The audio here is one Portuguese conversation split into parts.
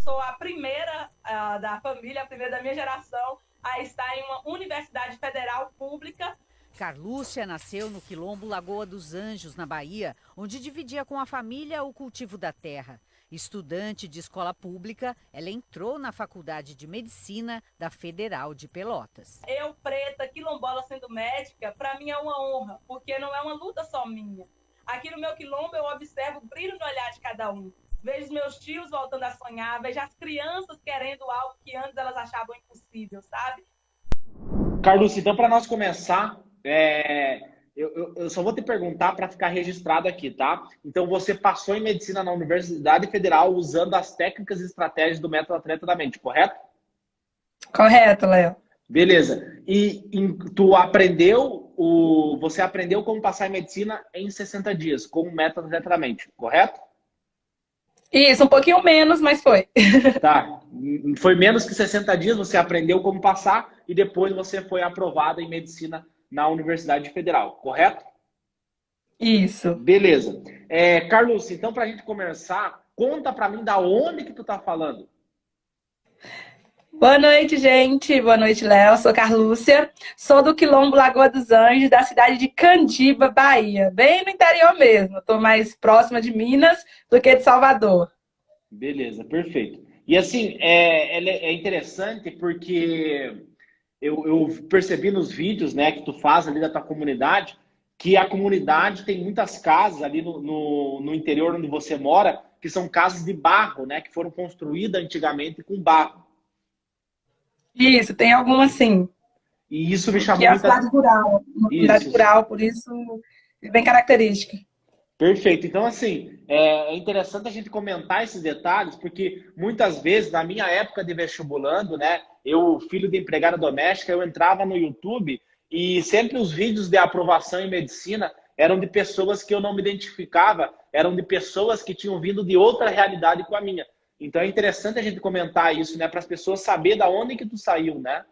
sou a primeira da família, a primeira da minha geração a estar em uma universidade federal pública. Carlúcia nasceu no quilombo Lagoa dos Anjos, na Bahia, onde dividia com a família o cultivo da terra. Estudante de escola pública, ela entrou na Faculdade de Medicina da Federal de Pelotas. Eu, preta, quilombola, sendo médica, para mim é uma honra, porque não é uma luta só minha. Aqui no meu quilombo eu observo o brilho no olhar de cada um. Vejo os meus tios voltando a sonhar, vejo as crianças querendo algo que antes elas achavam impossível, sabe? Carlos, então para nós começar, eu só vou te perguntar para ficar registrado aqui, tá? Então você passou em medicina na Universidade Federal usando as técnicas e estratégias do método Atleta da Mente, correto? Correto, Léo. Beleza. Você aprendeu como passar em medicina em 60 dias, com o método Atleta da Mente, correto? Isso, um pouquinho menos, mas foi. Tá. Foi menos que 60 dias, você aprendeu como passar e depois você foi aprovada em medicina na Universidade Federal, correto? Isso. Beleza. Carlos, então para a gente começar, conta para mim da onde que tu tá falando. Boa noite, gente. Boa noite, Léo. Sou Carlúcia. Sou do quilombo Lagoa dos Anjos, da cidade de Candiba, Bahia. Bem no interior mesmo. Estou mais próxima de Minas do que de Salvador. Beleza, perfeito. E assim, é interessante porque eu percebi nos vídeos, né, que tu faz ali da tua comunidade, que a comunidade tem muitas casas ali no interior onde você mora, que são casas de barro, né, que foram construídas antigamente com barro. Isso, tem algumas sim. E isso me chamou Que é a muita... cidade rural. Uma cidade Isso. rural, por isso, é bem característica. Perfeito. Então, assim, é interessante a gente comentar esses detalhes, porque muitas vezes, na minha época de vestibulando, né, eu, filho de empregada doméstica, eu entrava no YouTube e sempre os vídeos de aprovação em medicina eram de pessoas que eu não me identificava, eram de pessoas que tinham vindo de outra realidade com a minha. Então é interessante a gente comentar isso, né, para as pessoas saberem da onde que tu saiu, né?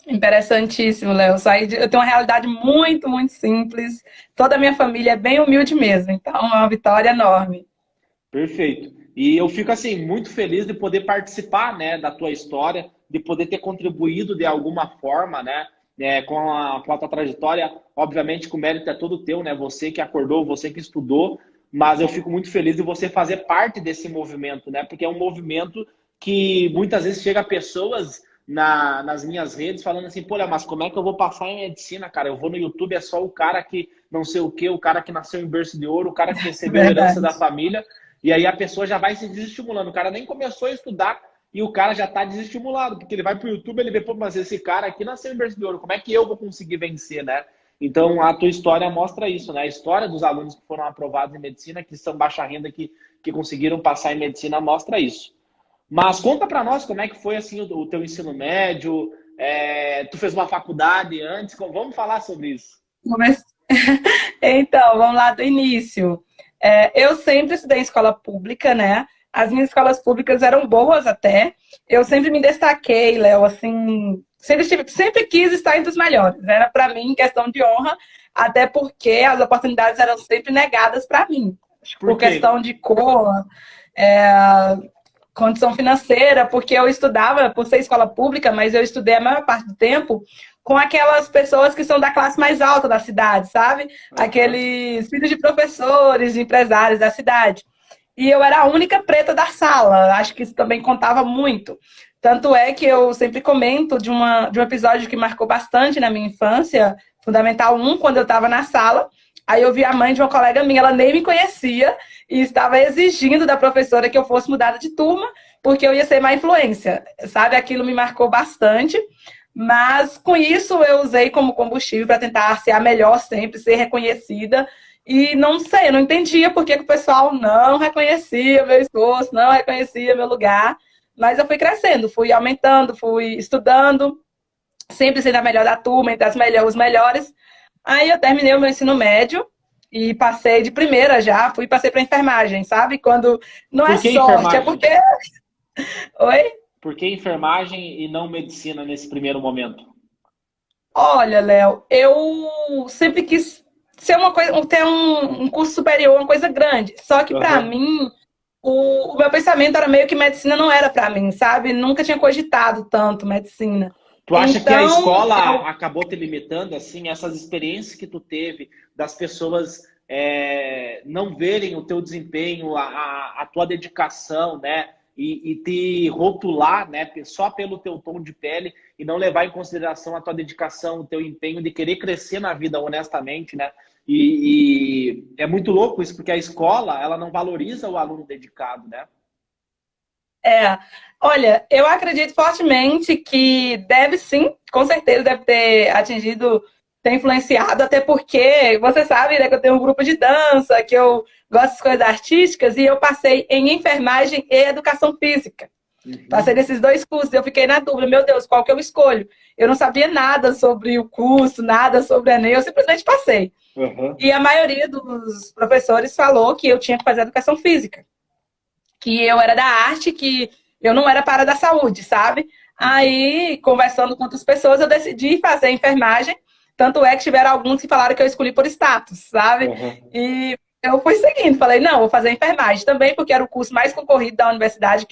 Interessantíssimo, Léo. Eu tenho uma realidade muito, muito simples. Toda a minha família é bem humilde mesmo. Então, é uma vitória enorme. Perfeito. E eu fico assim muito feliz de poder participar, né, da tua história, de poder ter contribuído de alguma forma, né, com a tua trajetória. Obviamente que o mérito é todo teu, né? Você que acordou, você que estudou, mas eu fico muito feliz de você fazer parte desse movimento, né? Porque é um movimento que muitas vezes chega a pessoas nas minhas redes falando assim, pô, mas como é que eu vou passar em medicina, cara? Eu vou no YouTube, é só o cara que não sei o quê, o cara que nasceu em berço de ouro, o cara que recebeu a herança Verdade. da família. E aí a pessoa já vai se desestimulando. O cara nem começou a estudar e o cara já está desestimulado, porque ele vai para o YouTube e ele vê, pô, mas esse cara aqui nasceu em berço de ouro, como é que eu vou conseguir vencer, né? Então a tua história mostra isso, né? A história dos alunos que foram aprovados em medicina, que são baixa renda, que conseguiram passar em medicina, mostra isso. Mas conta para nós como é que foi assim o teu ensino médio, tu fez uma faculdade antes, vamos falar sobre isso. Come- Então, vamos lá do início. Eu sempre estudei em escola pública, né? As minhas escolas públicas eram boas até. Eu sempre me destaquei, Léo, assim, sempre quis estar entre os melhores. Era para mim questão de honra, até porque as oportunidades eram sempre negadas para mim. Por Por quê? questão de cor, é, condição financeira, porque eu estudava, por ser escola pública, mas eu estudei a maior parte do tempo com aquelas pessoas que são da classe mais alta da cidade, sabe? Aqueles filhos de professores, de empresários da cidade. E eu era a única preta da sala, acho que isso também contava muito. Tanto é que eu sempre comento de um episódio que marcou bastante na minha infância, Fundamental 1, quando eu estava na sala. Aí eu vi a mãe de uma colega minha, ela nem me conhecia, e estava exigindo da professora que eu fosse mudada de turma, porque eu ia ser má influência, sabe? Aquilo me marcou bastante, mas com isso eu usei como combustível para tentar ser a melhor sempre, ser reconhecida, e não sei, eu não entendia por que o pessoal não reconhecia meu esforço, não reconhecia meu lugar, mas eu fui crescendo, fui aumentando, fui estudando, sempre sendo a melhor da turma, entre os melhores. Aí eu terminei o meu ensino médio e passei de primeira já, passei para enfermagem, sabe? Quando não é Por que sorte, é enfermagem? porque... Oi? Por que enfermagem e não medicina nesse primeiro momento? Olha, Léo, eu sempre quis ser uma coisa, ter um curso superior, uma coisa grande. Só que para Aham. mim o meu pensamento era meio que medicina não era para mim, sabe? Nunca tinha cogitado tanto medicina. Tu acha que a Então, escola acabou te limitando, assim, essas experiências que tu teve, das pessoas não verem o teu desempenho, a tua dedicação, né? E te rotular, né? Só pelo teu tom de pele e não levar em consideração a tua dedicação, o teu empenho de querer crescer na vida honestamente, né? E é muito louco isso, porque a escola, ela não valoriza o aluno dedicado, né? olha, eu acredito fortemente que deve sim, com certeza deve ter atingido, ter influenciado, até porque você sabe, né, que eu tenho um grupo de dança, que eu gosto de coisas artísticas, e eu passei em enfermagem e educação física. Passei Uhum. nesses dois cursos, eu fiquei na dúvida, meu Deus, qual que eu escolho? Eu não sabia nada sobre o curso, nada sobre a ENEM, eu simplesmente passei. Uhum. E a maioria dos professores falou que eu tinha que fazer educação física, que eu era da arte, que eu não era para a área da saúde, sabe? Aí, conversando com outras pessoas, eu decidi fazer enfermagem, tanto é que tiveram alguns que falaram que eu escolhi por status, sabe? Uhum. E eu fui seguindo, falei, não, vou fazer enfermagem também, porque era o curso mais concorrido da universidade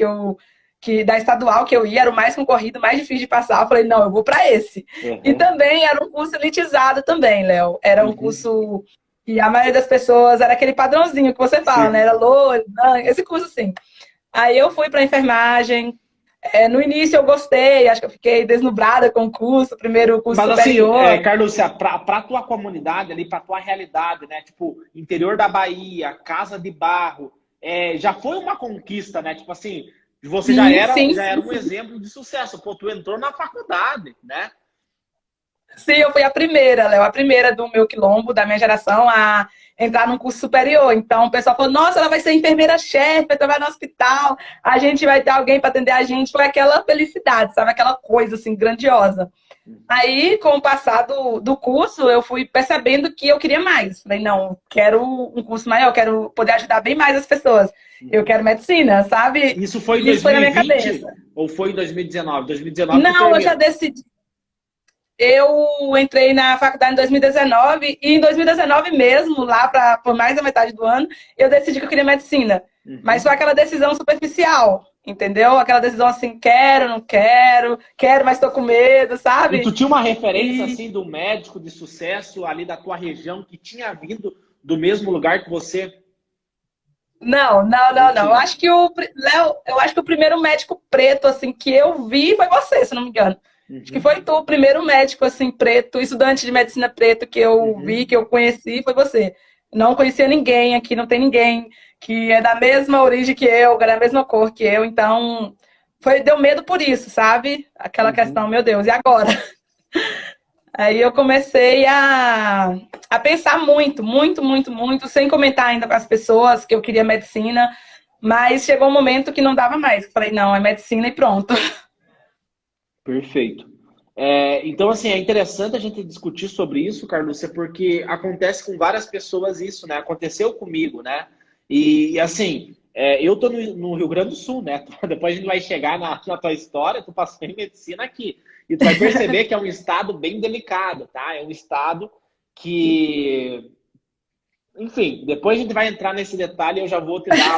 da estadual que eu ia, era o mais concorrido, mais difícil de passar. Eu falei, não, eu vou para esse. E Uhum. também era um curso elitizado também, Léo. Era um Uhum. curso e a maioria das pessoas era aquele padrãozinho que você fala, né? Sim. Era loiro, esse curso sim. Aí eu fui para enfermagem. No início eu gostei, acho que eu fiquei desnubrada com o curso, primeiro curso Mas assim, superior. Carlos, pra tua comunidade ali, pra tua realidade, né? Tipo, interior da Bahia, casa de barro, já foi uma conquista, né? Tipo assim, você já Sim, era, sim, já era sim, um sim. exemplo de sucesso. Pô, tu entrou na faculdade, né? Sim, eu fui a primeira, Léo, a primeira do meu quilombo, da minha geração, a entrar num curso superior. Então, o pessoal falou, nossa, ela vai ser enfermeira-chefe, vai trabalhar no hospital, a gente vai ter alguém para atender a gente. Foi aquela felicidade, sabe? Aquela coisa, assim, grandiosa. Aí, com o passar do curso, eu fui percebendo que eu queria mais. Falei, não, quero um curso maior, quero poder ajudar bem mais as pessoas. Eu quero medicina, sabe? Isso foi em E isso foi na minha cabeça. 2020 ou foi em 2019? 2019 tu Não, eu já terminou. decidi. Eu entrei na faculdade em 2019 e em 2019 mesmo, lá por mais da metade do ano, eu decidi que eu queria medicina. Mas Uhum. foi aquela decisão superficial, entendeu? Aquela decisão assim, quero, não quero, quero, mas tô com medo, E tu sabe? tinha uma referência E assim do médico de sucesso ali da tua região que tinha vindo do mesmo lugar que você? Não não. Eu tinha. acho que Léo, eu acho que o primeiro médico preto assim que eu vi foi você, se não me engano. Acho que Uhum. foi tu, o primeiro médico assim preto, estudante de medicina preto que eu vi, Uhum. que eu conheci, foi você. Não conhecia ninguém aqui, não tem ninguém que é da mesma origem que eu, da mesma cor que eu, então deu medo por isso, sabe? Aquela questão, Uhum. meu Deus, e agora? Aí eu comecei a pensar muito, sem comentar ainda com as pessoas que eu queria medicina, mas chegou um momento que não dava mais. Eu falei, não, é medicina e pronto. Perfeito. Então, assim, é interessante a gente discutir sobre isso, Carlúcia, porque acontece com várias pessoas isso, né? Aconteceu comigo, né? E assim, eu tô no Rio Grande do Sul, né? Depois a gente vai chegar na tua história, tu passou em medicina aqui. E tu vai perceber que é um estado bem delicado, tá? É um estado que, enfim, depois a gente vai entrar nesse detalhe e eu já vou te dar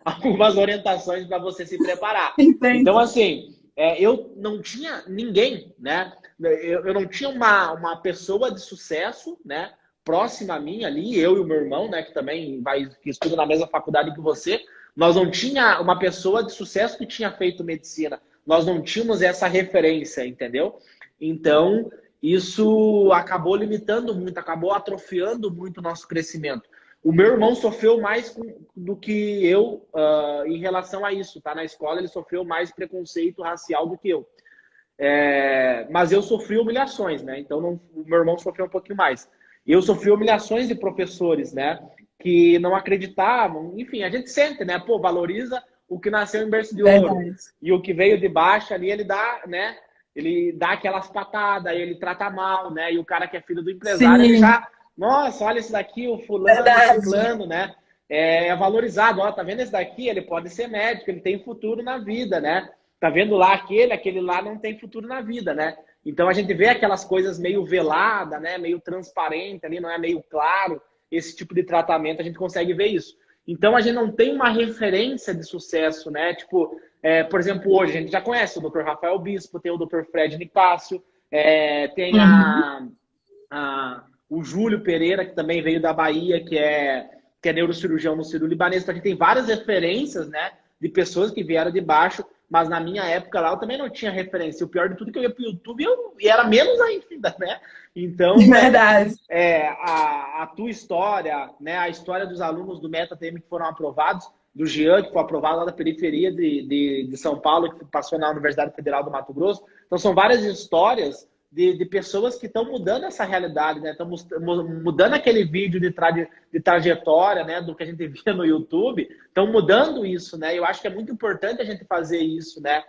algumas orientações para você se preparar. Então, Entendi. assim, eu não tinha ninguém, né? Eu não tinha uma pessoa de sucesso, né? Próxima a mim ali, eu e o meu irmão, né? Que estuda na mesma faculdade que você. Nós não tinha uma pessoa de sucesso que tinha feito medicina. Nós não tínhamos essa referência, entendeu? Então, isso acabou limitando muito, acabou atrofiando muito o nosso crescimento. O meu irmão sofreu mais do que eu em relação a isso, tá? Na escola ele sofreu mais preconceito racial do que eu. Mas eu sofri humilhações, né? Então o meu irmão sofreu um pouquinho mais. Eu sofri humilhações de professores, né? Que não acreditavam. Enfim, a gente sente, né? Pô, valoriza o que nasceu em berço de ouro. Verdade. E o que veio de baixo ali, ele dá, né? Ele dá aquelas patadas, ele trata mal, né? E o cara que é filho do empresário, ele Sim, já, nossa, olha esse daqui, o fulano, o verdade. ciclano, né? É valorizado. Ó, tá vendo esse daqui? Ele pode ser médico, ele tem futuro na vida, né? Tá vendo lá aquele lá não tem futuro na vida, né? Então a gente vê aquelas coisas meio velada, né? Meio transparente ali, não é meio claro. Esse tipo de tratamento a gente consegue ver isso. Então a gente não tem uma referência de sucesso, né? Tipo, por exemplo, hoje a gente já conhece o Dr. Rafael Bispo, tem o Dr. Fred Nicásio, tem o Júlio Pereira, que também veio da Bahia, que é neurocirurgião no Sírio-Libanês. Então a gente tem várias referências, né, de pessoas que vieram de baixo, mas na minha época lá eu também não tinha referência. O pior de tudo é que eu ia para o YouTube e era menos ainda, né? Então, verdade. A tua história, né, a história dos alunos do MetaTM que foram aprovados, do Jean, que foi aprovado lá da periferia de São Paulo, que passou na Universidade Federal do Mato Grosso. Então, são várias histórias de pessoas que estão mudando essa realidade, né? Estão mudando aquele vídeo de trajetória, né, do que a gente via no YouTube, estão mudando isso, né? Eu acho que é muito importante a gente fazer isso, né?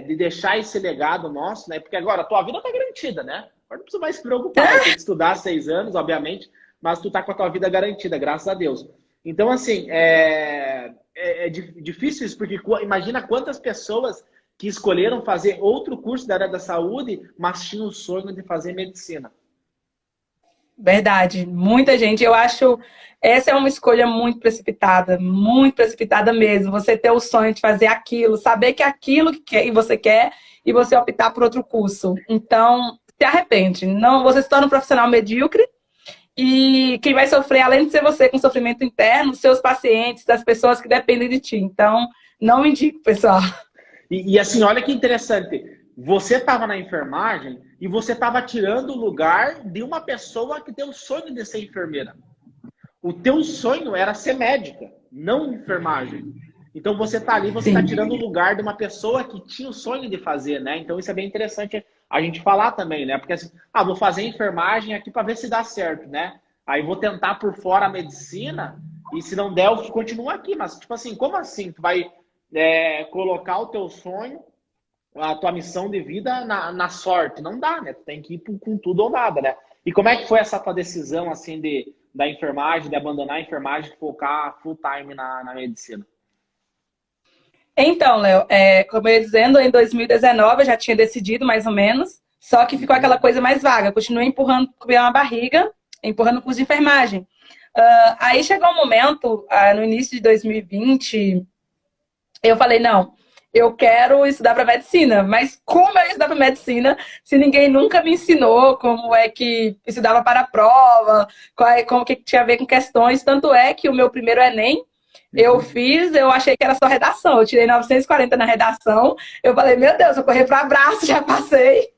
De deixar esse legado nosso, né? Porque agora a tua vida está garantida, né? Agora não precisa mais se preocupar, vai ter que estudar 6 anos, obviamente, mas tu tá com a tua vida garantida, graças a Deus. Então, assim, é difícil isso, porque imagina quantas pessoas que escolheram fazer outro curso da área da saúde, mas tinham o sonho de fazer medicina. Verdade, muita gente. Eu acho essa é uma escolha muito precipitada mesmo. Você ter o sonho de fazer aquilo, saber que é aquilo que você quer e você optar por outro curso. Então, se arrepende. Não, você se torna um profissional medíocre e quem vai sofrer, além de ser você com sofrimento interno, seus pacientes, das pessoas que dependem de ti. Então, não indico, pessoal. E assim, olha que interessante. Você estava na enfermagem e você estava tirando o lugar de uma pessoa que tem o sonho de ser enfermeira. O teu sonho era ser médica, não enfermagem. Então você está ali, você está tirando o lugar de uma pessoa que tinha o sonho de fazer, né? Então isso é bem interessante a gente falar também, né? Porque assim, vou fazer enfermagem aqui para ver se dá certo, né? Aí vou tentar por fora a medicina e se não der, eu continuo aqui. Mas tipo assim, como assim? Tu vai colocar o teu sonho, a tua missão de vida na sorte? Não dá, né? Tu tem que ir com tudo ou nada, né? E como é que foi essa tua decisão, assim, da enfermagem, de abandonar a enfermagem e focar full time na medicina? Então, Léo, como eu ia dizendo, em 2019 eu já tinha decidido mais ou menos, só que ficou aquela coisa mais vaga. Eu continuei empurrando com a barriga, empurrando o curso de enfermagem. Aí chegou um momento, no início de 2020, eu falei, não, eu quero estudar para medicina, mas como eu ia estudar para medicina se ninguém nunca me ensinou como é que estudava para a prova, como que tinha a ver com questões, tanto é que o meu primeiro Enem, eu achei que era só redação, eu tirei 940 na redação, eu falei, meu Deus, eu corri para abraço, já passei,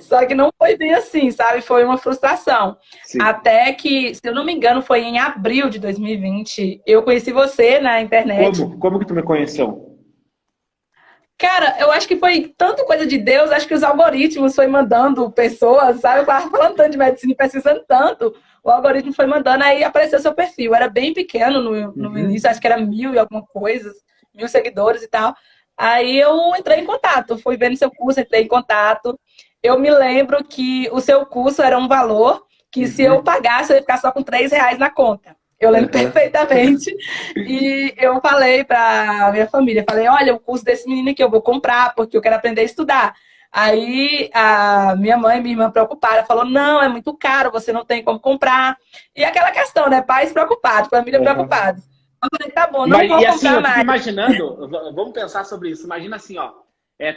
só que não foi bem assim, sabe, foi uma frustração. Sim. Até que, se eu não me engano, foi em abril de 2020, eu conheci você na internet. Como que tu me conheceu? Cara, eu acho que foi tanto coisa de Deus, acho que os algoritmos foi mandando pessoas, sabe? Eu tava falando tanto de medicina e pesquisando tanto, o algoritmo foi mandando, aí apareceu seu perfil. Era bem pequeno no início, acho que era 1000 e alguma coisa, 1000 seguidores e tal. Aí eu entrei em contato, fui vendo seu curso, entrei em contato. Eu me lembro que o seu curso era um valor que se eu pagasse, eu ia ficar só com R$3 na conta. Eu lembro perfeitamente. E eu falei pra minha família, falei, olha, o curso desse menino aqui eu vou comprar, porque eu quero aprender a estudar. Aí a minha mãe e minha irmã preocuparam, falou, não, é muito caro, você não tem como comprar. E aquela questão, né? Pais preocupados, família preocupada. Eu falei, tá bom, não vou comprar assim, eu mais. fico imaginando, vamos pensar sobre isso. Imagina assim, ó.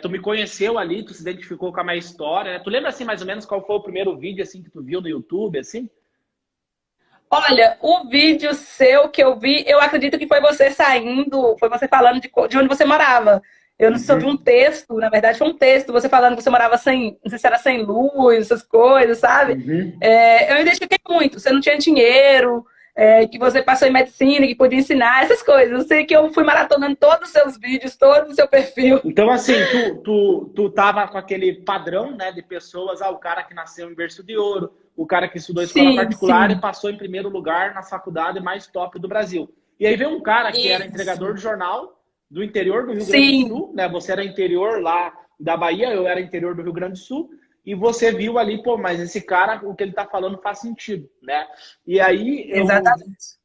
Tu me conheceu ali, tu se identificou com a minha história, né? Tu lembra assim mais ou menos qual foi o primeiro vídeo assim que tu viu no YouTube, assim? Olha, o vídeo seu que eu vi, eu acredito que foi você saindo, foi você falando de onde você morava. Eu não sei se eu vi um texto, na verdade foi um texto, você falando que você morava sem, não sei se era sem luz, essas coisas, sabe? Eu me identifiquei muito, você não tinha dinheiro, que você passou em medicina, que podia ensinar, essas coisas. Eu sei que eu fui maratonando todos os seus vídeos, todo o seu perfil. Então, assim, tu tava com aquele padrão, né, de pessoas, o cara que nasceu em berço de ouro, o cara que estudou escola particular e passou em primeiro lugar na faculdade mais top do Brasil. E aí veio um cara que era entregador de jornal do interior do Rio Grande do Sul, né? Você era interior lá da Bahia, eu era interior do Rio Grande do Sul. e você viu ali, pô, mas esse cara, o que ele tá falando faz sentido, né? E aí,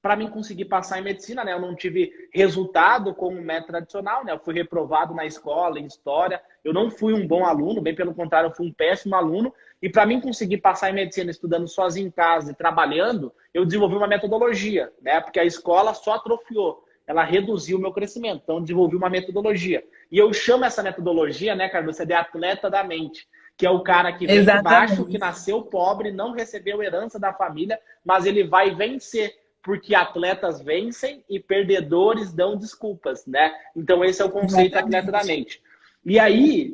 para mim conseguir passar em medicina, né, eu não tive resultado como método tradicional, né? Eu fui reprovado na escola, em história, eu não fui um bom aluno, bem pelo contrário, eu fui um péssimo aluno, e para mim conseguir passar em medicina estudando sozinho em casa e trabalhando, eu desenvolvi uma metodologia, né? Porque a escola só atrofiou, ela reduziu o meu crescimento, então eu desenvolvi uma metodologia. E eu chamo essa metodologia, né, Carlos, de atleta da mente, que é o cara que vem de baixo, que nasceu pobre, não recebeu herança da família, mas ele vai vencer, porque atletas vencem e perdedores dão desculpas, né? Então esse é o conceito atleta da mente. E aí,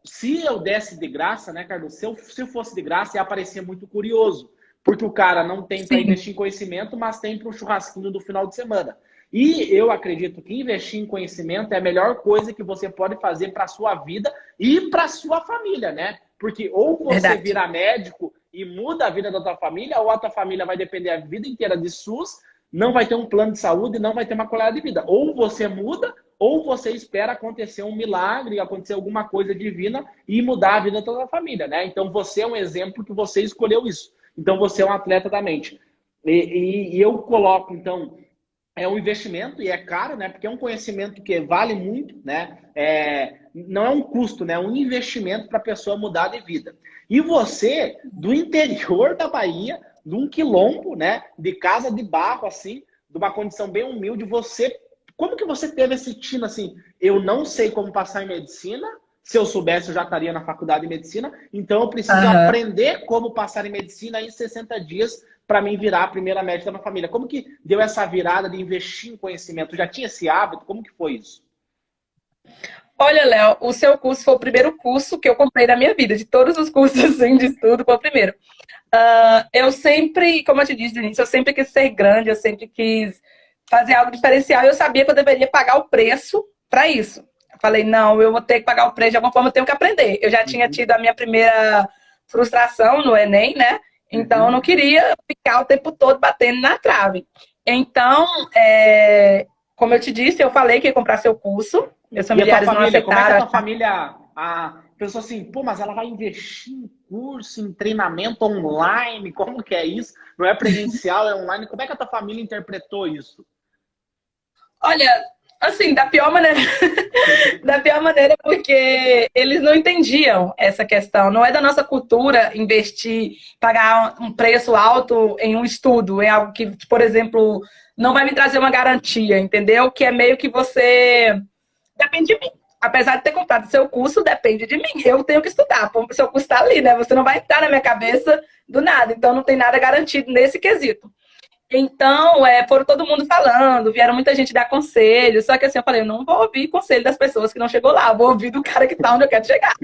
se eu desse de graça, né, Carlos, se eu fosse de graça, ia parecer muito curioso, porque o cara não tem para investir em conhecimento, mas tem para um churrasquinho do final de semana. E eu acredito que investir em conhecimento é a melhor coisa que você pode fazer para a sua vida e para a sua família, né? Porque ou você vira médico e muda a vida da tua família, ou a tua família vai depender a vida inteira de SUS, não vai ter um plano de saúde e não vai ter uma qualidade de vida. Ou você muda, ou você espera acontecer um milagre, acontecer alguma coisa divina e mudar a vida da tua família, né? Então você é um exemplo que você escolheu isso. Então você é um atleta da mente. E eu coloco, então... É um investimento e é caro, né? Porque é um conhecimento que vale muito, né? Não é um custo, né? É um investimento para a pessoa mudar de vida. E você, do interior da Bahia, de um quilombo, né? De casa de barro, assim, de uma condição bem humilde, como que você teve esse tino, assim? Eu não sei como passar em medicina. Se eu soubesse, eu já estaria na faculdade de medicina. Então, eu preciso aprender como passar em medicina em 60 dias para mim virar a primeira médica da família. Como que deu essa virada de investir em conhecimento? Já tinha esse hábito? Como que foi isso? Olha, Léo, o seu curso foi o primeiro curso que eu comprei na minha vida. De todos os cursos assim, de estudo, foi o primeiro. Eu sempre, como eu te disse no início, eu sempre quis ser grande, eu sempre quis fazer algo diferencial. E eu sabia que eu deveria pagar o preço para isso. Eu falei, não, eu vou ter que pagar o preço, de alguma forma eu tenho que aprender. Eu já tinha tido a minha primeira frustração no Enem, né? Então, eu não queria ficar o tempo todo batendo na trave. Então, como eu te disse, eu falei que ia comprar seu curso. Meus familiares não aceitaram. Como é que a tua família pensou assim, pô, mas ela vai investir em curso, em treinamento online? Como que é isso? Não é presencial, é online. Como é que a tua família interpretou isso? Olha, assim, da pior maneira. Da pior maneira, porque eles não entendiam essa questão. Não é da nossa cultura investir, pagar um preço alto em um estudo, em algo que, por exemplo, não vai me trazer uma garantia, entendeu? Que é meio que você... Depende de mim. Apesar de ter comprado seu curso, depende de mim. Eu tenho que estudar. O seu curso está ali, né? Você não vai entrar na minha cabeça do nada. Então, não tem nada garantido nesse quesito. Então, foram todo mundo falando, vieram muita gente dar conselho, só que assim, eu falei, eu não vou ouvir conselho das pessoas que não chegou lá, eu vou ouvir do cara que tá onde eu quero chegar.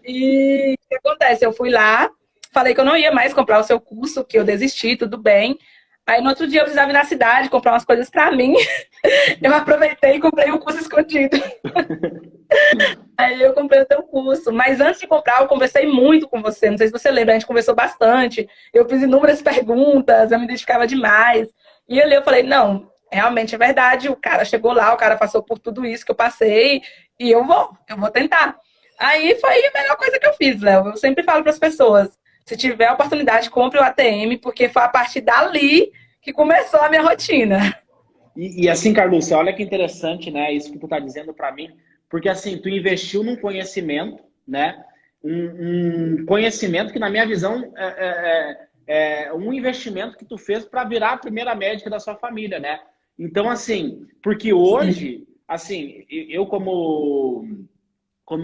E o que acontece? Eu fui lá, falei que eu não ia mais comprar o seu curso, que eu desisti, tudo bem. Aí no outro dia eu precisava ir na cidade, comprar umas coisas pra mim, eu aproveitei e comprei um curso escondido. Aí eu comprei o teu curso. Mas antes de comprar, eu conversei muito com você. Não sei se você lembra, a gente conversou bastante. Eu fiz inúmeras perguntas, eu me identificava demais. E ali eu falei, não, realmente é verdade. O cara chegou lá, o cara passou por tudo isso que eu passei. E eu vou tentar. Aí foi a melhor coisa que eu fiz, Léo. Eu sempre falo para as pessoas, se tiver a oportunidade, compre o ATM, porque foi a partir dali que começou a minha rotina. E assim, Carlos, olha que interessante, né? Isso que tu tá dizendo para mim. Porque assim, tu investiu num conhecimento, né? Um conhecimento que, na minha visão, é um investimento que tu fez para virar a primeira médica da sua família, né? Então, assim, porque hoje, assim, eu como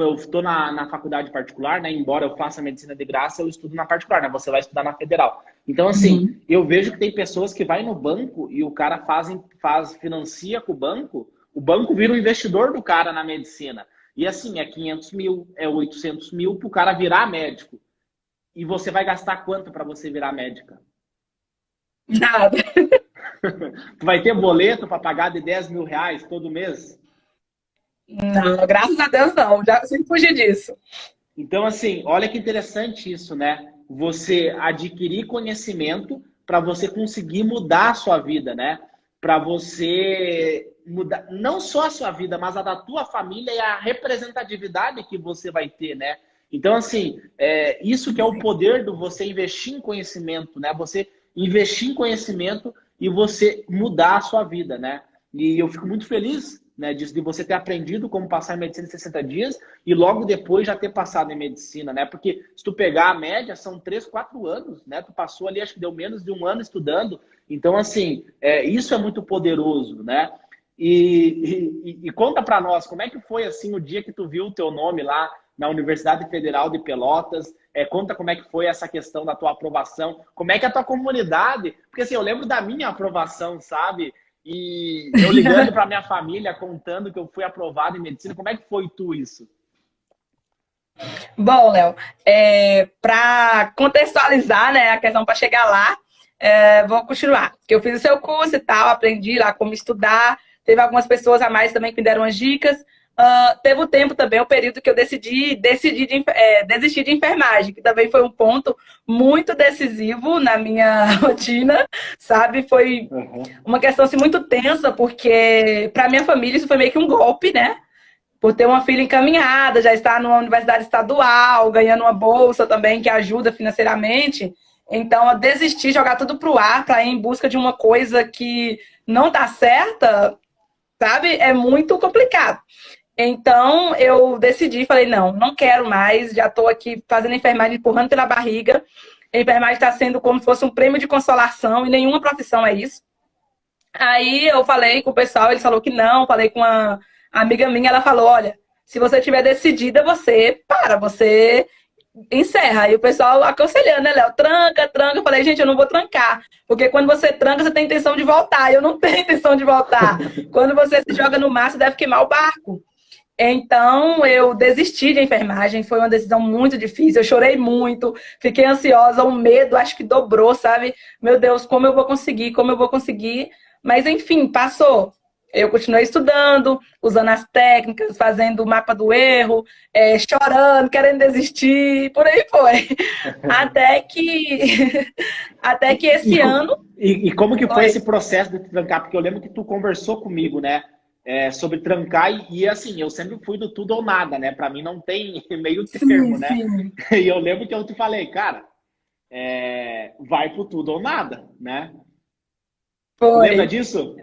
eu estou na faculdade particular, né? Embora eu faça medicina de graça, eu estudo na particular, né? Você vai estudar na federal. Então, assim, eu vejo que tem pessoas que vai no banco e o cara financia com o banco vira o investidor do cara na medicina. E assim, é 500 mil, é 800 mil para o cara virar médico. E você vai gastar quanto para você virar médica? Nada. Tu vai ter boleto para pagar de 10 mil reais todo mês? Não, graças a Deus não. Já sempre fugi disso. Então, assim, olha que interessante isso, né? Você adquirir conhecimento para você conseguir mudar a sua vida, né? Para você mudar não só a sua vida, mas a da tua família e a representatividade que você vai ter, né? Então, assim, isso que é o poder do você investir em conhecimento, né? Você investir em conhecimento e você mudar a sua vida, né? E eu fico muito feliz, né, de você ter aprendido como passar em medicina em 60 dias e logo depois já ter passado em medicina, né? Porque se tu pegar a média, são 3, 4 anos, né? Tu passou ali, acho que deu menos de um ano estudando. Então, assim, isso é muito poderoso, né? E conta para nós, como é que foi, assim, o dia que tu viu o teu nome lá na Universidade Federal de Pelotas? Conta como é que foi essa questão da tua aprovação. Como é que é a tua comunidade... Porque, assim, eu lembro da minha aprovação, sabe? E eu ligando para minha família, contando que eu fui aprovado em medicina. Como é que foi tu isso? Bom, Léo, para contextualizar, né, a questão para chegar lá, vou continuar. Porque eu fiz o seu curso e tal, aprendi lá como estudar. Teve algumas pessoas a mais também que me deram umas dicas. Teve o tempo também, o período que eu decidi desistir de enfermagem, que também foi um ponto muito decisivo na minha rotina, sabe? Foi uma questão assim, muito tensa, porque para minha família isso foi meio que um golpe, né? Por ter uma filha encaminhada, já estar numa universidade estadual, ganhando uma bolsa também que ajuda financeiramente. Então, eu desisti, jogar tudo pro ar para ir em busca de uma coisa que não tá certa, sabe? É muito complicado. Então, eu decidi, falei, não quero mais, já estou aqui fazendo enfermagem, empurrando pela barriga. A enfermagem está sendo como se fosse um prêmio de consolação, e nenhuma profissão é isso. Aí eu falei com o pessoal, eles falaram que não, falei com uma amiga minha, ela falou, olha, se você estiver decidida, você encerra. Aí o pessoal aconselhando, né, Léo? Tranca. Eu falei, gente, eu não vou trancar. Porque quando você tranca, você tem intenção de voltar. Eu não tenho intenção de voltar. Quando você se joga no mar, você deve queimar o barco. Então, eu desisti de enfermagem. Foi uma decisão muito difícil. Eu chorei muito, fiquei ansiosa, o medo acho que dobrou, sabe? Meu Deus, como eu vou conseguir? Mas, enfim, passou. Eu continuei estudando, usando as técnicas, fazendo o mapa do erro, chorando, querendo desistir, por aí foi. Até que esse ano... E como que foi esse processo de trancar? Porque eu lembro que tu conversou comigo, né? Sobre trancar e assim, eu sempre fui do tudo ou nada, né? Para mim não tem meio termo, né? Sim. E eu lembro que eu te falei, cara, vai pro tudo ou nada, né? Foi. Lembra disso?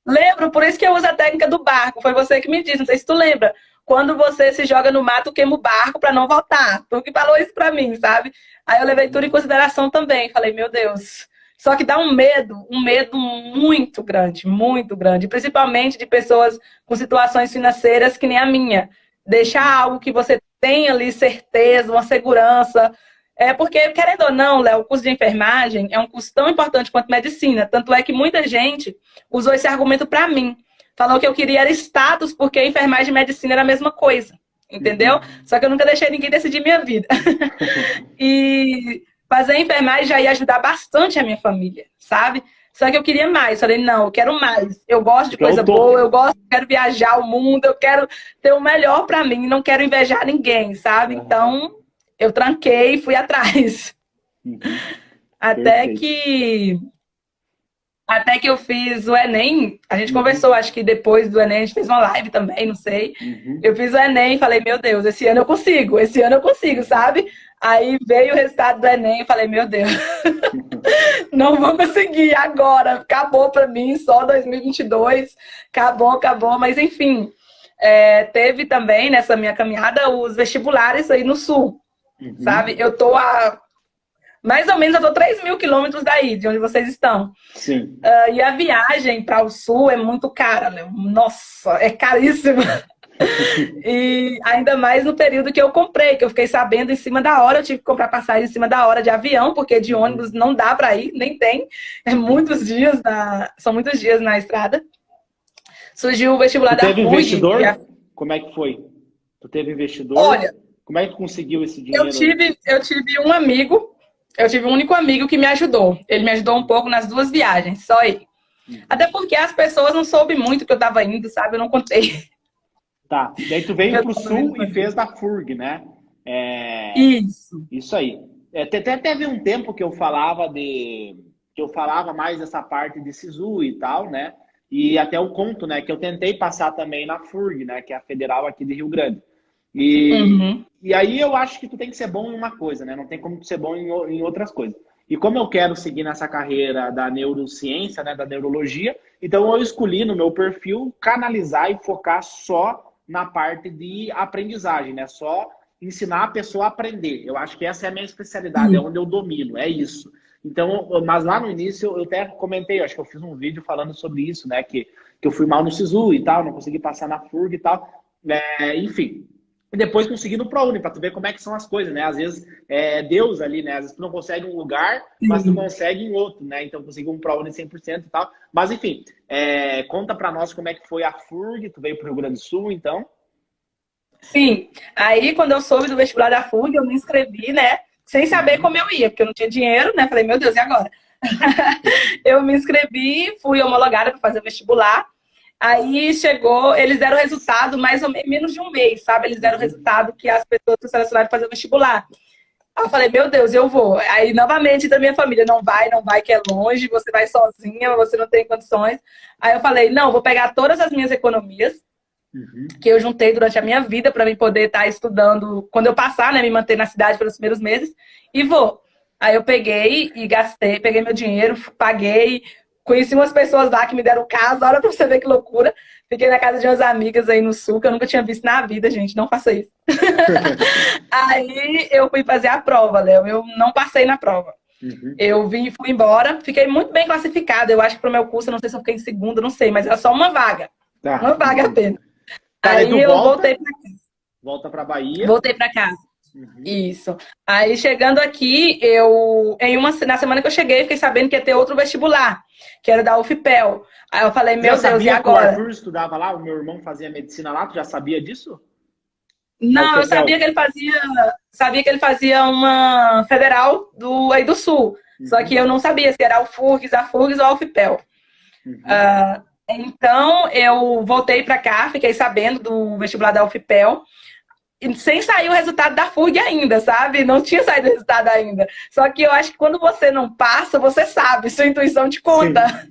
Lembro, por isso que eu uso a técnica do barco. Foi você que me disse, não sei se tu lembra. Quando você se joga no mato, queima o barco para não voltar. Tu que falou isso para mim, sabe? Aí eu levei tudo em consideração também. Falei, meu Deus. Só que dá um medo muito grande, principalmente de pessoas com situações financeiras que nem a minha. Deixar algo que você tem ali certeza, uma segurança. Porque, querendo ou não, Léo, o curso de enfermagem é um curso tão importante quanto medicina. Tanto é que muita gente usou esse argumento para mim. Falou que eu queria era status porque enfermagem e medicina era a mesma coisa. Entendeu? Só que eu nunca deixei ninguém decidir minha vida. E fazer enfermagem já ia ajudar bastante a minha família, sabe? Só que eu queria mais. Falei, não, eu quero mais. Eu gosto de coisa boa, quero viajar o mundo, eu quero ter o melhor para mim, não quero invejar ninguém, sabe? Então, eu tranquei e fui atrás. Até que eu fiz o Enem, a gente conversou, acho que depois do Enem, a gente fez uma live também, não sei. Eu fiz o Enem e falei, meu Deus, esse ano eu consigo, sabe? Aí veio o resultado do Enem e falei, meu Deus, não vou conseguir agora, acabou pra mim, só 2022, acabou, mas enfim, teve também nessa minha caminhada os vestibulares aí no Sul, sabe? Eu tô mais ou menos, eu tô 3.000 quilômetros daí, de onde vocês estão. Sim. E a viagem para o Sul é muito cara, né? Nossa, é caríssima. E ainda mais no período que eu comprei, que eu fiquei sabendo em cima da hora, eu tive que comprar passagem em cima da hora de avião, porque de ônibus não dá para ir, nem tem. São muitos dias na estrada. Surgiu o vestibular da FURG. Tu teve investidor? Como é que foi? Tu teve investidor? Olha, como é que conseguiu esse dinheiro? Eu tive um amigo, eu tive um único amigo que me ajudou. Ele me ajudou um pouco nas 2 viagens, só ele. Até porque as pessoas não soube muito que eu tava indo, sabe? Eu não contei. Tá, daí tu veio pro Sul e fez da FURG, né? Isso aí. Até teve um tempo que eu falava mais dessa parte de SISU e tal, né? E até eu conto, né? Que eu tentei passar também na FURG, né? Que é a federal aqui de Rio Grande. Uhum. E aí eu acho que tu tem que ser bom em uma coisa, né? Não tem como tu ser bom em outras coisas. E como eu quero seguir nessa carreira da neurociência, né, da neurologia, então eu escolhi no meu perfil canalizar e focar só na parte de aprendizagem, né? Só ensinar a pessoa a aprender. Eu acho que essa é a minha especialidade, é onde eu domino, é isso. Então, mas lá no início eu até comentei, acho que eu fiz um vídeo falando sobre isso, né? Que eu fui mal no SISU e tal, não consegui passar na FURG e tal. Enfim. E depois consegui no ProUni, para tu ver como é que são as coisas, né? Às vezes é Deus ali, né? Às vezes tu não consegue um lugar, mas tu consegue em outro, né? Então consegui um ProUni 100% e tal. Mas enfim, conta para nós como é que foi a FURG, tu veio pro Rio Grande do Sul, então. Sim. Aí, quando eu soube do vestibular da FURG, eu me inscrevi, né? Sem saber como eu ia, porque eu não tinha dinheiro, né? Falei, meu Deus, e agora? Eu me inscrevi, fui homologada para fazer o vestibular. Aí chegou, eles deram o resultado mais ou menos de um mês, sabe? Eles deram o resultado que as pessoas que selecionaram para fazer o vestibular. Aí eu falei, meu Deus, eu vou. Aí, novamente, da minha família, não vai, que é longe, você vai sozinha, você não tem condições. Aí eu falei, não, vou pegar todas as minhas economias, que eu juntei durante a minha vida para mim poder estar estudando, quando eu passar, né, me manter na cidade pelos primeiros meses, e vou. Aí eu peguei e gastei, peguei meu dinheiro, paguei, conheci umas pessoas lá que me deram casa, olha pra você ver que loucura. Fiquei na casa de umas amigas aí no sul, que eu nunca tinha visto na vida, gente, não faça isso. Aí eu fui fazer a prova, Léo, eu não passei na prova. Eu vim e fui embora, fiquei muito bem classificada, eu acho que pro meu curso, eu não sei se eu fiquei em segunda, não sei, mas era só uma vaga. Tá. Uma vaga apenas. Tá, aí eu voltei pra casa. Volta pra Bahia. Voltei pra casa. Isso. Aí chegando aqui, na semana que eu cheguei, fiquei sabendo que ia ter outro vestibular, que era da UFPEL. Aí eu falei, meu Deus, e agora? Que o Arthur estudava lá, o meu irmão fazia medicina lá, tu já sabia disso? Não, eu sabia que ele fazia uma federal aí do Sul. Só que eu não sabia se era a FURGS ou a UFPEL. Então, eu voltei para cá, fiquei sabendo do vestibular da UFPEL, sem sair o resultado da FURG ainda, sabe? Não tinha saído o resultado ainda. Só que eu acho que quando você não passa, você sabe, sua intuição te conta.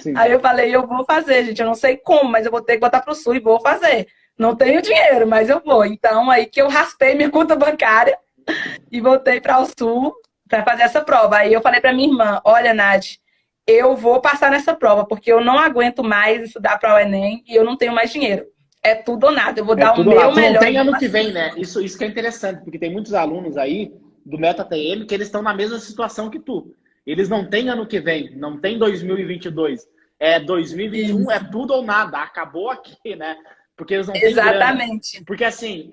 Sim. Aí eu falei, eu vou fazer, gente, eu não sei como, mas eu vou ter que botar pro Sul e vou fazer. Não tenho dinheiro, mas eu vou. Então, aí que eu raspei minha conta bancária e voltei para o Sul para fazer essa prova. Aí eu falei para minha irmã, olha, Nath, eu vou passar nessa prova, porque eu não aguento mais estudar para o Enem e eu não tenho mais dinheiro. É tudo ou nada, eu vou dar o meu melhor. Não tem ano que vem, né? Isso que é interessante, porque tem muitos alunos aí do MetaTM que eles estão na mesma situação que tu. Eles não têm ano que vem, não tem 2022. 2021 isso. É tudo ou nada, acabou aqui, né? Porque eles não têm exatamente. Grana. Porque assim,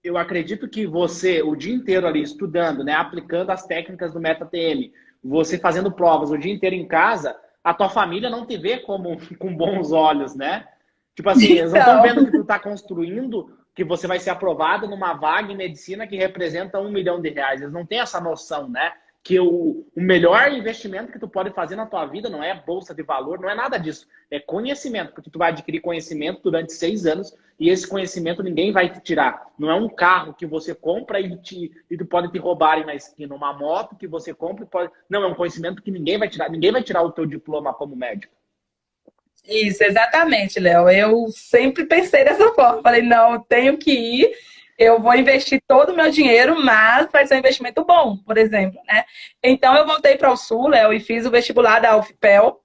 eu acredito que você, o dia inteiro ali estudando, né, aplicando as técnicas do MetaTM, você fazendo provas o dia inteiro em casa, a tua família não te vê com bons olhos, né? Tipo assim, eles não estão vendo que tu tá construindo, que você vai ser aprovado numa vaga em medicina que representa R$1 milhão. Eles não têm essa noção, né? Que o melhor investimento que tu pode fazer na tua vida não é bolsa de valor, não é nada disso. É conhecimento, porque tu vai adquirir conhecimento durante 6 anos e esse conhecimento ninguém vai te tirar. Não é um carro que você compra e tu pode te roubarem na esquina. Uma moto que você compra e pode... Não, é um conhecimento que ninguém vai tirar. Ninguém vai tirar o teu diploma como médico. Isso, exatamente, Léo. Eu sempre pensei dessa forma. Falei, não, eu tenho que ir. Eu vou investir todo o meu dinheiro, mas vai ser um investimento bom, por exemplo, né? Então, eu voltei para o Sul, Léo, e fiz o vestibular da UFPEL.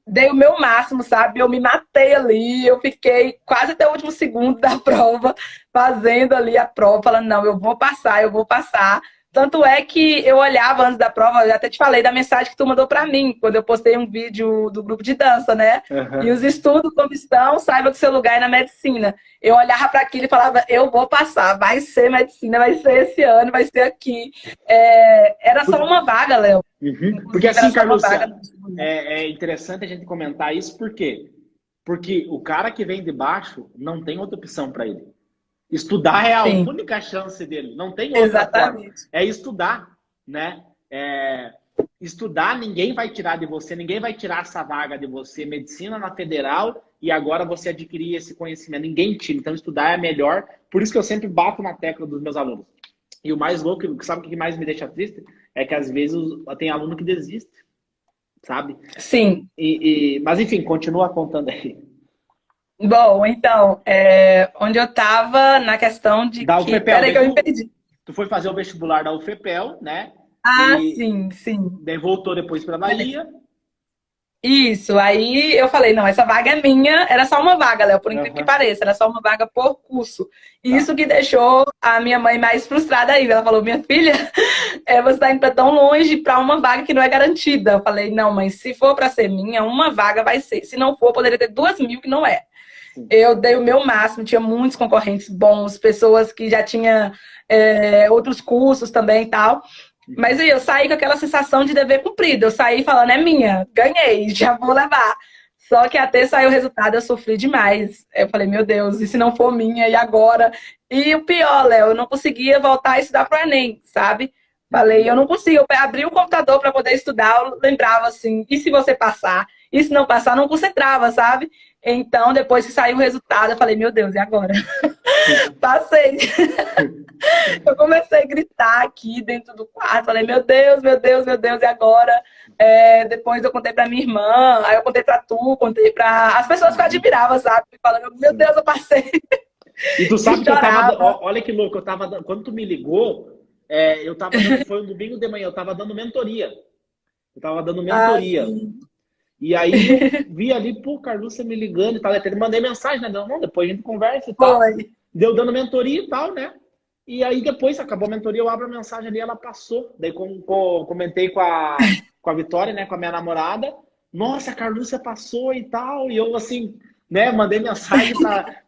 Dei o meu máximo, sabe? Eu me matei ali, eu fiquei quase até o último segundo da prova, fazendo ali a prova, falando, não, eu vou passar, eu vou passar. Tanto é que eu olhava antes da prova, eu até te falei da mensagem que tu mandou pra mim, quando eu postei um vídeo do grupo de dança, né? E os estudos como estão, saiba que seu lugar é na medicina. Eu olhava para aquilo e falava, eu vou passar, vai ser medicina, vai ser esse ano, vai ser aqui. Era só uma vaga, Léo. Porque assim, Carlos, é interessante a gente comentar isso, por quê? Porque o cara que vem de baixo não tem outra opção para ele. Estudar é a única chance dele. Não tem outra forma. É estudar, né? Estudar, ninguém vai tirar de você, ninguém vai tirar essa vaga de você. Medicina na federal e agora você adquirir esse conhecimento. Ninguém tira. Então, estudar é melhor. Por isso que eu sempre bato na tecla dos meus alunos. E o mais louco, sabe o que mais me deixa triste? É que às vezes tem aluno que desiste, sabe? Sim. Mas enfim, continua contando aí. Bom, então, onde eu tava na questão de Da que... UFPEL, Peraí daí que eu me perdi. tu foi fazer o vestibular da UFPEL, né? Ah, E sim, sim. daí voltou depois para Beleza. Bahia. Isso, aí eu falei, não, essa vaga é minha, era só uma vaga, Léo, por incrível que Aham, pareça, era só uma vaga por curso. tá. Isso que deixou a minha mãe mais frustrada ainda. Ela falou, minha filha, você está indo para tão longe para uma vaga que não é garantida. Eu falei, não, mãe, se for para ser minha, uma vaga vai ser. Se não for, poderia ter 2.000 que não é. Sim. Eu dei o meu máximo, tinha muitos concorrentes bons, pessoas que já tinham outros cursos também e tal. Mas aí eu saí com aquela sensação de dever cumprido. Eu saí falando, é minha, ganhei, já vou levar. Só que até sair o resultado eu sofri demais. Eu falei, meu Deus, e se não for minha, e agora? E o pior, Léo, eu não conseguia voltar a estudar para o Enem, sabe? Falei, eu não consigo. Eu abri o computador para poder estudar, eu lembrava assim, e se você passar? E se não passar, não concentrava, sabe? Então, depois que saiu o resultado, eu falei, meu Deus, e agora? Passei. Eu comecei a gritar aqui dentro do quarto. Falei, meu Deus, meu Deus, meu Deus, e agora? Depois eu contei pra minha irmã, aí eu contei pra tu, contei pra... As pessoas que eu admirava, sabe? Falando, meu Sim. Deus, eu passei. E tu E sabe que eu tava. chorava. Olha que louco, eu tava. Quando tu me ligou, eu tava dando. Foi um domingo de manhã, eu tava dando mentoria. Eu tava dando Ah, mentoria. sim. E aí eu vi ali, pô, Carlos, você me ligando e tal. Até mandei mensagem, né? Não, depois a gente conversa e tal. Foi. Deu dando mentoria e tal, né? E aí depois acabou a mentoria, eu abro a mensagem ali, ela passou. Daí comentei com a Vitória, né? Com a minha namorada. Nossa, a Carlúcia passou e tal. E eu assim, né? Mandei mensagem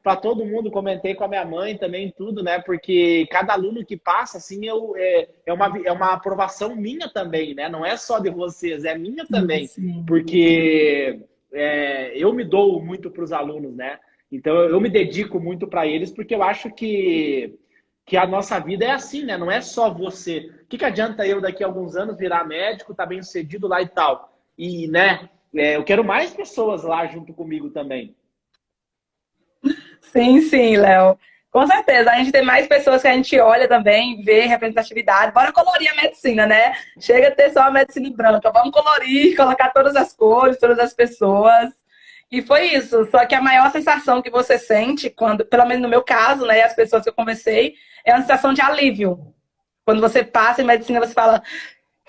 para todo mundo, comentei com a minha mãe também, tudo, né? Porque cada aluno que passa, assim, é uma aprovação minha também, né? Não é só de vocês, é minha Sim, também. sim. Porque eu me dou muito para os alunos, né? Então eu me dedico muito para eles, porque eu acho que a nossa vida é assim, né? Não é só você. O que adianta eu daqui a alguns anos virar médico, tá bem sucedido lá e tal? E, né? Eu quero mais pessoas lá junto comigo também. Sim, sim, Léo. Com certeza. A gente tem mais pessoas que a gente olha também, vê representatividade. Bora colorir a medicina, né? Chega a ter só a medicina em branca. Vamos colorir, colocar todas as cores, todas as pessoas. E foi isso. Só que a maior sensação que você sente, quando, pelo menos no meu caso, né, as pessoas que eu conversei, é a sensação de alívio. Quando você passa em medicina, você fala,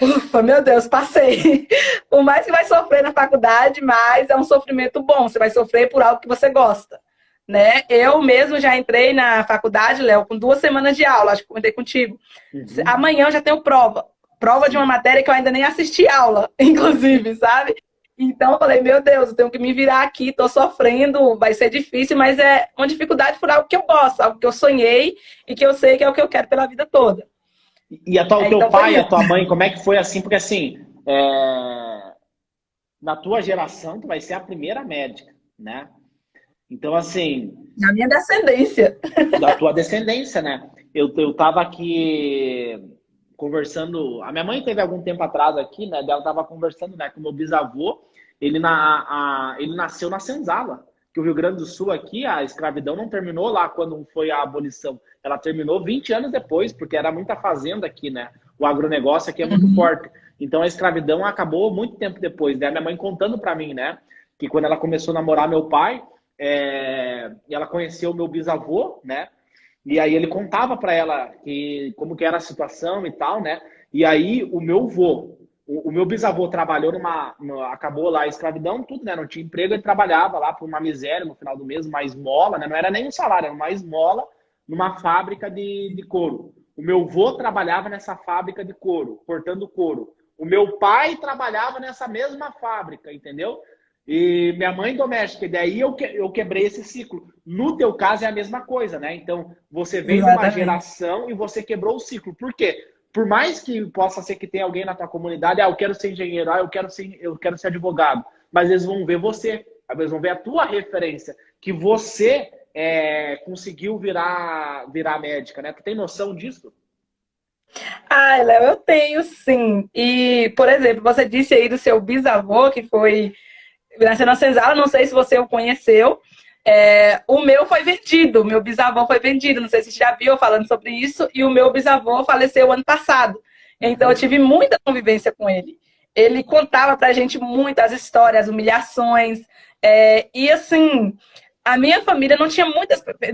ufa, meu Deus, passei. Por mais que vai sofrer na faculdade, mas é um sofrimento bom. Você vai sofrer por algo que você gosta, né? Eu mesmo já entrei na faculdade, Léo, com 2 semanas de aula, acho que comentei contigo. Uhum. Amanhã eu já tenho prova. Prova de uma Sim. matéria que eu ainda nem assisti aula, inclusive, sabe? Então eu falei, meu Deus, eu tenho que me virar aqui, tô sofrendo, vai ser difícil, mas é uma dificuldade por algo que eu gosto, algo que eu sonhei e que eu sei que é o que eu quero pela vida toda. E o teu Então foi pai, a isso. tua mãe, como é que foi assim? Porque assim, na tua geração, tu vai ser a primeira médica, né? Então, assim, Na minha descendência. da tua descendência, né? Eu tava aqui conversando. A minha mãe teve algum tempo atrás aqui, né? Ela tava conversando, né, com o meu bisavô. Ele nasceu na Senzala, que o Rio Grande do Sul aqui, a escravidão não terminou lá quando foi a abolição. Ela terminou 20 anos depois, porque era muita fazenda aqui, né? O agronegócio aqui é muito Uhum. forte. Então a escravidão acabou muito tempo depois, né? Minha mãe contando para mim, né? Que quando ela começou a namorar meu pai, ela conheceu o meu bisavô, né? E aí ele contava para ela como que era a situação e tal, né? E aí o meu vô, o meu bisavô trabalhou acabou lá a escravidão, tudo, né? Não tinha emprego, ele trabalhava lá por uma miséria no final do mês, uma esmola, né? Não era nem um salário, era uma esmola numa fábrica de couro. O meu vô trabalhava nessa fábrica de couro, cortando couro. O meu pai trabalhava nessa mesma fábrica, entendeu? E minha mãe doméstica, e daí eu quebrei esse ciclo. No teu caso é a mesma coisa, né? Então, você veio de uma Exatamente. geração e você quebrou o ciclo. Por quê? Por mais que possa ser que tenha alguém na tua comunidade, eu quero ser engenheiro, eu quero ser advogado. Mas eles vão ver você, eles vão ver a tua referência, que você conseguiu virar médica, né? Tu tem noção disso? Ai, Léo, eu tenho sim. E, por exemplo, você disse aí do seu bisavô, que foi nasceu na Senzala, não sei se você o conheceu. O meu foi vendido, o meu bisavô foi vendido, não sei se você já viu falando sobre isso, e o meu bisavô faleceu ano passado. Então eu Uhum. tive muita convivência com ele. Ele contava pra gente muitas histórias, humilhações, e assim, a minha família não tinha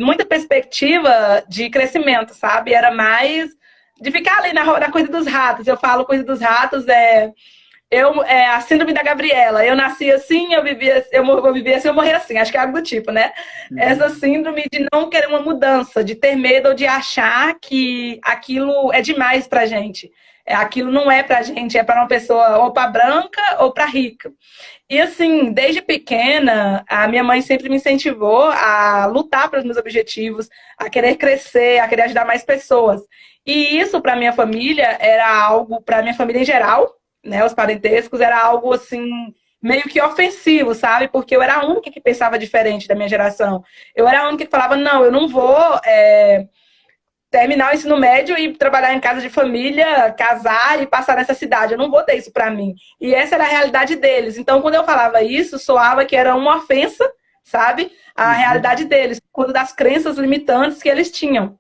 muita perspectiva de crescimento, sabe? Era mais de ficar ali na coisa dos ratos. Eu falo coisa dos ratos, a síndrome da Gabriela. Eu nasci assim, eu vivia assim, eu morri assim. Acho que é algo do tipo, né? Essa síndrome de não querer uma mudança, de ter medo ou de achar que aquilo é demais pra gente. Aquilo não é pra gente, é para uma pessoa ou pra branca ou pra rica. E assim, desde pequena, a minha mãe sempre me incentivou a lutar pelos meus objetivos, a querer crescer, a querer ajudar mais pessoas. E isso para minha família era algo, para minha família em geral, né, os parentescos, era algo assim meio que ofensivo, sabe? Porque eu era a única que pensava diferente da minha geração. Eu era a única que falava, não, eu não vou terminar o ensino médio e trabalhar em casa de família, casar e passar nessa cidade. Eu não vou ter isso para mim. E essa era a realidade deles. Então, quando eu falava isso, soava que era uma ofensa, sabe? A realidade deles, quando das crenças limitantes que eles tinham.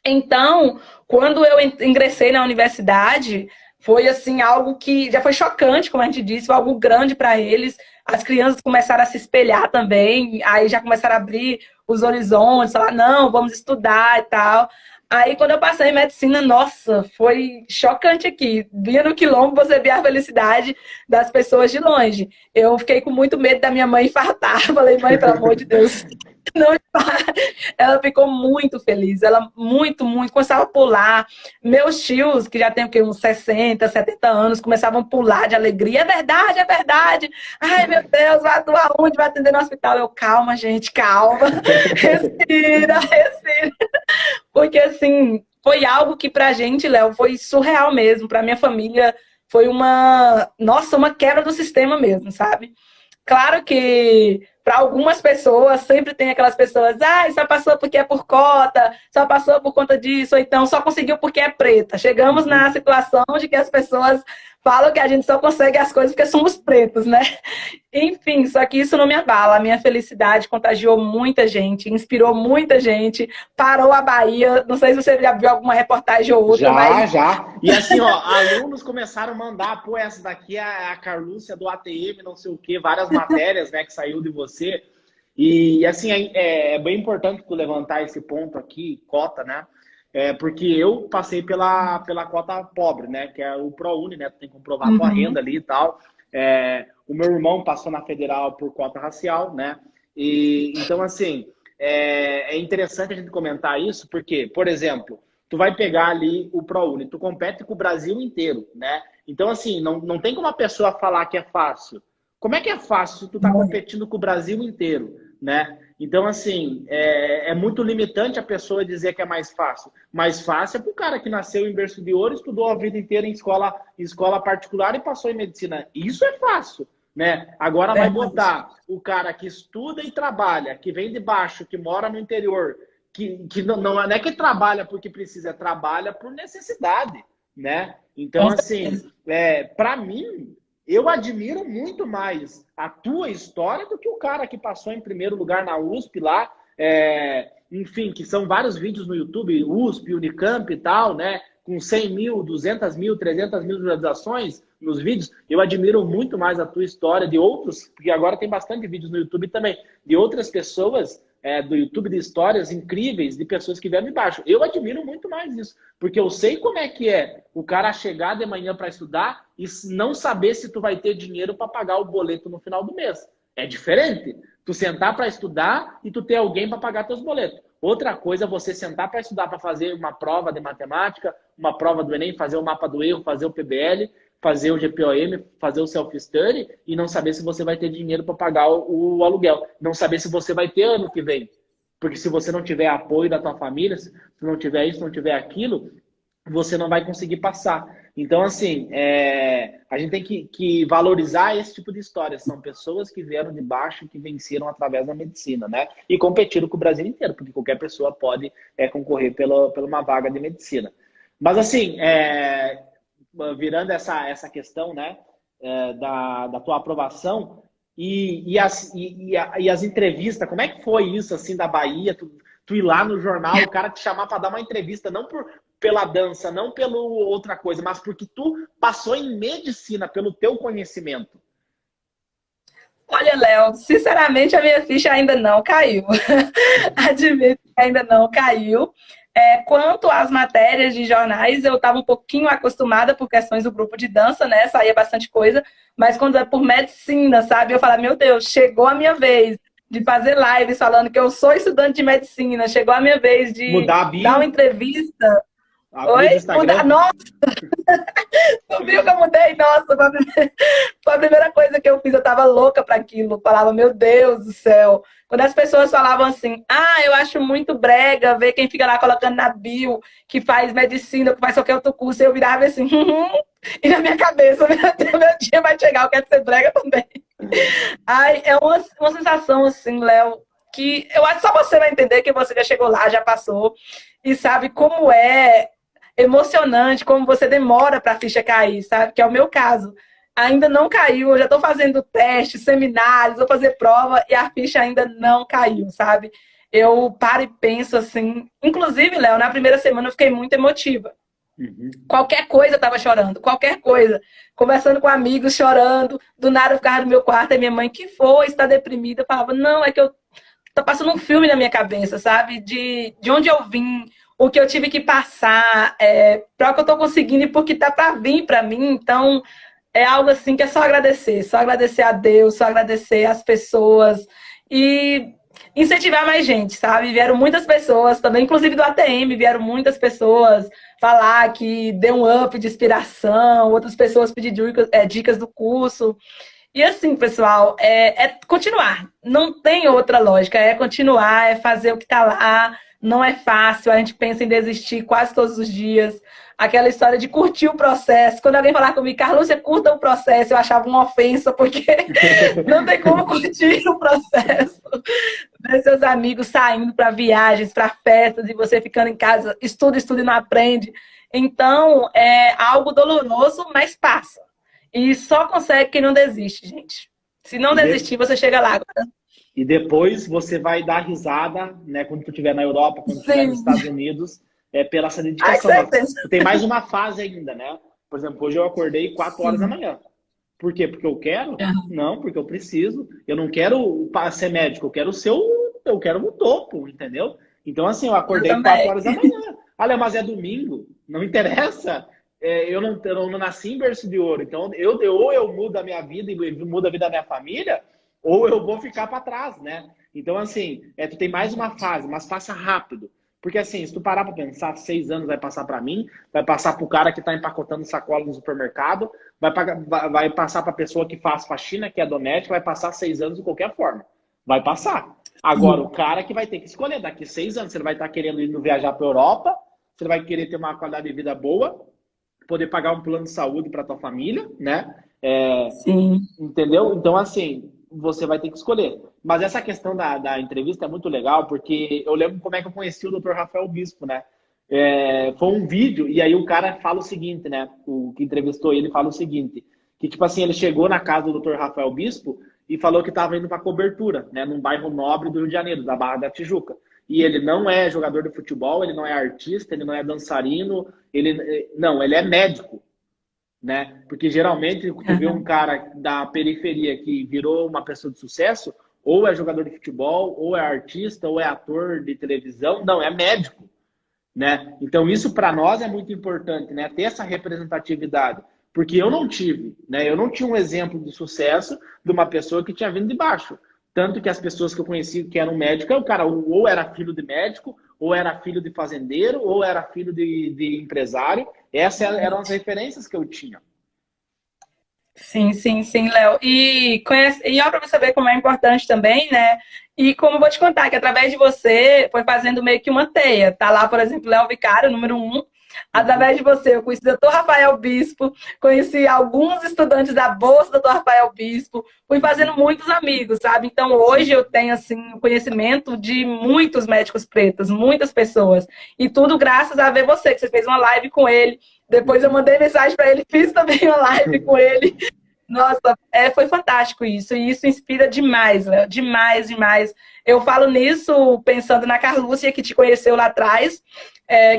Então, quando eu ingressei na universidade, foi assim algo que já foi chocante, como a gente disse, foi algo grande para eles. As crianças começaram a se espelhar também, aí já começaram a abrir os horizontes, falar, não, vamos estudar e tal. Aí, quando eu passei em medicina, nossa, foi chocante aqui. Vinha no quilombo, você via a felicidade das pessoas de longe. Eu fiquei com muito medo da minha mãe infartar. Falei, mãe, pelo amor de Deus, não infarta. Ela ficou muito feliz. Ela muito, começava a pular. Meus tios, que já têm uns 60, 70 anos, começavam a pular de alegria. É verdade, é verdade. Ai, meu Deus, vai atuar onde? Vai atender no hospital? Eu, calma, gente, calma. Respira, respira. Porque, assim, foi algo que pra gente, Léo, foi surreal mesmo. Pra minha família, foi uma quebra do sistema mesmo, sabe? Claro que para algumas pessoas, sempre tem aquelas pessoas, só passou porque é por cota, só passou por conta disso, ou então só conseguiu porque é preta. Chegamos na situação de que as pessoas falam que a gente só consegue as coisas porque somos pretos, né? Enfim, só que isso não me abala. A minha felicidade contagiou muita gente, inspirou muita gente, parou a Bahia. Não sei se você já viu alguma reportagem ou outra, Já. E assim, ó, alunos começaram a mandar, pô, essa daqui é a Carlúcia do ATM, não sei o quê, várias matérias, né, que saiu de você. E assim, é bem importante tu levantar esse ponto aqui, cota, né? Porque eu passei pela cota pobre, né? Que é o ProUni, né? Tu tem que comprovar a tua renda ali e tal. O meu irmão passou na federal por cota racial, né? E então, assim, é interessante a gente comentar isso, porque, por exemplo, tu vai pegar ali o ProUni, tu compete com o Brasil inteiro, né? Então, assim, não tem como a pessoa falar que é fácil. Como é que é fácil se tu tá competindo com o Brasil inteiro, né? Então, assim, é muito limitante a pessoa dizer que é mais fácil. Mais fácil é pro cara que nasceu em berço de ouro, estudou a vida inteira em escola particular e passou em medicina. Isso é fácil, né? Agora vai botar o cara que estuda e trabalha, que vem de baixo, que mora no interior, que não é que trabalha porque precisa, trabalha por necessidade, né? Então, assim, para mim, eu admiro muito mais a tua história do que o cara que passou em primeiro lugar na USP lá, enfim, que são vários vídeos no YouTube, USP, Unicamp e tal, né? Com 100 mil, 200 mil, 300 mil visualizações nos vídeos. Eu admiro muito mais a tua história de outros, porque agora tem bastante vídeos no YouTube também, de outras pessoas do YouTube, de histórias incríveis de pessoas que vieram de baixo. Eu admiro muito mais isso, porque eu sei como é que é o cara chegar de manhã para estudar e não saber se tu vai ter dinheiro para pagar o boleto no final do mês. É diferente tu sentar para estudar e tu ter alguém para pagar teus boletos. Outra coisa é você sentar para estudar, para fazer uma prova de matemática, uma prova do Enem, fazer o mapa do erro, fazer o PBL, fazer o GPOM, fazer o self-study e não saber se você vai ter dinheiro para pagar o aluguel. Não saber se você vai ter ano que vem. Porque se você não tiver apoio da tua família, se não tiver isso, não tiver aquilo, você não vai conseguir passar. Então, assim, a gente tem que valorizar esse tipo de história. São pessoas que vieram de baixo e que venceram através da medicina, né? E competiram com o Brasil inteiro, porque qualquer pessoa pode concorrer pela uma vaga de medicina. Mas, assim, virando essa questão, né, da tua aprovação e as entrevistas, como é que foi isso, assim, da Bahia? Tu ir lá no jornal, o cara te chamar para dar uma entrevista, não pela dança, não pela outra coisa, mas porque tu passou em medicina, pelo teu conhecimento. Olha, Léo, sinceramente a minha ficha ainda não caiu. Admito que ainda não caiu. Quanto às matérias de jornais, eu estava um pouquinho acostumada por questões do grupo de dança, né? Saía bastante coisa. Mas quando é por medicina, sabe? Eu falo, meu Deus, chegou a minha vez de fazer lives falando que eu sou estudante de medicina. Chegou a minha vez de Mudar a bio, dar uma entrevista. a bio do Oi? Instagram. Nossa! Tu viu que eu mudei? Nossa, foi a primeira coisa que eu fiz. Eu tava louca para aquilo. Falava, meu Deus do céu. Quando as pessoas falavam assim, eu acho muito brega ver quem fica lá colocando na bio, que faz medicina, que faz qualquer outro curso, eu virava assim, e na minha cabeça, meu dia vai chegar, eu quero ser brega também. Ai, é uma sensação assim, Léo, que eu acho que só você vai entender, que você já chegou lá, já passou, e sabe como é emocionante, como você demora para a ficha cair, sabe? Que é o meu caso. Ainda não caiu, eu já estou fazendo testes, seminários, vou fazer prova e a ficha ainda não caiu, sabe? Eu paro e penso assim. Inclusive, Léo, na primeira semana eu fiquei muito emotiva. Qualquer coisa eu tava chorando, qualquer coisa. Conversando com amigos, chorando. Do nada eu ficava no meu quarto e minha mãe, que foi? Está deprimida? Eu falava, não, é que eu tô passando um filme na minha cabeça, sabe? De onde eu vim, o que eu tive que passar, para o que eu tô conseguindo e porque tá para vir para mim. Então, é algo assim que é só agradecer a Deus, só agradecer as pessoas e incentivar mais gente, sabe? Vieram muitas pessoas também, inclusive do ATM, vieram muitas pessoas falar que deu um up de inspiração, outras pessoas pedir dicas do curso. E assim, pessoal, é continuar. Não tem outra lógica, é continuar, é fazer o que tá lá. Não é fácil, a gente pensa em desistir quase todos os dias. Aquela história de curtir o processo. Quando alguém falar comigo, Carlos, você curta o processo, eu achava uma ofensa, porque não tem como curtir o processo. Ver seus amigos saindo para viagens, para festas, e você ficando em casa, estuda e não aprende. Então, é algo doloroso, mas passa. E só consegue quem não desiste, gente. Se não desistir, você chega lá. E depois você vai dar risada, né, quando tu estiver na Europa, quando estiver nos Estados Unidos, pela essa dedicação. Tem mais uma fase ainda, né? Por exemplo, hoje eu acordei 4 horas da manhã. Por quê? Porque eu quero? Não, porque eu preciso. Eu não quero ser médico, eu quero o topo, entendeu? Então, assim, eu acordei 4 horas da manhã. Olha, mas é domingo, não interessa. Eu não nasci em berço de ouro. Então, ou eu mudo a minha vida e mudo a vida da minha família, ou eu vou ficar para trás, né? Então, assim, tu tem mais uma fase, mas passa rápido. Porque, assim, se tu parar para pensar, 6 anos vai passar para mim, vai passar para o cara que está empacotando sacola no supermercado, vai passar para a pessoa que faz faxina, que é doméstica, vai passar 6 anos de qualquer forma. Vai passar. Agora, o cara que vai ter que escolher, daqui 6 anos, você vai estar querendo ir viajar para a Europa, você vai querer ter uma qualidade de vida boa, poder pagar um plano de saúde para tua família, né? Sim. Entendeu? Então, assim, você vai ter que escolher. Mas essa questão da entrevista é muito legal, porque eu lembro como é que eu conheci o Dr. Rafael Bispo, né? Foi um vídeo, e aí o cara fala o seguinte, né? O que entrevistou ele fala o seguinte, que tipo assim, ele chegou na casa do Dr. Rafael Bispo e falou que estava indo para cobertura, né? Num bairro nobre do Rio de Janeiro, da Barra da Tijuca. E ele não é jogador de futebol, ele não é artista, ele não é dançarino, ele é médico, né? Porque geralmente tu vê um cara da periferia que virou uma pessoa de sucesso, ou é jogador de futebol, ou é artista, ou é ator de televisão, não, é médico, né? Então isso para nós é muito importante, né? Ter essa representatividade, porque eu não tive, né? Eu não tinha um exemplo de sucesso de uma pessoa que tinha vindo de baixo. Tanto que as pessoas que eu conheci que eram médicos, o cara ou era filho de médico, ou era filho de fazendeiro, ou era filho de empresário. Essas eram as referências que eu tinha. Sim, Léo. E ó, para você ver como é importante também, né? E como eu vou te contar, que através de você foi fazendo meio que uma teia. Tá lá, por exemplo, Léo Vicário, número 1. Através de você, eu conheci o Dr. Rafael Bispo, conheci alguns estudantes da Bolsa do Dr. Rafael Bispo, fui fazendo muitos amigos, sabe? Então, hoje eu tenho, assim, conhecimento de muitos médicos pretos, muitas pessoas. E tudo graças a ver você, que você fez uma live com ele. Depois eu mandei mensagem para ele, fiz também uma live com ele. Nossa, foi fantástico isso. E isso inspira demais, Léo. Demais, demais. Eu falo nisso pensando na Carlúcia, que te conheceu lá atrás,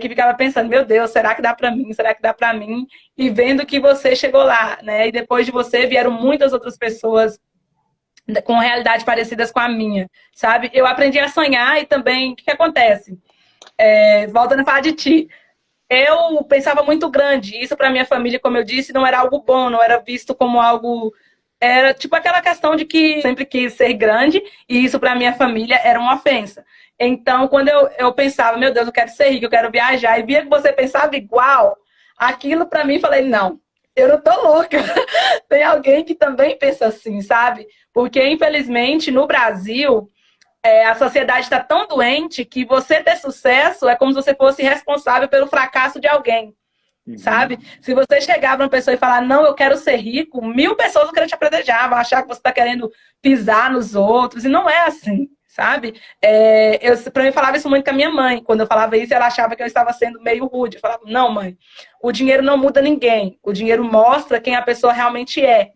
que ficava pensando, meu Deus, será que dá para mim? Será que dá para mim? E vendo que você chegou lá, né? E depois de você vieram muitas outras pessoas com realidades parecidas com a minha, sabe? Eu aprendi a sonhar e também, o que acontece? Voltando a falar de ti, eu pensava muito grande. Isso para minha família, como eu disse, não era algo bom, não era visto como algo... Era tipo aquela questão de que sempre quis ser grande e isso para minha família era uma ofensa. Então, quando eu pensava, meu Deus, eu quero ser rico, eu quero viajar, e via que você pensava igual, aquilo para mim, falei, não, eu não tô louca. Tem alguém que também pensa assim, sabe? Porque, infelizmente, no Brasil, a sociedade está tão doente que você ter sucesso é como se você fosse responsável pelo fracasso de alguém. Sabe? Se você chegar para uma pessoa e falar, não, eu quero ser rico, 1000 pessoas vão querer te apedrejar, vão achar que você está querendo pisar nos outros, e não é assim, sabe? Para mim, eu falava isso muito com a minha mãe. Quando eu falava isso, ela achava que eu estava sendo meio rude. Eu falava, não, mãe, o dinheiro não muda ninguém, o dinheiro mostra quem a pessoa realmente é.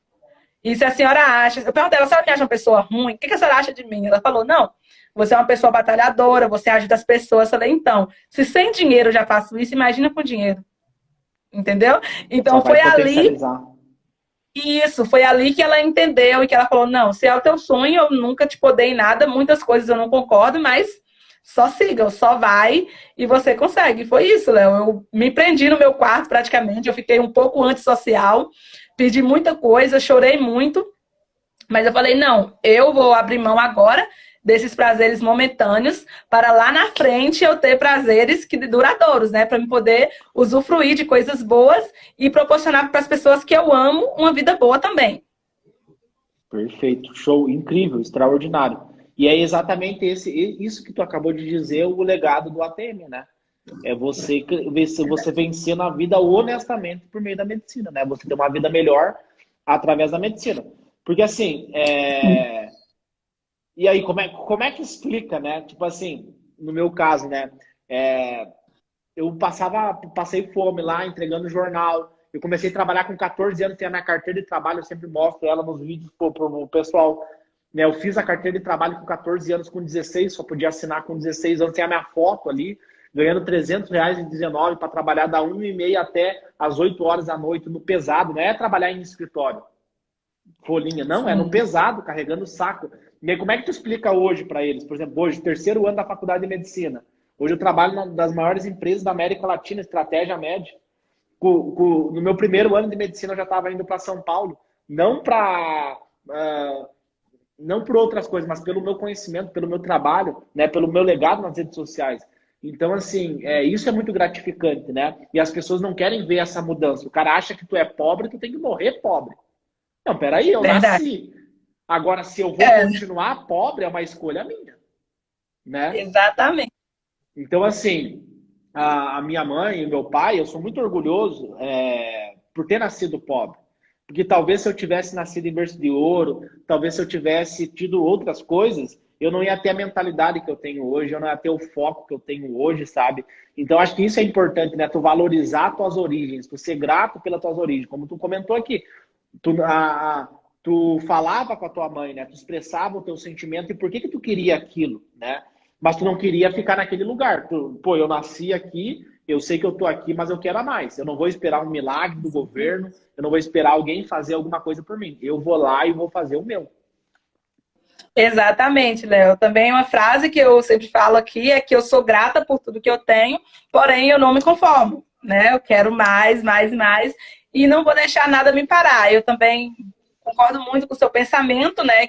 E se a senhora acha... Eu perguntei, a senhora me acha uma pessoa ruim? O que a senhora acha de mim? Ela falou, não, você é uma pessoa batalhadora, você ajuda as pessoas. Eu falei, então, se sem dinheiro eu já faço isso, imagina com dinheiro. Entendeu? Então foi ali. Isso, foi ali que ela entendeu e que ela falou: não, se é o teu sonho, eu nunca te podei nada, muitas coisas eu não concordo, mas só siga, só vai e você consegue. Foi isso, Léo. Eu me prendi no meu quarto praticamente, eu fiquei um pouco antissocial, pedi muita coisa, chorei muito, mas eu falei: não, eu vou abrir mão agora desses prazeres momentâneos, para lá na frente eu ter prazeres duradouros, né? Para me poder usufruir de coisas boas e proporcionar para as pessoas que eu amo uma vida boa também. Perfeito, show, incrível, extraordinário. E é exatamente isso que tu acabou de dizer, o legado do ATM, né? É você vencer na vida honestamente por meio da medicina, né? Você ter uma vida melhor através da medicina. Porque assim, e aí, como é que explica, né? Tipo assim, no meu caso, né? Eu passei fome lá, entregando jornal. Eu comecei a trabalhar com 14 anos, tenho a minha carteira de trabalho, eu sempre mostro ela nos vídeos pro pessoal. Né? Eu fiz a carteira de trabalho com 14 anos, com 16, só podia assinar com 16 anos, tem a minha foto ali, ganhando R$300 em 19 para trabalhar da 1h30 até as 8 horas da noite, no pesado, não é trabalhar em escritório. Folhinha, não, é no pesado, carregando o saco. E aí, como é que tu explica hoje para eles? Por exemplo, hoje, 3º ano da faculdade de medicina. Hoje eu trabalho numa das maiores empresas da América Latina, Estratégia Médica. No meu 1º ano de medicina eu já estava indo para São Paulo. Não por outras coisas, mas pelo meu conhecimento, pelo meu trabalho, né, pelo meu legado nas redes sociais. Então, assim, isso é muito gratificante, né? E as pessoas não querem ver essa mudança. O cara acha que tu é pobre, tu tem que morrer pobre. Não, peraí, eu nasci. Agora, se eu vou continuar pobre, é uma escolha minha. Né? Exatamente. Então, assim, a minha mãe e meu pai, eu sou muito orgulhoso por ter nascido pobre. Porque talvez se eu tivesse nascido em berço de ouro, talvez se eu tivesse tido outras coisas, eu não ia ter a mentalidade que eu tenho hoje, eu não ia ter o foco que eu tenho hoje, sabe? Então, acho que isso é importante, né? Tu valorizar as tuas origens, tu ser grato pelas tuas origens. Como tu comentou aqui, tu falava com a tua mãe, né? Tu expressava o teu sentimento e por que tu queria aquilo, né? Mas tu não queria ficar naquele lugar. Eu nasci aqui, eu sei que eu tô aqui, mas eu quero a mais. Eu não vou esperar um milagre do governo, eu não vou esperar alguém fazer alguma coisa por mim. Eu vou lá e vou fazer o meu. Exatamente, Léo. Também uma frase que eu sempre falo aqui é que eu sou grata por tudo que eu tenho, porém eu não me conformo, né? Eu quero mais, mais, mais e não vou deixar nada me parar. Eu também concordo muito com o seu pensamento, né?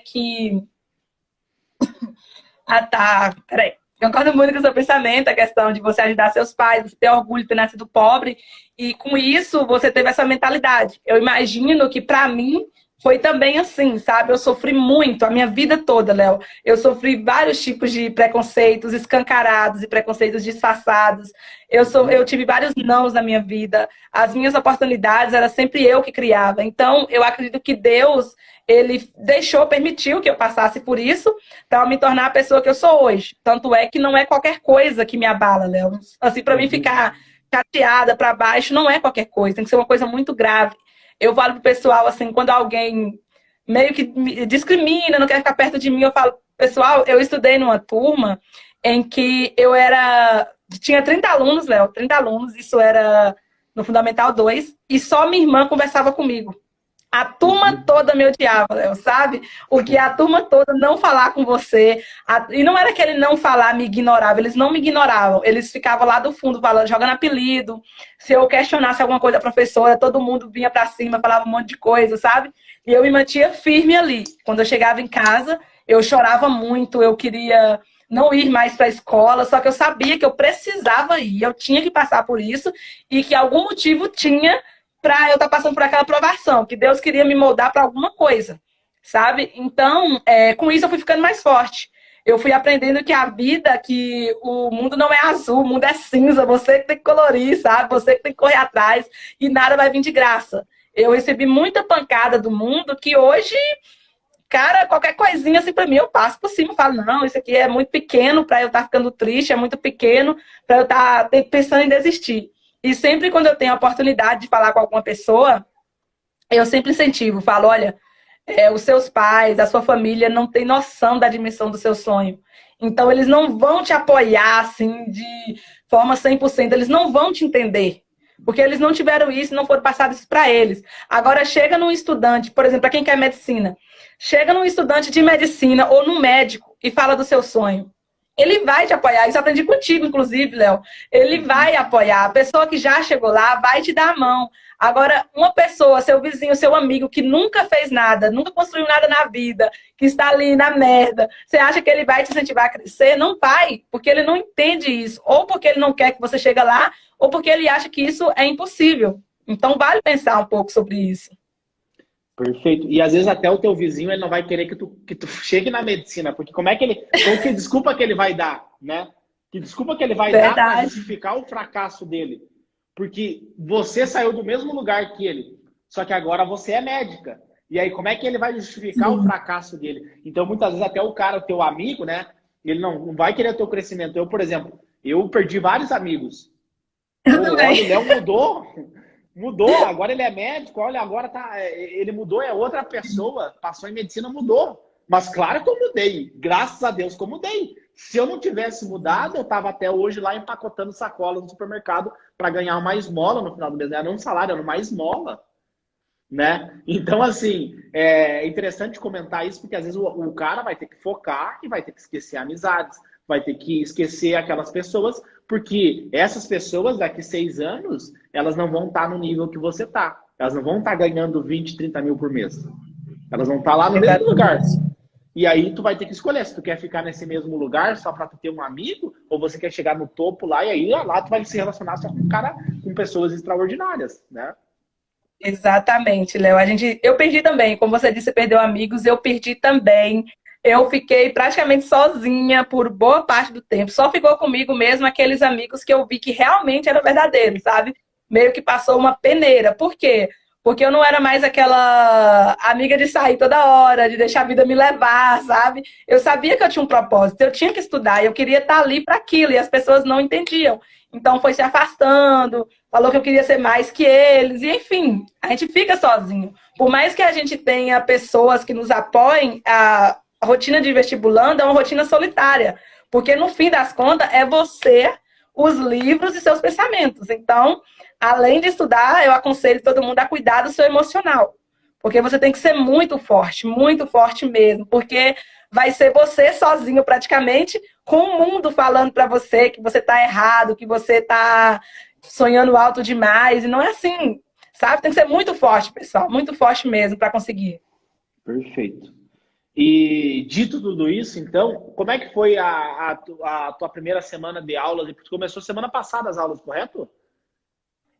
Peraí. Concordo muito com o seu pensamento, a questão de você ajudar seus pais, você ter orgulho de ter nascido pobre, e com isso você teve essa mentalidade. Eu imagino que para mim foi também assim, sabe? Eu sofri muito a minha vida toda, Léo. Eu sofri vários tipos de preconceitos escancarados e preconceitos disfarçados. Eu tive vários nãos na minha vida. As minhas oportunidades era sempre eu que criava. Então, eu acredito que Deus, ele permitiu que eu passasse por isso para me tornar a pessoa que eu sou hoje. Tanto é que não é qualquer coisa que me abala, Léo. Assim, para mim ficar chateada para baixo não é qualquer coisa. Tem que ser uma coisa muito grave. Eu falo pro pessoal, assim, quando alguém meio que me discrimina, não quer ficar perto de mim, eu falo, pessoal, eu estudei numa turma em que tinha 30 alunos, Léo, 30 alunos, isso era no Fundamental 2, e só minha irmã conversava comigo. A turma toda me odiava, Léo, sabe? O que a turma toda não falar com você. E não era que ele não falar, me ignorava. Eles não me ignoravam. Eles ficavam lá do fundo, falando, jogando apelido. Se eu questionasse alguma coisa da professora, todo mundo vinha pra cima, falava um monte de coisa, sabe? E eu me mantinha firme ali. Quando eu chegava em casa, eu chorava muito, eu queria não ir mais para a escola, só que eu sabia que eu precisava ir, eu tinha que passar por isso e que algum motivo tinha para eu estar passando por aquela provação, que Deus queria me moldar para alguma coisa, sabe? Então, com isso eu fui ficando mais forte. Eu fui aprendendo que a vida, que o mundo não é azul, o mundo é cinza, você que tem que colorir, sabe? Você que tem que correr atrás e nada vai vir de graça. Eu recebi muita pancada do mundo que hoje, cara, qualquer coisinha assim pra mim, eu passo por cima e falo, não, isso aqui é muito pequeno para eu estar ficando triste, é muito pequeno para eu estar pensando em desistir. E sempre quando eu tenho a oportunidade de falar com alguma pessoa, eu sempre incentivo, falo, olha, os seus pais, a sua família não tem noção da dimensão do seu sonho. Então, eles não vão te apoiar, assim, de forma 100%, eles não vão te entender. Porque eles não tiveram isso, não foram passados isso para eles. Agora, chega num estudante, por exemplo, para quem quer medicina, chega num estudante de medicina ou num médico e fala do seu sonho. Ele vai te apoiar. Isso eu aprendi contigo, inclusive, Léo. Ele vai apoiar. A pessoa que já chegou lá vai te dar a mão. Agora, uma pessoa, seu vizinho, seu amigo, que nunca fez nada, nunca construiu nada na vida, que está ali na merda, você acha que ele vai te incentivar a crescer? Não vai, porque ele não entende isso. Ou porque ele não quer que você chegue lá, ou porque ele acha que isso é impossível. Então, vale pensar um pouco sobre isso. Perfeito. E às vezes até o teu vizinho ele não vai querer que tu chegue na medicina, porque como é que ele, que desculpa que ele vai dar, né? Que desculpa que ele vai dar para justificar o fracasso dele? Porque você saiu do mesmo lugar que ele, só que agora você é médica. E aí como é que ele vai justificar o fracasso dele? Então muitas vezes até o cara, o teu amigo, né? Ele não vai querer o teu crescimento. Eu, por exemplo, eu perdi vários amigos. Olha, o Léo mudou, agora ele é médico, olha, agora ele mudou, é outra pessoa, passou em medicina, mudou. Mas claro que eu mudei, graças a Deus que eu mudei. Se eu não tivesse mudado, eu estava até hoje lá empacotando sacolas no supermercado para ganhar uma esmola no final do mês. Não era um salário, era uma esmola, né? Então, assim, é interessante comentar isso, porque às vezes o cara vai ter que focar e vai ter que esquecer amizades, vai ter que esquecer aquelas pessoas, porque essas pessoas daqui 6 anos, elas não vão estar no nível que você está. Elas não vão estar ganhando 20, 30 mil por mês. Elas vão estar lá no mesmo lugar. E aí tu vai ter que escolher se tu quer ficar nesse mesmo lugar só para tu ter um amigo, ou você quer chegar no topo lá, e aí lá tu vai se relacionar só com pessoas extraordinárias, né? Exatamente, Léo. Eu perdi também, como você disse, você perdeu amigos, eu perdi também. Eu fiquei praticamente sozinha por boa parte do tempo. Só ficou comigo mesmo aqueles amigos que eu vi que realmente eram verdadeiros, sabe? Meio que passou uma peneira. Por quê? Porque eu não era mais aquela amiga de sair toda hora, de deixar a vida me levar, sabe? Eu sabia que eu tinha um propósito, eu tinha que estudar, eu queria estar ali para aquilo, e as pessoas não entendiam. Então foi se afastando, falou que eu queria ser mais que eles, e enfim, a gente fica sozinho. Por mais que a gente tenha pessoas que nos apoiem, a rotina de vestibulando é uma rotina solitária, porque no fim das contas é você, os livros e seus pensamentos. Então, além de estudar, eu aconselho todo mundo a cuidar do seu emocional, porque você tem que ser muito forte mesmo, porque vai ser você sozinho praticamente, com o mundo falando para você que você tá errado, que você tá sonhando alto demais, e não é assim, sabe? Tem que ser muito forte, pessoal, muito forte mesmo para conseguir. Perfeito. E dito tudo isso, então, como é que foi a tua primeira semana de aulas? Porque começou semana passada as aulas, correto?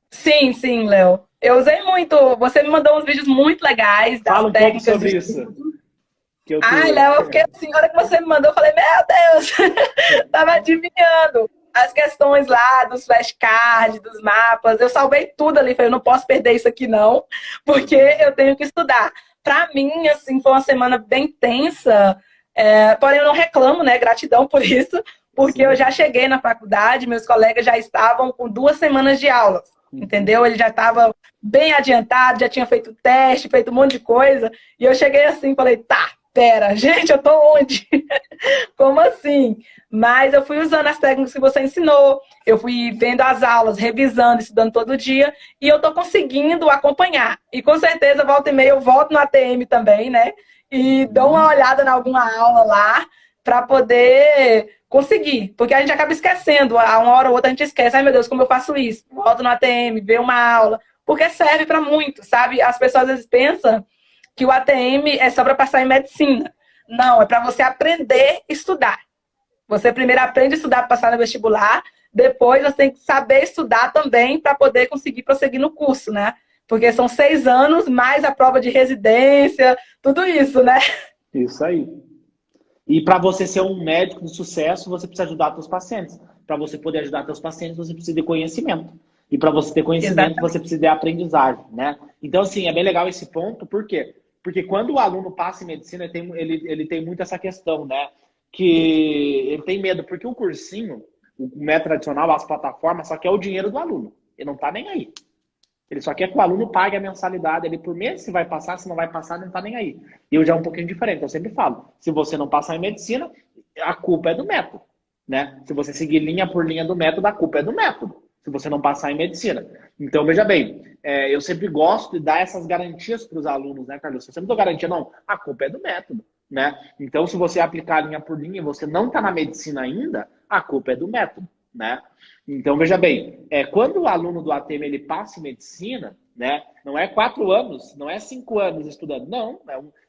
Sim, Léo. Eu usei muito. Você me mandou uns vídeos muito legais das Fala um técnicas pouco sobre isso. Ai, Léo, eu fiquei assim, a hora que você me mandou, eu falei, meu Deus, tava adivinhando as questões lá dos flashcards, dos mapas. Eu salvei tudo ali, falei, eu não posso perder isso aqui não, porque eu tenho que estudar. Pra mim, assim, foi uma semana bem tensa, porém eu não reclamo, né? Gratidão por isso, porque eu já cheguei na faculdade, meus colegas já estavam com 2 semanas de aulas, entendeu? Eles já estavam bem adiantados, já tinham feito teste, feito um monte de coisa, e eu cheguei assim, falei, tá, pera, gente, eu tô onde? Como assim? Mas eu fui usando as técnicas que você ensinou, eu fui vendo as aulas, revisando, estudando todo dia, e eu tô conseguindo acompanhar. E com certeza, volta e meia, eu volto no ATM também, né? E dou uma olhada em alguma aula lá, para poder conseguir. Porque a gente acaba esquecendo, a uma hora ou outra a gente esquece, ai meu Deus, como eu faço isso? Volto no ATM, ver uma aula, porque serve para muito, sabe? As pessoas às vezes pensam que o ATM é só para passar em medicina. Não, é para você aprender a estudar. Você primeiro aprende a estudar para passar no vestibular, depois você tem que saber estudar também para poder conseguir prosseguir no curso, né? Porque são 6 anos, mais a prova de residência, tudo isso, né? Isso aí. E para você ser um médico de sucesso, você precisa ajudar seus pacientes. Para você poder ajudar seus pacientes, você precisa de conhecimento. E para você ter conhecimento, exatamente, você precisa de aprendizagem, né? Então, assim, é bem legal esse ponto, por quê? Porque quando o aluno passa em medicina, ele tem muito essa questão, né? Que ele tem medo, porque o cursinho, o método tradicional, as plataformas, só quer o dinheiro do aluno. Ele não tá nem aí. Ele só quer que o aluno pague a mensalidade ali por mês, se vai passar, se não vai passar, não tá nem aí. E eu já é um pouquinho diferente, eu sempre falo, se você não passar em medicina, a culpa é do método, né? Se você seguir linha por linha do método, a culpa é do método, se você não passar em medicina. Então, veja bem, eu sempre gosto de dar essas garantias para os alunos, né, Carlos? Eu sempre dou garantia, não, a culpa é do método, né? Então, se você aplicar linha por linha e você não está na medicina ainda, a culpa é do método, né? Então, veja bem, quando o aluno do ATM ele passa em medicina, né, não é 4 anos, não é 5 anos estudando, não,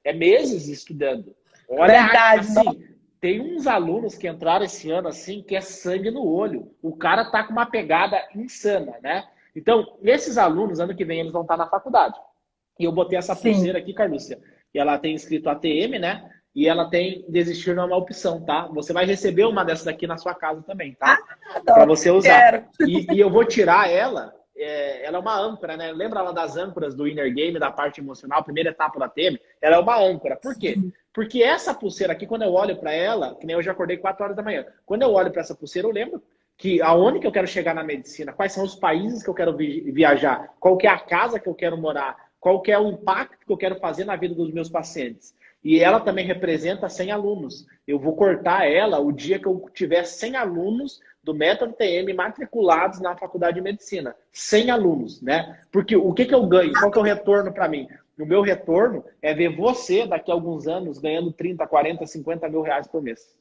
é meses estudando. Olha, verdade, assim, tem uns alunos que entraram esse ano assim, que é sangue no olho. O cara tá com uma pegada insana, né? Então, esses alunos, ano que vem, eles vão estar na faculdade. E eu botei essa pulseira aqui, Carlúcia, e ela tem escrito ATM, né? E ela tem desistir não é uma opção, tá? Você vai receber uma dessas daqui na sua casa também, tá? Para você usar. E eu vou tirar ela, ela é uma âncora, né? Lembra lá das âncoras do Inner Game, da parte emocional, primeira etapa da ATM? Ela é uma âncora. Por quê? Porque essa pulseira aqui, quando eu olho para ela, que nem eu já acordei 4 horas da manhã, quando eu olho para essa pulseira, eu lembro que aonde que eu quero chegar na medicina, quais são os países que eu quero viajar, qual que é a casa que eu quero morar, qual que é o impacto que eu quero fazer na vida dos meus pacientes. E ela também representa 100 alunos. Eu vou cortar ela o dia que eu tiver 100 alunos do método TM matriculados na faculdade de medicina. 100 alunos, né? Porque o que eu ganho? Qual que é o retorno para mim? O meu retorno é ver você, daqui a alguns anos, ganhando 30, 40, 50 mil reais por mês.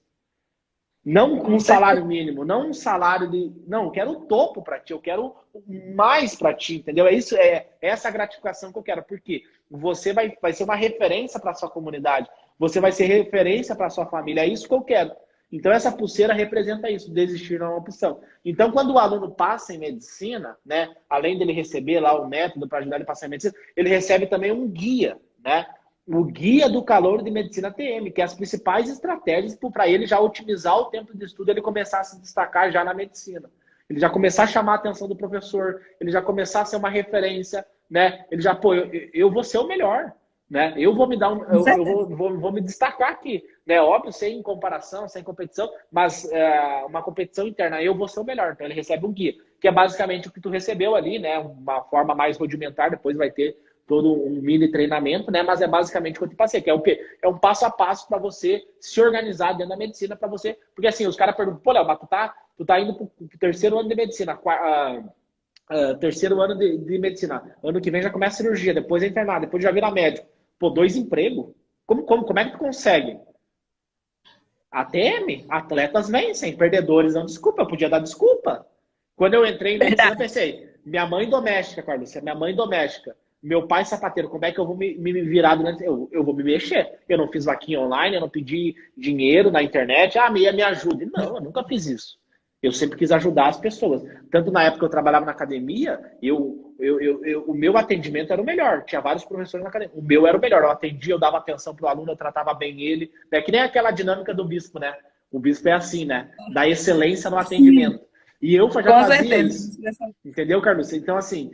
Não um salário mínimo, não um salário de... Não, eu quero o topo para ti, eu quero mais para ti, entendeu? É essa gratificação que eu quero, porque você vai ser uma referência para a sua comunidade, você vai ser referência para a sua família, é isso que eu quero. Então essa pulseira representa isso, desistir não é uma opção. Então quando o aluno passa em medicina, né, além dele receber lá o método para ajudar ele a passar em medicina, ele recebe também um guia, né? O guia do Calouro de Medicina TM, que é as principais estratégias para ele já otimizar o tempo de estudo, ele começar a se destacar já na medicina. Ele já começar a chamar a atenção do professor, ele já começar a ser uma referência, né? Ele já, pô, eu vou ser o melhor, né? Eu vou me dar vou me destacar aqui, né? Óbvio, sem comparação, sem competição, mas uma competição interna, eu vou ser o melhor. Então ele recebe um guia, que é basicamente o que tu recebeu ali, né? Uma forma mais rudimentar, depois vai ter todo um mini treinamento, né? Mas é basicamente o que eu te passei, que é o quê? É um passo a passo para você se organizar dentro da medicina, para você... Porque assim, os caras perguntam, pô, Léo, mas tu tá indo pro 3º ano de medicina, 3º ano de medicina. Ano que vem já começa a cirurgia, depois é internado, depois já vira médico. Pô, 2 empregos? Como é que tu consegue? ATM, atletas vencem, perdedores não desculpa, eu podia dar desculpa. Quando eu entrei em medicina, eu pensei, minha mãe doméstica, Carlos, minha mãe doméstica, meu pai sapateiro, como é que eu vou me virar durante... Eu vou me mexer. Eu não fiz vaquinha online, eu não pedi dinheiro na internet. Me ajude. Não, eu nunca fiz isso. Eu sempre quis ajudar as pessoas. Tanto na época que eu trabalhava na academia, o meu atendimento era o melhor. Tinha vários professores na academia. O meu era o melhor. Eu atendia, eu dava atenção pro aluno, eu tratava bem ele. É que nem aquela dinâmica do bispo, né? O bispo é assim, né? Da excelência no atendimento. Sim. E eu já fazia isso. Entendeu, Carlos? Então, assim...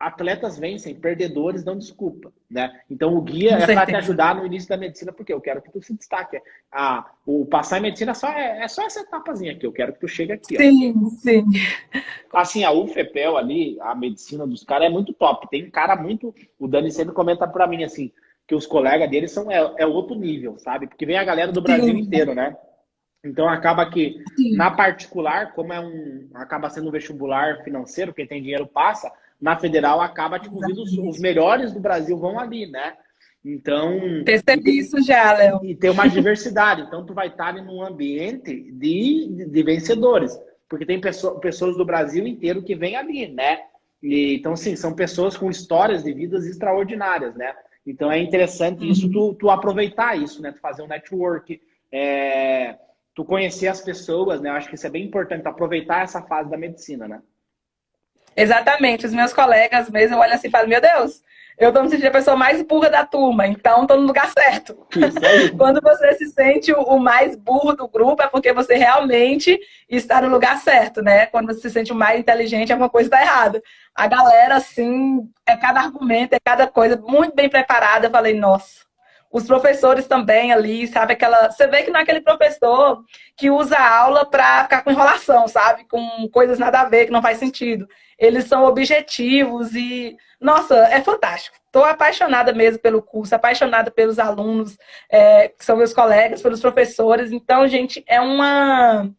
Atletas vencem, perdedores não desculpa, né? Então o guia é para te ajudar no início da medicina, porque eu quero que tu se destaque. O passar em medicina é só essa etapazinha aqui, eu quero que tu chegue aqui. Sim, ó. Sim. Assim, a UFPEL ali, a medicina dos caras é muito top. Tem cara muito... O Dani sempre comenta para mim assim, que os colegas deles é outro nível, sabe? Porque vem a galera do Brasil inteiro, né? Então acaba que, na particular, como acaba sendo um vestibular financeiro, quem tem dinheiro passa, na federal acaba, tipo, vindo os melhores do Brasil vão ali, né? Então... Percebi isso já, Léo. E tem uma diversidade. Então tu vai estar ali num ambiente de vencedores. Porque tem pessoas do Brasil inteiro que vêm ali, né? Então, sim, são pessoas com histórias de vidas extraordinárias, né? Então é interessante isso, tu aproveitar isso, né? Tu fazer um network, tu conhecer as pessoas, né? Eu acho que isso é bem importante, aproveitar essa fase da medicina, né? Exatamente. Os meus colegas mesmo, eu olho assim e falo, meu Deus, eu tô me sentindo a pessoa mais burra da turma, então tô no lugar certo. Isso aí. Quando você se sente o mais burro do grupo, é porque você realmente está no lugar certo, né? Quando você se sente o mais inteligente, alguma coisa está errada. A galera, assim, é cada argumento, é cada coisa muito bem preparada. Eu falei, nossa. Os professores também ali, sabe? Você vê que não é aquele professor que usa a aula para ficar com enrolação, sabe? Com coisas nada a ver, que não faz sentido. Eles são objetivos e, nossa, é fantástico. Estou apaixonada mesmo pelo curso, apaixonada pelos alunos, que são meus colegas, pelos professores. Então, gente, é uma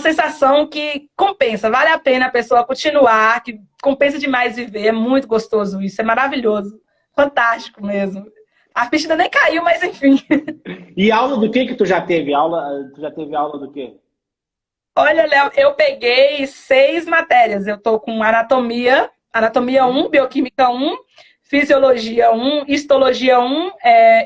sensação que compensa. Vale a pena a pessoa continuar, que compensa demais viver. É muito gostoso isso, é maravilhoso. Fantástico mesmo. A ficha ainda nem caiu, mas enfim. E aula do que tu já teve? Tu já teve aula do quê? Olha, Léo, eu peguei 6 matérias. Eu tô com anatomia 1, bioquímica 1, fisiologia 1, histologia 1,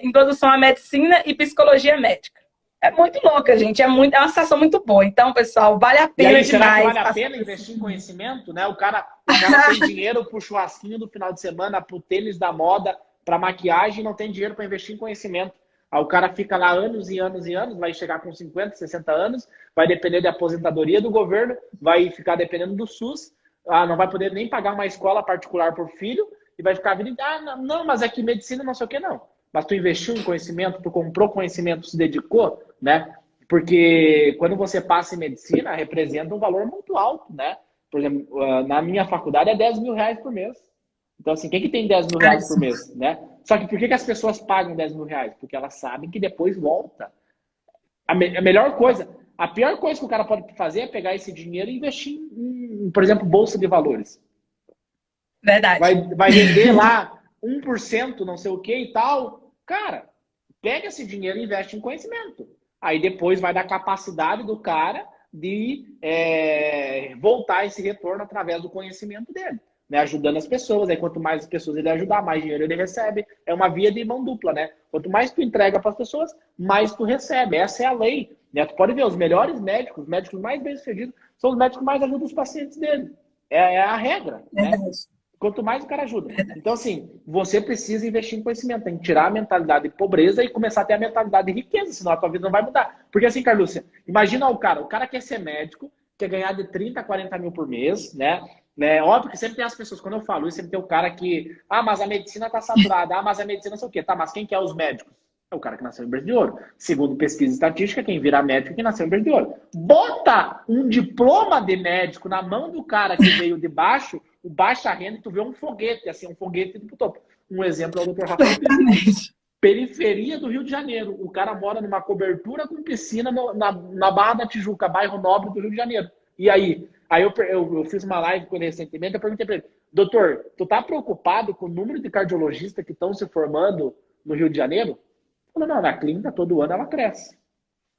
introdução à medicina e psicologia médica. É muito louca, gente. É uma sensação muito boa. Então, pessoal, vale a pena demais. Será que vale a pena investir em conhecimento, né? O cara tem dinheiro pro churrasquinho do final de semana, pro tênis da moda, para maquiagem, não tem dinheiro para investir em conhecimento. Aí o cara fica lá anos e anos e anos, vai chegar com 50, 60 anos, vai depender da aposentadoria do governo, vai ficar dependendo do SUS, não vai poder nem pagar uma escola particular por filho, e vai ficar a vida, não, mas é que medicina não sei o que, não. Mas tu investiu em conhecimento, tu comprou conhecimento, se dedicou, né? Porque quando você passa em medicina, representa um valor muito alto, né? Por exemplo, na minha faculdade é 10 mil reais por mês. Então, assim, quem que tem 10 mil reais por mês, né? Só que por que as pessoas pagam 10 mil reais? Porque elas sabem que depois volta. A melhor coisa, a pior coisa que o cara pode fazer é pegar esse dinheiro e investir em, por exemplo, bolsa de valores. Verdade. Vai render lá 1%, não sei o que e tal. Cara, pega esse dinheiro e investe em conhecimento. Aí depois vai dar capacidade do cara de voltar esse retorno através do conhecimento dele. Né, ajudando as pessoas, aí quanto mais pessoas ele ajudar, mais dinheiro ele recebe. É uma via de mão dupla, né? Quanto mais tu entrega para as pessoas, mais tu recebe. Essa é a lei. Né? Tu pode ver, os melhores médicos, os médicos mais bem-sucedidos, são os médicos que mais ajudam os pacientes dele. É a regra. Né? Quanto mais o cara ajuda. Então, assim, você precisa investir em conhecimento, tem que tirar a mentalidade de pobreza e começar a ter a mentalidade de riqueza, senão a tua vida não vai mudar. Porque assim, Carlúcia, imagina o cara quer ser médico, quer ganhar de 30 a 40 mil por mês, né? Óbvio que sempre tem as pessoas, quando eu falo isso, sempre tem o cara que, mas a medicina tá saturada, mas a medicina não sei o quê. Tá, mas quem que é os médicos? É o cara que nasceu em berço de ouro. Segundo pesquisa estatística, quem vira médico é quem nasceu em berço de ouro. Bota um diploma de médico na mão do cara que veio de baixo, o baixa renda, e tu vê um foguete, assim, um foguete pro topo. Um exemplo é o Dr. Rafael Pires. Periferia do Rio de Janeiro. O cara mora numa cobertura com piscina na Barra da Tijuca, bairro nobre do Rio de Janeiro. E aí? Aí eu fiz uma live com ele recentemente, eu perguntei para ele, doutor, tu tá preocupado com o número de cardiologistas que estão se formando no Rio de Janeiro? Ele falou, não, na clínica todo ano ela cresce.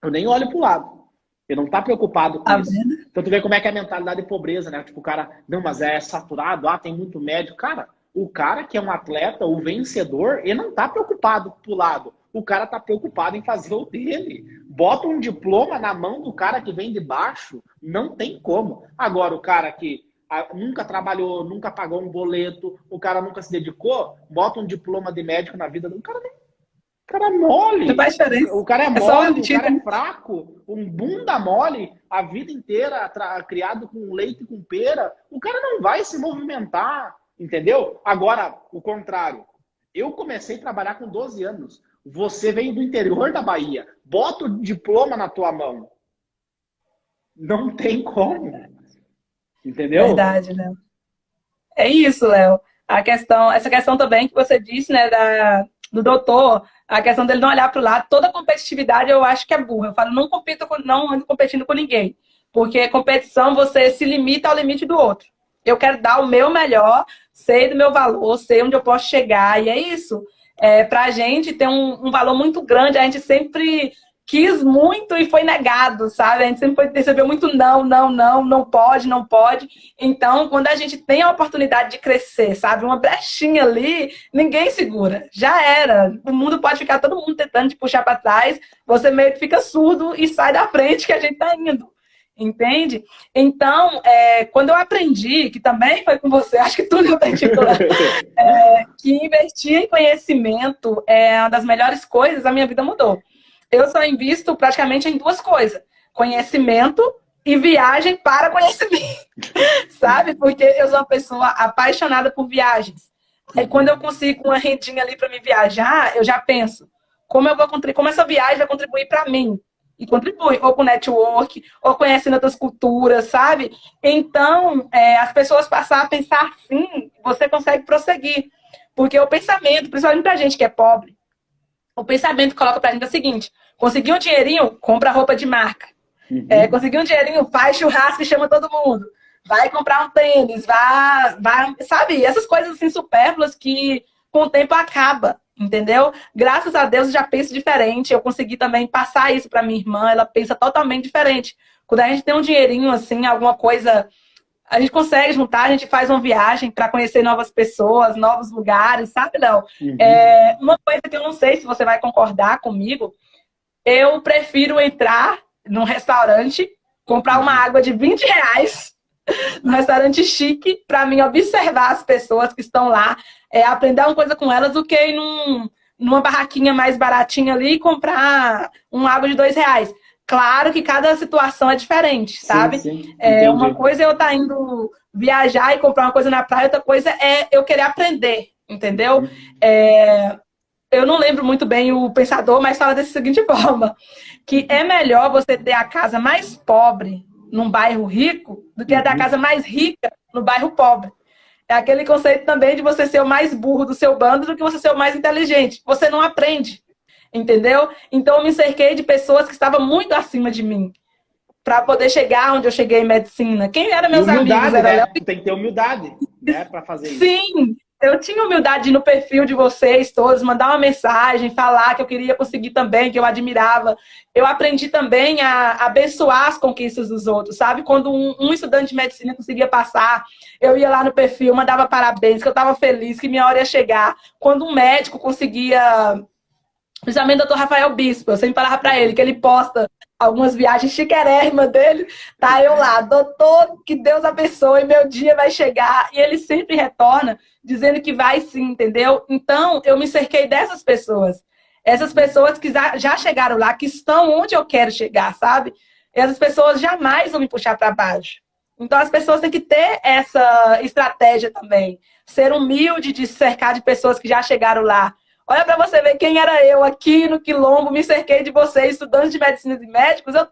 Eu nem olho pro lado. Eu não tá preocupado com isso. Então tu vê como é que é a mentalidade de pobreza, né? Tipo, o cara, não, mas é saturado, tem muito médico. Cara, o cara que é um atleta, o vencedor, ele não tá preocupado pro lado. O cara tá preocupado em fazer o dele. Bota um diploma na mão do cara que vem de baixo, não tem como. Agora, o cara que nunca trabalhou, nunca pagou um boleto, o cara nunca se dedicou, bota um diploma de médico na vida do cara. O cara é mole. O cara é mole, o cara é fraco, um bunda mole, a vida inteira criado com leite e com pera. O cara não vai se movimentar, entendeu? Agora, o contrário. Eu comecei a trabalhar com 12 anos. Você veio do interior da Bahia. Bota o diploma na tua mão. Não tem como. Entendeu? Verdade, Léo. É isso, Léo. Essa questão também que você disse, né, do doutor, a questão dele não olhar para o lado, toda competitividade eu acho que é burra. Eu falo, não ando competindo com ninguém. Porque competição, você se limita ao limite do outro. Eu quero dar o meu melhor, sei do meu valor, sei onde eu posso chegar, e é isso. Pra gente tem um valor muito grande, a gente sempre quis muito e foi negado, sabe? A gente sempre recebeu muito não pode, não pode. Então, quando a gente tem a oportunidade de crescer, sabe? Uma brechinha ali, ninguém segura. Já era. O mundo pode ficar todo mundo tentando te puxar para trás, você meio que fica surdo e sai da frente que a gente tá indo. Entende? Então, quando eu aprendi, que também foi com você, acho que tudo eu aprendi com que investir em conhecimento é uma das melhores coisas, a minha vida mudou. Eu só invisto praticamente em duas coisas: conhecimento e viagem para conhecimento. Sabe? Porque eu sou uma pessoa apaixonada por viagens. Aí quando eu consigo uma rendinha ali para me viajar, eu já penso, como essa viagem vai contribuir para mim? E contribui, ou com network, ou conhecendo outras culturas, sabe? Então, as pessoas passar a pensar assim, você consegue prosseguir. Porque o pensamento, principalmente pra gente que é pobre, o pensamento que coloca pra gente é o seguinte: conseguir um dinheirinho, compra roupa de marca. Conseguir um dinheirinho, faz churrasco e chama todo mundo. Vai comprar um tênis, vai, sabe? Essas coisas assim supérfluas que com o tempo acaba, entendeu? Graças a Deus eu já penso diferente. Eu consegui também passar isso pra minha irmã, ela pensa totalmente diferente. Quando a gente tem um dinheirinho assim, alguma coisa, a gente consegue juntar, a gente faz uma viagem para conhecer novas pessoas, novos lugares, sabe, Léo? Uma coisa que eu não sei se você vai concordar comigo, eu prefiro entrar num restaurante, comprar uma água de R$ 20 num restaurante chique, para mim observar as pessoas que estão lá, aprender uma coisa com elas, do que ir numa barraquinha mais baratinha ali e comprar uma água de R$ 2. Claro que cada situação é diferente, sabe? Sim, uma coisa é eu estar indo viajar e comprar uma coisa na praia, outra coisa é eu querer aprender, entendeu? Eu não lembro muito bem o pensador, mas fala dessa seguinte forma, que é melhor você ter a casa mais pobre num bairro rico do que a da casa mais rica no bairro pobre. É aquele conceito também de você ser o mais burro do seu bando do que você ser o mais inteligente. Você não aprende, entendeu? Então eu me cerquei de pessoas que estavam muito acima de mim para poder chegar onde eu cheguei em medicina. Quem eram meus amigos? Era né? Tem que ter humildade, né, para fazer isso. Sim, eu tinha humildade de ir no perfil de vocês todos, mandar uma mensagem, falar que eu queria conseguir também, que eu admirava. Eu aprendi também a abençoar as conquistas dos outros, sabe? Quando um estudante de medicina conseguia passar, eu ia lá no perfil, mandava parabéns, que eu estava feliz, que minha hora ia chegar. Quando um médico conseguia, principalmente o Dr. Rafael Bispo, eu sempre falava para ele que ele posta algumas viagens chiquérrimas dele, tá eu lá, doutor, que Deus abençoe, meu dia vai chegar, e ele sempre retorna dizendo que vai sim, entendeu? Então, eu me cerquei dessas pessoas, essas pessoas que já chegaram lá, que estão onde eu quero chegar, sabe? Essas pessoas jamais vão me puxar para baixo. Então, as pessoas têm que ter essa estratégia também, ser humilde de se cercar de pessoas que já chegaram lá. Olha para você ver quem era eu aqui no Quilombo, me cerquei de vocês, estudantes de medicina e médicos, eu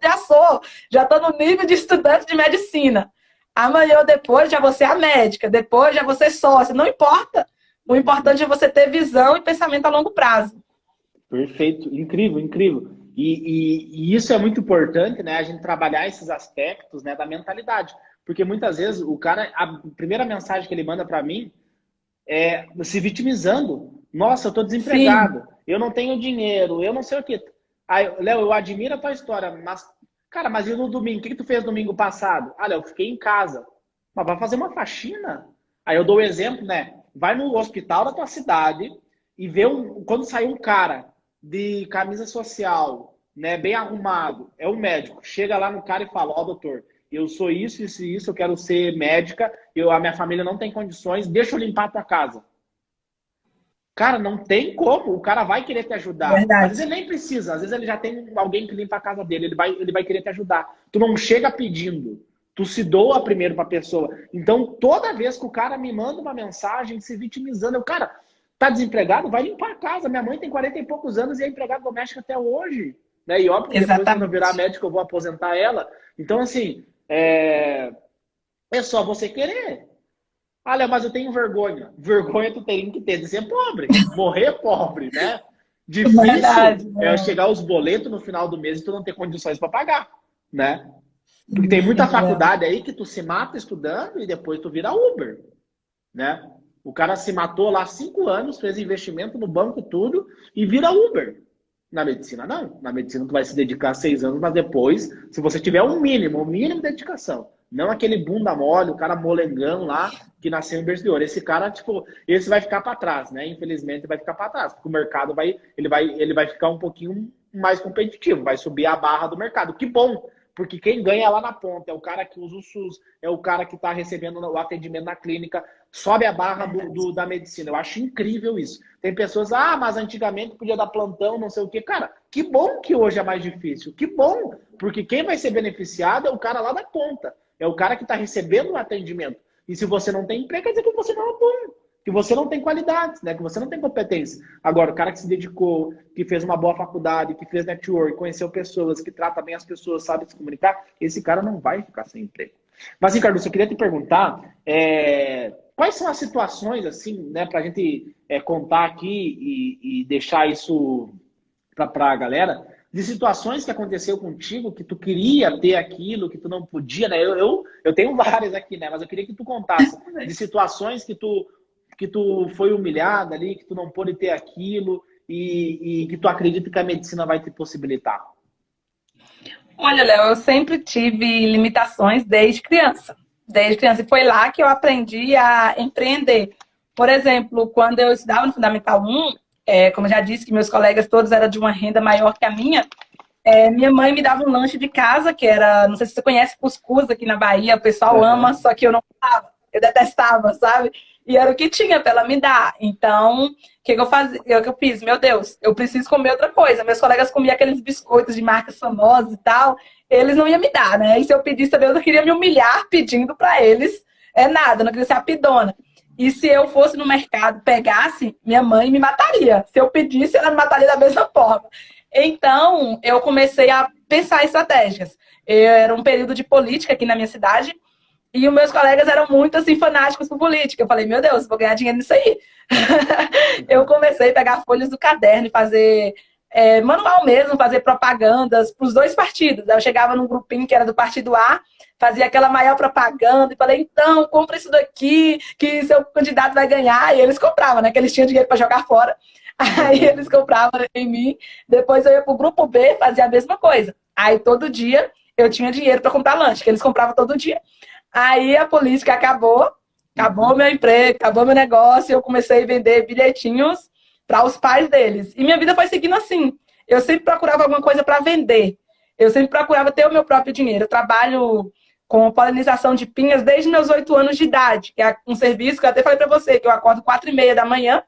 já estou no nível de estudante de medicina. Amanhã ou depois já vou ser a médica, depois já vou ser sócia, não importa. O importante é você ter visão e pensamento a longo prazo. Perfeito, incrível, incrível. E isso é muito importante, né? A gente trabalhar esses aspectos, né, da mentalidade. Porque muitas vezes o cara, a primeira mensagem que ele manda para mim é se vitimizando. Nossa, eu estou desempregado, sim, eu não tenho dinheiro, eu não sei o quê. Aí, Léo, eu admiro a tua história, mas, cara, mas e no domingo? O que tu fez domingo passado? Ah, Léo, eu fiquei em casa. Mas vai fazer uma faxina? Aí eu dou o exemplo, né? Vai no hospital da tua cidade e vê quando sai um cara de camisa social, né, bem arrumado, é um médico, chega lá no cara e fala, ó, doutor, eu sou isso, isso e isso, eu quero ser médica, a minha família não tem condições, deixa eu limpar a tua casa. Cara, não tem como, o cara vai querer te ajudar. Verdade. Às vezes ele nem precisa, às vezes ele já tem alguém que limpa a casa dele, ele vai querer te ajudar. Tu não chega pedindo, tu se doa primeiro pra pessoa. Então, toda vez que o cara me manda uma mensagem se vitimizando, cara, tá desempregado? Vai limpar a casa. Minha mãe tem 40 e poucos anos e é empregada doméstica até hoje. Né? E óbvio que depois, quando eu virar médico, eu vou aposentar ela. Então, assim, é só você querer. Ah, Léo, mas eu tenho vergonha. Vergonha tu tem que ter de ser pobre. Morrer pobre, né? Difícil Verdade, é né? chegar os boletos no final do mês e tu não ter condições para pagar, né? Porque Sim, tem muita sim, Léo. faculdade aí que tu se mata estudando e depois tu vira Uber, né? O cara se matou lá 5 anos, fez investimento no banco, tudo, e vira Uber. Na medicina, não. Na medicina, tu vai se dedicar 6 anos, mas depois, se você tiver um mínimo de dedicação, não aquele bunda mole, o cara molengão lá, que nasceu em berço de ouro. Esse cara, tipo, esse vai ficar para trás, né? Infelizmente, vai ficar para trás, porque o mercado ele vai ficar um pouquinho mais competitivo, vai subir a barra do mercado. Que bom, porque quem ganha lá na ponta é o cara que usa o SUS, é o cara que está recebendo o atendimento na clínica, sobe a barra da medicina. Eu acho incrível isso. Tem pessoas, mas antigamente podia dar plantão, não sei o quê. Cara, que bom que hoje é mais difícil. Que bom, porque quem vai ser beneficiado é o cara lá da ponta. É o cara que está recebendo o atendimento. E se você não tem emprego, quer dizer que você não é bom. Que você não tem qualidades, né? Que você não tem competência. Agora, o cara que se dedicou, que fez uma boa faculdade, que fez network, conheceu pessoas, que trata bem as pessoas, sabe se comunicar, esse cara não vai ficar sem emprego. Mas, Ricardo, eu queria te perguntar, quais são as situações, assim, né, para a gente contar aqui e deixar isso para a galera, de situações que aconteceu contigo, que tu queria ter aquilo, que tu não podia, né? Eu tenho várias aqui, né? Mas eu queria que tu contasse de situações que tu foi humilhada ali, que tu não pôde ter aquilo e que tu acredita que a medicina vai te possibilitar. Olha, Léo, eu sempre tive limitações desde criança. Desde criança. E foi lá que eu aprendi a empreender. Por exemplo, quando eu estudava no Fundamental 1, como eu já disse, que meus colegas todos eram de uma renda maior que a minha, minha mãe me dava um lanche de casa, que era, não sei se você conhece, cuscuz aqui na Bahia, o pessoal ama, só que eu não gostava, eu detestava, sabe? E era o que tinha para ela me dar. Então, o que eu fazia? O que eu fiz? Meu Deus, eu preciso comer outra coisa. Meus colegas comiam aqueles biscoitos de marcas famosas e tal, eles não iam me dar, né? E se eu pedisse também, eu não queria me humilhar pedindo para eles nada, eu não queria ser a pidona. E se eu fosse no mercado, pegasse, minha mãe me mataria. Se eu pedisse, ela me mataria da mesma forma. Então, eu comecei a pensar em estratégias. Era um período de política aqui na minha cidade, e os meus colegas eram muito, assim, fanáticos por política. Eu falei, meu Deus, vou ganhar dinheiro nisso aí. Eu comecei a pegar folhas do caderno e fazer manual mesmo, fazer propagandas para os dois partidos. Eu chegava num grupinho que era do partido A, fazia aquela maior propaganda e falei, então, compra isso daqui, que seu candidato vai ganhar. E eles compravam, né? Que eles tinham dinheiro para jogar fora. Aí eles compravam em mim. Depois eu ia pro grupo B, fazia a mesma coisa. Aí todo dia eu tinha dinheiro para comprar lanche, que eles compravam todo dia. Aí a política acabou meu emprego, acabou meu negócio, eu comecei a vender bilhetinhos para os pais deles. E minha vida foi seguindo assim. Eu sempre procurava alguma coisa para vender. Eu sempre procurava ter o meu próprio dinheiro. Eu trabalho com polinização de pinhas desde meus 8 anos de idade, que é um serviço que eu até falei para você, que eu acordo 4h30 da manhã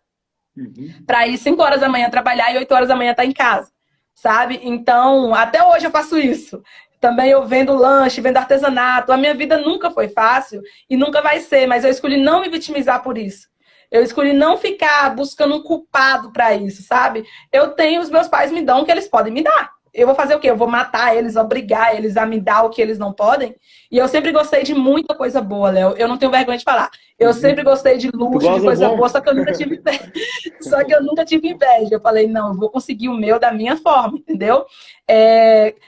para ir 5 horas da manhã trabalhar e 8 horas da manhã estar em casa, sabe? Então, até hoje eu faço isso. Também eu vendo lanche, vendo artesanato. A minha vida nunca foi fácil e nunca vai ser, mas eu escolhi não me vitimizar por isso. Eu escolhi não ficar buscando um culpado para isso, sabe? Eu tenho, os meus pais me dão o que eles podem me dar. Eu vou fazer o quê? Eu vou matar eles, obrigar eles a me dar o que eles não podem? E eu sempre gostei de muita coisa boa, Léo. Eu não tenho vergonha de falar. Eu sempre gostei de luxo, de coisa boa, só que eu nunca tive inveja. Só que eu nunca tive inveja. Eu falei, não, eu vou conseguir o meu da minha forma, entendeu?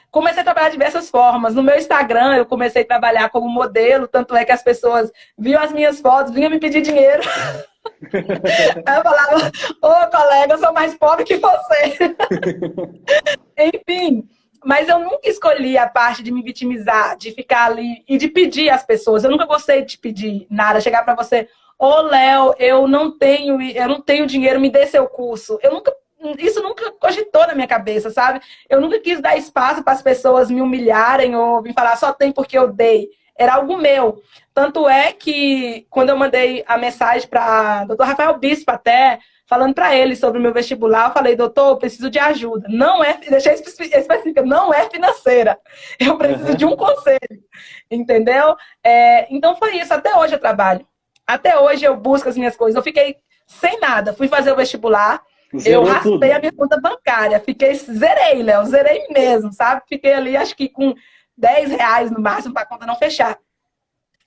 Comecei a trabalhar de diversas formas. No meu Instagram, eu comecei a trabalhar como modelo, tanto é que as pessoas viam as minhas fotos, vinham me pedir dinheiro. Aí eu falava, colega, eu sou mais pobre que você. Enfim, mas eu nunca escolhi a parte de me vitimizar, de ficar ali e de pedir às pessoas. Eu nunca gostei de pedir nada, chegar para você, Léo, eu não tenho dinheiro, me dê seu curso. Isso nunca cogitou na minha cabeça, sabe? Eu nunca quis dar espaço para as pessoas me humilharem ou me falar só tem porque eu dei. Era algo meu. Tanto é que, quando eu mandei a mensagem para o Dr. Rafael Bispo até, falando para ele sobre o meu vestibular, eu falei, doutor, eu preciso de ajuda. Não é, deixei específica, não é financeira. Eu preciso de um conselho. Entendeu? Então foi isso. Até hoje eu trabalho. Até hoje eu busco as minhas coisas. Eu fiquei sem nada. Fui fazer o vestibular. Eu raspei a minha conta bancária. Zerei, Léo. Zerei mesmo, sabe? Fiquei ali, acho que com R$10 no máximo para a conta não fechar.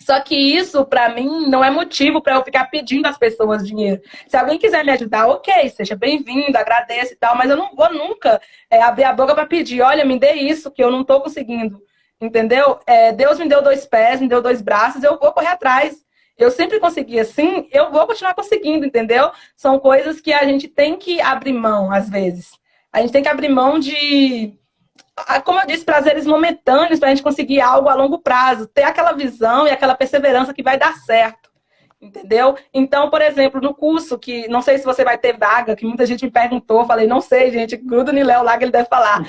Só que isso, para mim, não é motivo para eu ficar pedindo às pessoas dinheiro. Se alguém quiser me ajudar, ok, seja bem-vindo, agradeço e tal, mas eu não vou nunca abrir a boca para pedir, olha, me dê isso, que eu não estou conseguindo, entendeu? Deus me deu 2 pés, me deu 2 braços, eu vou correr atrás. Eu sempre consegui assim, eu vou continuar conseguindo, entendeu? São coisas que a gente tem que abrir mão, às vezes. A gente tem que abrir mão de, como eu disse, prazeres momentâneos para a gente conseguir algo a longo prazo. Ter aquela visão e aquela perseverança que vai dar certo. Entendeu? Então, por exemplo, no curso, que não sei se você vai ter vaga, que muita gente me perguntou, falei, não sei, gente, gruda no Léo lá que ele deve falar.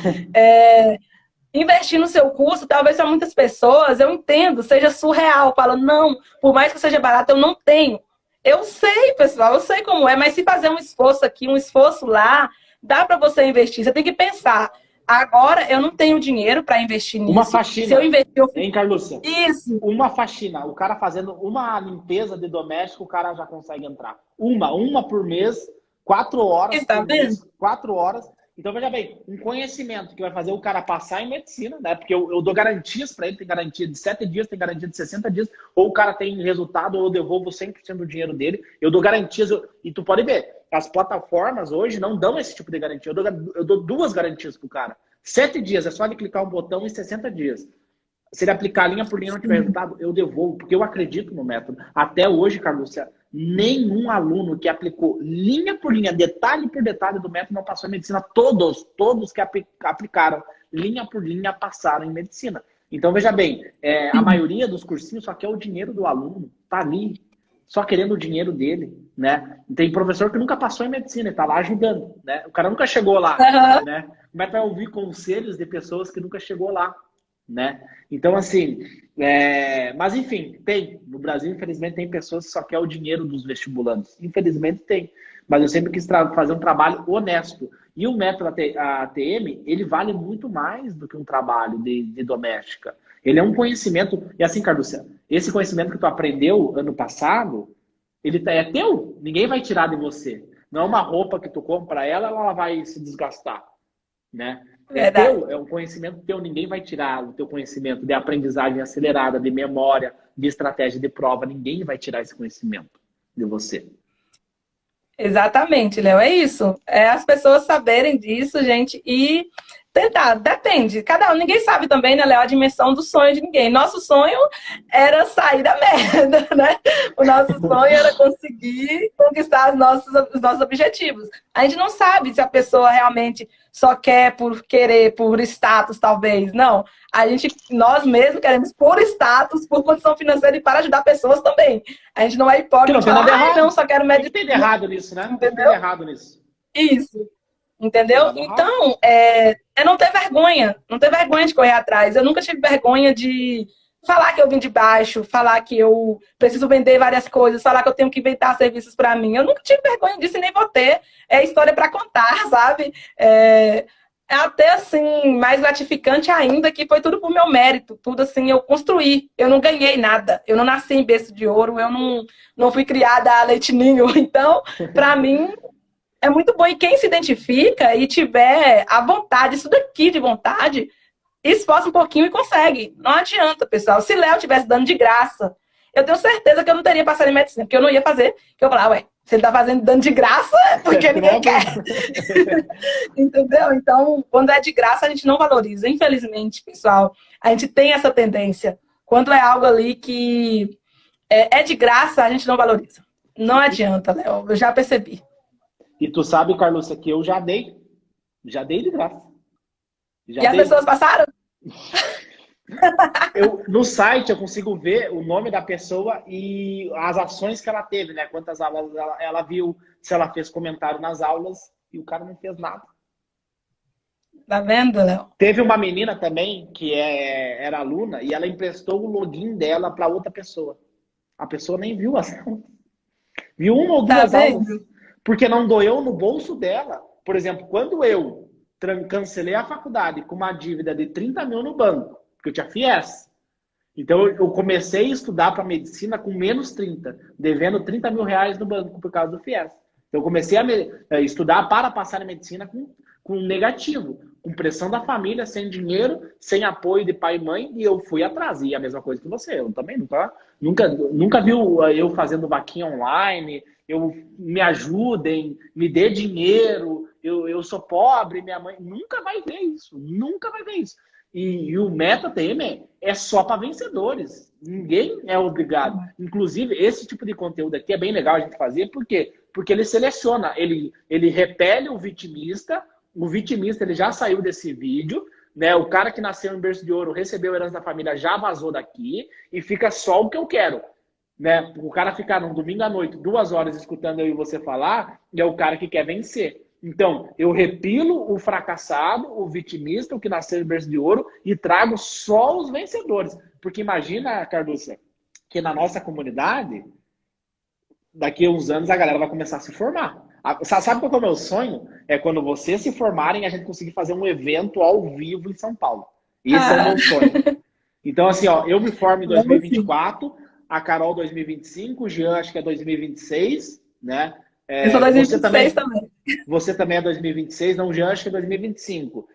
Investir no seu curso, talvez para muitas pessoas, eu entendo, seja surreal. Fala, não, por mais que seja barato, eu não tenho. Eu sei, pessoal, eu sei como é, mas se fazer um esforço aqui, um esforço lá, dá para você investir. Você tem que pensar, agora eu não tenho dinheiro para investir nisso. Uma faxina. Se eu investir, eu... Hein, Carlúcia? Isso. Uma faxina. O cara fazendo uma limpeza de doméstico, o cara já consegue entrar. Uma por mês, 4 horas. Está vendo? 4 horas. Então, veja bem, um conhecimento que vai fazer o cara passar em medicina, né? Porque eu dou garantias para ele, tem garantia de 7 dias, tem garantia de 60 dias, ou o cara tem resultado, ou eu devolvo 100% do dinheiro dele. Eu dou garantias, e tu pode ver, as plataformas hoje não dão esse tipo de garantia. Eu dou 2 garantias pro cara. 7 dias, é só ele clicar um botão em 60 dias. Se ele aplicar linha por linha e não tiver resultado, eu devolvo, porque eu acredito no método. Até hoje, Carlúcia, nenhum aluno que aplicou linha por linha, detalhe por detalhe do método não passou em medicina. Todos que aplicaram linha por linha passaram em medicina. Então, veja bem, a maioria dos cursinhos só quer o dinheiro do aluno, tá ali, só querendo o dinheiro dele, né? Tem professor que nunca passou em medicina e tá lá ajudando, né? O cara nunca chegou lá, né? Como é que vai ouvir conselhos de pessoas que nunca chegou lá, né? Então, assim, mas enfim, no Brasil, infelizmente, tem pessoas que só querem o dinheiro dos vestibulandos. Infelizmente tem, mas eu sempre quis fazer um trabalho honesto. E o método ATM, ele vale muito mais do que um trabalho de doméstica. Ele é um conhecimento, e assim, Carlúcia, esse conhecimento que tu aprendeu ano passado, ele é teu, ninguém vai tirar de você. Não é uma roupa que tu compra ela vai se desgastar, né? Teu, é um conhecimento teu, ninguém vai tirar o teu conhecimento de aprendizagem acelerada, de memória, de estratégia de prova, ninguém vai tirar esse conhecimento de você. Exatamente, Léo, é isso. É as pessoas saberem disso, gente, e tentar, depende. Ninguém sabe também, né, Léo, a dimensão do sonho de ninguém. Nosso sonho era sair da merda, né? O nosso sonho era conseguir conquistar os nossos objetivos. A gente não sabe se a pessoa realmente só quer por querer, por status, talvez. Não. Nós mesmos queremos por status, por condição financeira e para ajudar pessoas também. A gente não é hipócrita de falar, não, só quero medicina. Tem de errado nisso, né? Entendeu? Tem de errado nisso. Isso. Entendeu? Então, é não ter vergonha. Não ter vergonha de correr atrás. Eu nunca tive vergonha de falar que eu vim de baixo, falar que eu preciso vender várias coisas, falar que eu tenho que inventar serviços para mim. Eu nunca tive vergonha disso e nem vou ter. É história para contar, sabe? É até, assim, mais gratificante ainda que foi tudo por meu mérito. Tudo, assim, eu construí. Eu não ganhei nada. Eu não nasci em berço de ouro. Eu não fui criada a leite ninho. Então, para mim, é muito bom. E quem se identifica e tiver a vontade, isso daqui de vontade, esforça um pouquinho e consegue. Não adianta, pessoal. Se Léo estivesse dando de graça, eu tenho certeza que eu não teria passado em medicina, porque eu não ia fazer. Porque eu falava, ué, se ele tá fazendo dando de graça, é porque ninguém quer. Entendeu? Então, quando é de graça, a gente não valoriza. Infelizmente, pessoal, a gente tem essa tendência. Quando é algo ali que é de graça, a gente não valoriza. Não adianta, Léo. Eu já percebi. E tu sabe, Carlúcia, que eu já dei de graça. As pessoas passaram? No site eu consigo ver o nome da pessoa e as ações que ela teve, né? Quantas aulas ela viu, se ela fez comentário nas aulas, e o cara não fez nada. Tá vendo, Léo? Teve uma menina também que era aluna e ela emprestou o login dela para outra pessoa. A pessoa nem viu as aulas. Viu uma ou duas aulas. Porque não doeu no bolso dela. Por exemplo, quando eu cancelei a faculdade com uma dívida de 30 mil no banco, porque eu tinha FIES. Então, eu comecei a estudar para medicina com menos 30, devendo 30 mil reais no banco por causa do FIES. Então, eu comecei a estudar para passar em medicina com negativo, com pressão da família, sem dinheiro, sem apoio de pai e mãe, e eu fui atrás. E a mesma coisa que você, eu também nunca viu eu fazendo vaquinha online, eu me ajudem, me dê dinheiro, eu sou pobre, minha mãe nunca vai ver isso, nunca vai ver isso. E o MetaTM é só para vencedores. Ninguém é obrigado. Inclusive, esse tipo de conteúdo aqui é bem legal a gente fazer. Por quê? Porque ele seleciona, ele repele o vitimista ele já saiu desse vídeo, né? O cara que nasceu em berço de ouro, recebeu a herança da família, já vazou daqui e fica só o que eu quero. Né? O cara ficar num domingo à noite, 2 horas escutando eu e você falar, é o cara que quer vencer. Então, eu repilo o fracassado, o vitimista, o que nasceu em berço de ouro, e trago só os vencedores. Porque imagina, Carlúcia, que na nossa comunidade, daqui a uns anos a galera vai começar a se formar. Sabe qual é o meu sonho? É quando vocês se formarem, a gente conseguir fazer um evento ao vivo em São Paulo. Esse é o meu sonho. Então, assim, ó, eu me formo em 2024, a Carol 2025, o Jean acho que é 2026, né? Eu sou 2026 também. Você também é 2026, não, o Jean acho que é 2025.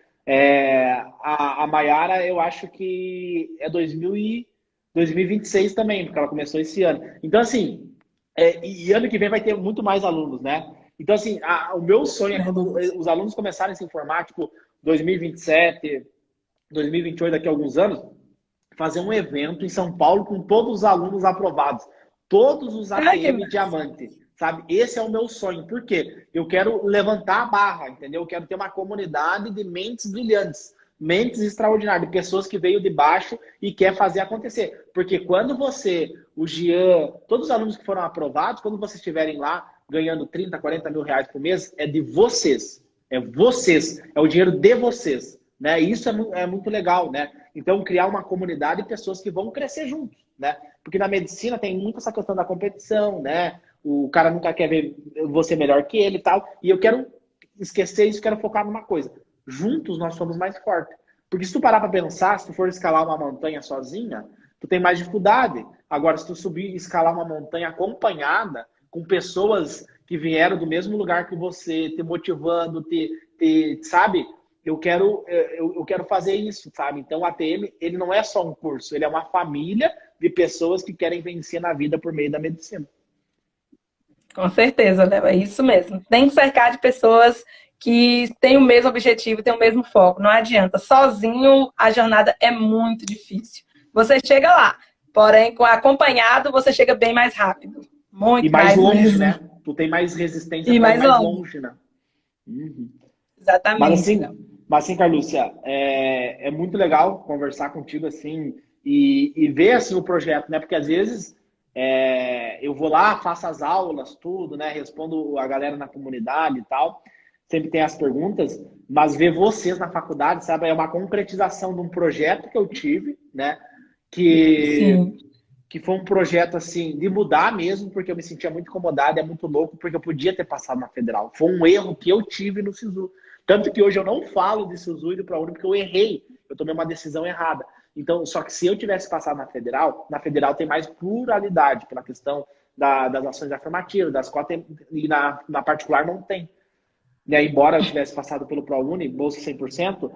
A Mayara, eu acho que é 2026 também, porque ela começou esse ano. Então, assim, e ano que vem vai ter muito mais alunos, né? Então, assim, o meu sonho é quando os alunos começarem a se informar, tipo, 2027, 2028, daqui a alguns anos, fazer um evento em São Paulo com todos os alunos aprovados. Todos os ATM Diamante. Sabe? Esse é o meu sonho. Por quê? Eu quero levantar a barra, entendeu? Eu quero ter uma comunidade de mentes brilhantes, mentes extraordinárias, de pessoas que veio de baixo e quer fazer acontecer. Porque quando você, o Jean, todos os alunos que foram aprovados, quando vocês estiverem lá ganhando 30, 40 mil reais por mês, é de vocês. É vocês. É o dinheiro de vocês. Né? Isso é muito legal, né? Então, criar uma comunidade de pessoas que vão crescer juntos, né? Porque na medicina tem muito essa questão da competição, né? O cara nunca quer ver você melhor que ele e tal. E eu quero esquecer isso, quero focar numa coisa. Juntos nós somos mais fortes. Porque se tu parar para pensar, se tu for escalar uma montanha sozinha, tu tem mais dificuldade. Agora, se tu subir e escalar uma montanha acompanhada, com pessoas que vieram do mesmo lugar que você, te motivando, sabe? Eu quero fazer isso, sabe? Então, o ATM, ele não é só um curso, ele é uma família de pessoas que querem vencer na vida por meio da medicina. Com certeza, Léo, é isso mesmo. Tem que cercar de pessoas que têm o mesmo objetivo, têm o mesmo foco. Não adianta. Sozinho, a jornada é muito difícil. Você chega lá, porém, acompanhado, você chega bem mais rápido. Muito mais longe, mesmo. né? Tu tem mais resistência e mais longe, né? Exatamente. Mas assim, Carlúcia, é muito legal conversar contigo assim e ver assim o projeto, né? Porque às vezes eu vou lá, faço as aulas, tudo, né? Respondo a galera na comunidade e tal. Sempre tem as perguntas, mas ver vocês na faculdade, sabe? É uma concretização de um projeto que eu tive, né? Que foi um projeto, assim, de mudar mesmo, porque eu me sentia muito incomodado, é muito louco, porque eu podia ter passado na Federal. Foi um erro que eu tive no SISU. Tanto que hoje eu não falo de SISU e do ProUni porque eu errei. Eu tomei uma decisão errada. Então, só que se eu tivesse passado na Federal tem mais pluralidade pela questão das ações afirmativas, das cotas, e na particular não tem. E aí, embora eu tivesse passado pelo ProUni, bolsa 100%,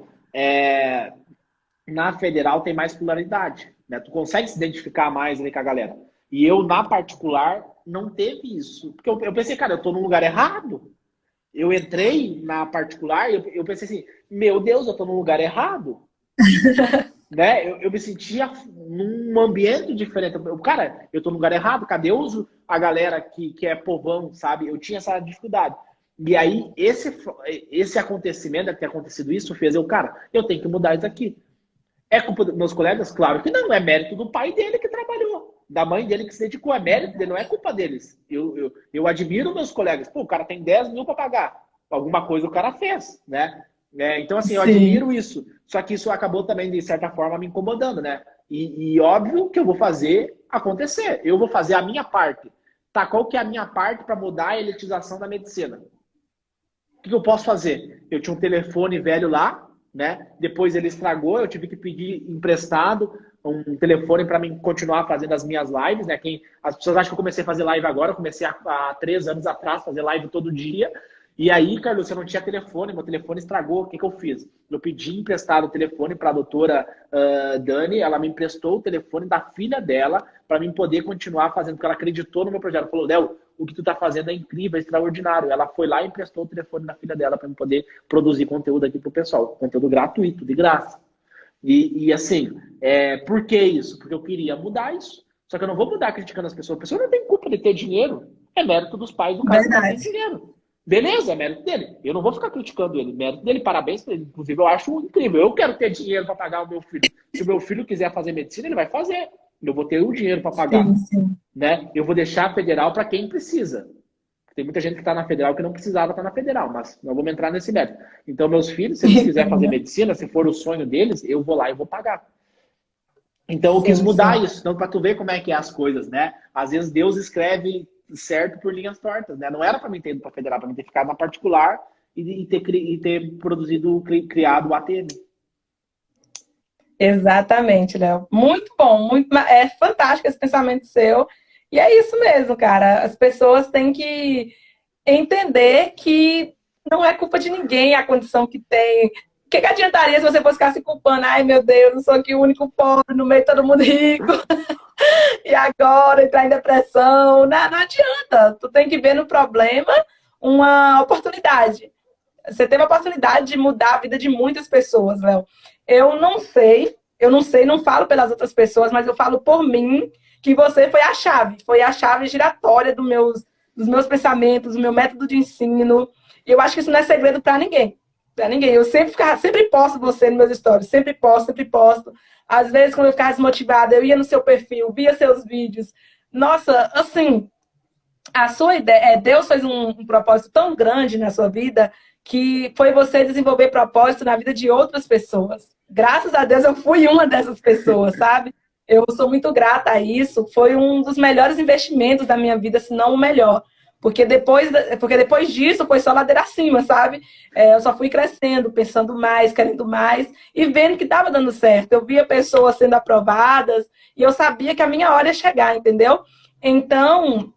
na Federal tem mais pluralidade. Né? Tu consegue se identificar mais ali com a galera. E eu, na particular, não teve isso. Porque eu pensei, cara, eu tô num lugar errado. Eu entrei na particular e eu pensei assim, meu Deus, eu tô num lugar errado. Né? Eu me sentia num ambiente diferente. Cara, eu tô num lugar errado, cadê a galera que é povão, sabe? Eu tinha essa dificuldade. E aí, esse acontecimento, de ter acontecido isso, fez cara, eu tenho que mudar isso aqui. É culpa dos meus colegas? Claro que não, é mérito do pai dele que trabalhou, da mãe dele que se dedicou, é mérito dele, não é culpa deles. Eu admiro meus colegas, pô, o cara tem 10 mil para pagar, alguma coisa o cara fez, né? Então, assim, eu admiro isso, só que isso acabou também, de certa forma, me incomodando, né? E óbvio que eu vou fazer acontecer, eu vou fazer a minha parte. Tá, qual que é a minha parte para mudar a elitização da medicina? O que eu posso fazer? Eu tinha um telefone velho lá, né? Depois ele estragou, eu tive que pedir emprestado um telefone para mim continuar fazendo as minhas lives, né? As pessoas acham que eu comecei a fazer live agora, eu comecei há 3 anos atrás, fazer live todo dia, E aí, Carlos, eu não tinha telefone, meu telefone estragou. O que eu fiz? Eu pedi emprestado o telefone para a doutora Dani, ela me emprestou o telefone da filha dela para mim poder continuar fazendo, porque ela acreditou no meu projeto. Ela falou, Léo, o que tu tá fazendo é incrível, é extraordinário. Ela foi lá e emprestou o telefone da filha dela para eu poder produzir conteúdo aqui pro pessoal. Conteúdo gratuito, de graça. E assim, por que isso? Porque eu queria mudar isso. Só que eu não vou mudar criticando as pessoas. A pessoa não tem culpa de ter dinheiro. É mérito dos pais do cara que não tem dinheiro. Beleza, é mérito dele. Eu não vou ficar criticando ele. Mérito dele, parabéns pra ele. Inclusive, eu acho incrível. Eu quero ter dinheiro para pagar o meu filho. Se o meu filho quiser fazer medicina, ele vai fazer. Eu vou ter o dinheiro para pagar. Sim, sim. Né? Eu vou deixar a federal para quem precisa. Tem muita gente que está na federal que não precisava estar na federal, mas não vamos entrar nesse mérito. Então, meus filhos, se eles quiserem fazer medicina, se for o sonho deles, eu vou lá e vou pagar. Então, eu quis mudar isso. Então, para tu ver como é que é as coisas, né? Às vezes, Deus escreve certo por linhas tortas, né? Não era para mim ter ido para federal, para mim ter ficado na particular e ter produzido, criado o ATM. Exatamente, Léo. Muito bom, é fantástico esse pensamento seu. E é isso mesmo, cara. As pessoas têm que entender que não é culpa de ninguém a condição que tem. O que adiantaria se você fosse ficar se culpando? Ai, meu Deus, não sou aqui o único pobre no meio de todo mundo rico. E agora entrar em depressão. Não adianta. Tu tem que ver no problema uma oportunidade. Você teve a oportunidade de mudar a vida de muitas pessoas, Léo. Eu não sei, não falo pelas outras pessoas, mas eu falo por mim, que você foi a chave giratória dos meus pensamentos, do meu método de ensino. E eu acho que isso não é segredo para ninguém. Para ninguém. Eu sempre posto você nos meus stories, sempre posto. Às vezes, quando eu ficava desmotivada, eu ia no seu perfil, via seus vídeos. Nossa, assim, a sua ideia, Deus fez um propósito tão grande na sua vida que foi você desenvolver propósito na vida de outras pessoas. Graças a Deus, eu fui uma dessas pessoas, sabe? Eu sou muito grata a isso. Foi um dos melhores investimentos da minha vida, se não o melhor. Porque depois disso, foi só ladeira acima, sabe? Eu só fui crescendo, pensando mais, querendo mais e vendo que estava dando certo. Eu via pessoas sendo aprovadas e eu sabia que a minha hora ia chegar, entendeu? Então,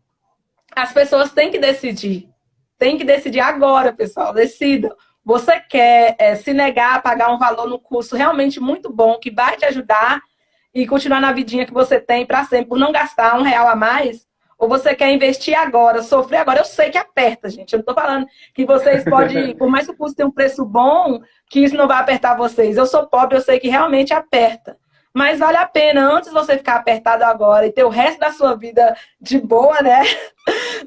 as pessoas têm que decidir. Tem que decidir agora, pessoal. Decidam. Você quer se negar a pagar um valor no curso realmente muito bom, que vai te ajudar e continuar na vidinha que você tem para sempre, por não gastar R$1 a mais? Ou você quer investir agora, sofrer agora? Eu sei que aperta, gente. Eu não estou falando que vocês podem, por mais que o curso tenha um preço bom, que isso não vai apertar vocês. Eu sou pobre, eu sei que realmente aperta. Mas vale a pena, antes de você ficar apertado agora e ter o resto da sua vida de boa, né?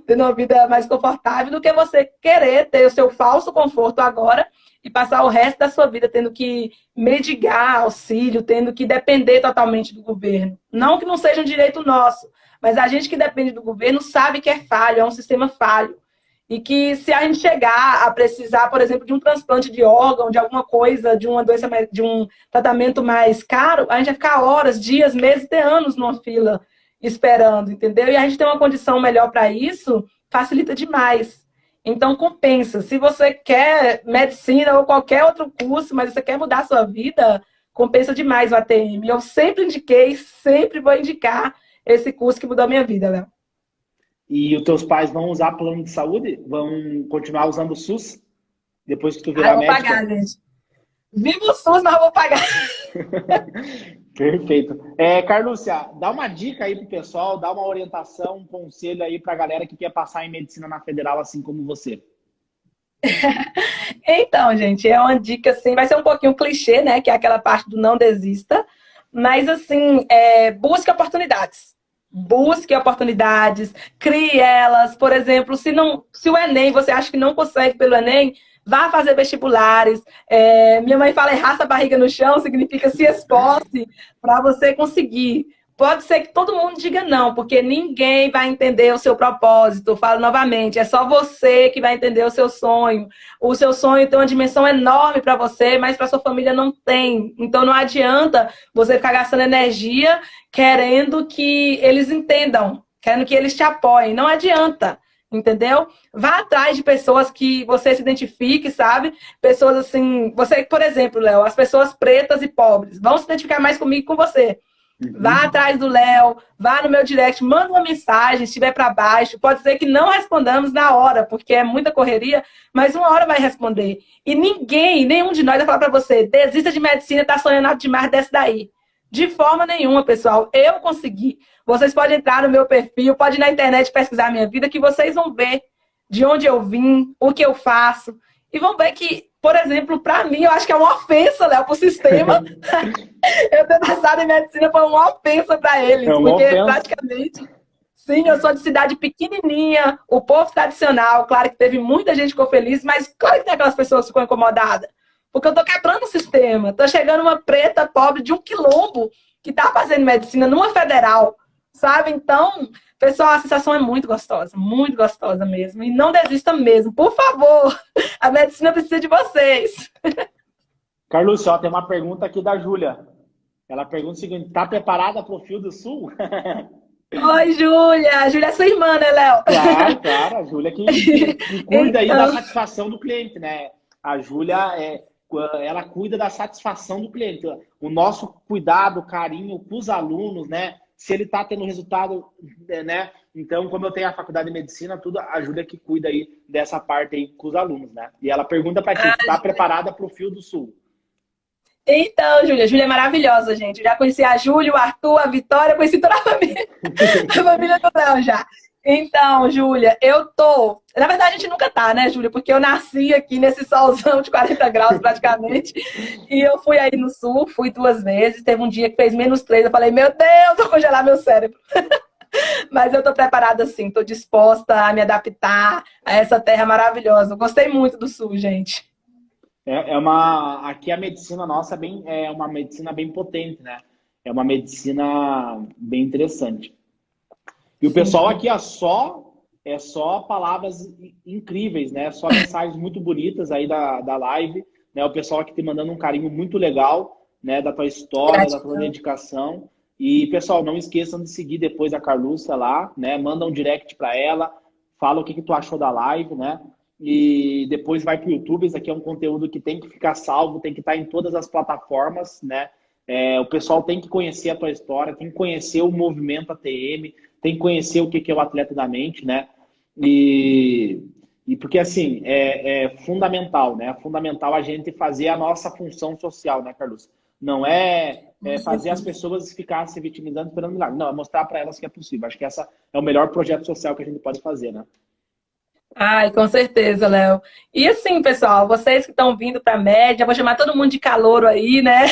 Tendo uma vida mais confortável, do que você querer ter o seu falso conforto agora e passar o resto da sua vida tendo que mendigar auxílio, tendo que depender totalmente do governo. Não que não seja um direito nosso, mas a gente que depende do governo sabe que é falho, é um sistema falho. E que se a gente chegar a precisar, por exemplo, de um transplante de órgão, de alguma coisa, de uma doença, de um tratamento mais caro, a gente vai ficar horas, dias, meses, até anos numa fila esperando, entendeu? E a gente tem uma condição melhor para isso, facilita demais. Então, compensa. Se você quer medicina ou qualquer outro curso, mas você quer mudar a sua vida, compensa demais o ATM. Eu sempre indiquei, sempre vou indicar esse curso que mudou a minha vida, Léo. E os teus pais vão usar plano de saúde? Vão continuar usando o SUS? Depois que tu virar médica? Eu vou pagar, gente. Viva o SUS, mas eu vou pagar. Perfeito. Carlúcia, dá uma dica aí pro pessoal, dá uma orientação, um conselho aí pra galera que quer passar em medicina na federal, assim como você. Então, gente, é uma dica assim, vai ser um pouquinho clichê, né? Que é aquela parte do não desista. Mas, assim, busque oportunidades. Busque oportunidades, crie elas. Por exemplo, se o Enem, você acha que não consegue pelo Enem, vá fazer vestibulares. Minha mãe fala, raça a barriga no chão, significa se esforce para você conseguir. Pode ser que todo mundo diga não, porque ninguém vai entender o seu propósito. Eu falo novamente, é só você que vai entender o seu sonho. O seu sonho tem uma dimensão enorme para você, mas para sua família não tem. Então não adianta você ficar gastando energia querendo que eles entendam, querendo que eles te apoiem. Não adianta, entendeu? Vá atrás de pessoas que você se identifique, sabe? Pessoas assim, você, por exemplo, Léo, as pessoas pretas e pobres vão se identificar mais comigo e com você. Vá atrás do Léo, vá no meu direct, manda uma mensagem, se estiver para baixo. Pode ser que não respondamos na hora, porque é muita correria, mas uma hora vai responder. E nenhum de nós vai falar para você, desista de medicina, tá sonhando alto demais, desce daí. De forma nenhuma, pessoal. Eu consegui. Vocês podem entrar no meu perfil, podem ir na internet pesquisar a minha vida, que vocês vão ver de onde eu vim, o que eu faço. E vão ver que, por exemplo, para mim, eu acho que é uma ofensa, Léo, para o sistema. Eu ter passado em medicina foi uma ofensa para eles, porque praticamente, sim, eu sou de cidade pequenininha, o povo tradicional, claro que teve muita gente que ficou feliz, mas claro que tem aquelas pessoas que ficam incomodadas, porque eu tô quebrando o sistema, tô chegando uma preta pobre de um quilombo que tá fazendo medicina numa federal, sabe? Então, pessoal, a sensação é muito gostosa mesmo, e não desista mesmo, por favor, a medicina precisa de vocês. Carlos, ó, tem uma pergunta aqui da Júlia. Ela pergunta o seguinte: tá preparada para o Fio do Sul? Oi, Júlia. A Júlia é sua irmã, né, Léo? Claro. A Júlia que cuida aí da satisfação do cliente, né? A Júlia, ela cuida da satisfação do cliente. O nosso cuidado, carinho com os alunos, né? Se ele tá tendo resultado, né? Então, como eu tenho a faculdade de medicina, tudo, a Júlia que cuida aí dessa parte aí com os alunos, né? E ela pergunta para ti, tá preparada para o Fio do Sul? Então, Júlia é maravilhosa, gente. Eu já conheci a Júlia, o Arthur, a Vitória, conheci toda a família, a família do Léo já. Então, Júlia, eu tô... Na verdade, a gente nunca tá, né, Júlia? Porque eu nasci aqui nesse solzão de 40 graus, praticamente. E eu fui aí no sul, fui 2 vezes. Teve um dia que fez -3. Eu falei, meu Deus, vou congelar meu cérebro. Mas eu tô preparada, sim. Tô disposta a me adaptar a essa terra maravilhosa. Eu gostei muito do sul, gente. Aqui a medicina nossa é uma medicina bem potente, né? É uma medicina bem interessante. E o pessoal aqui é só palavras incríveis, né? Só mensagens muito bonitas aí da live, né? O pessoal aqui te mandando um carinho muito legal, né? Da tua história, da tua dedicação. E, pessoal, não esqueçam de seguir depois a Carlúcia lá, né? Manda um direct para ela, fala o que tu achou da live, né? E depois vai para o YouTube. Isso aqui é um conteúdo que tem que ficar salvo, tem que estar em todas as plataformas, né? O pessoal tem que conhecer a tua história, tem que conhecer o movimento ATM, tem que conhecer o que é o atleta da mente, né? E porque, assim, é fundamental, né? É fundamental a gente fazer a nossa função social, né, Carlos? Não é fazer as pessoas ficarem se vitimizando esperando milagre. Não, é mostrar para elas que é possível. Acho que essa é o melhor projeto social que a gente pode fazer, né? Ai, com certeza, Léo. E assim, pessoal, vocês que estão vindo para a média, vou chamar todo mundo de calouro aí, né?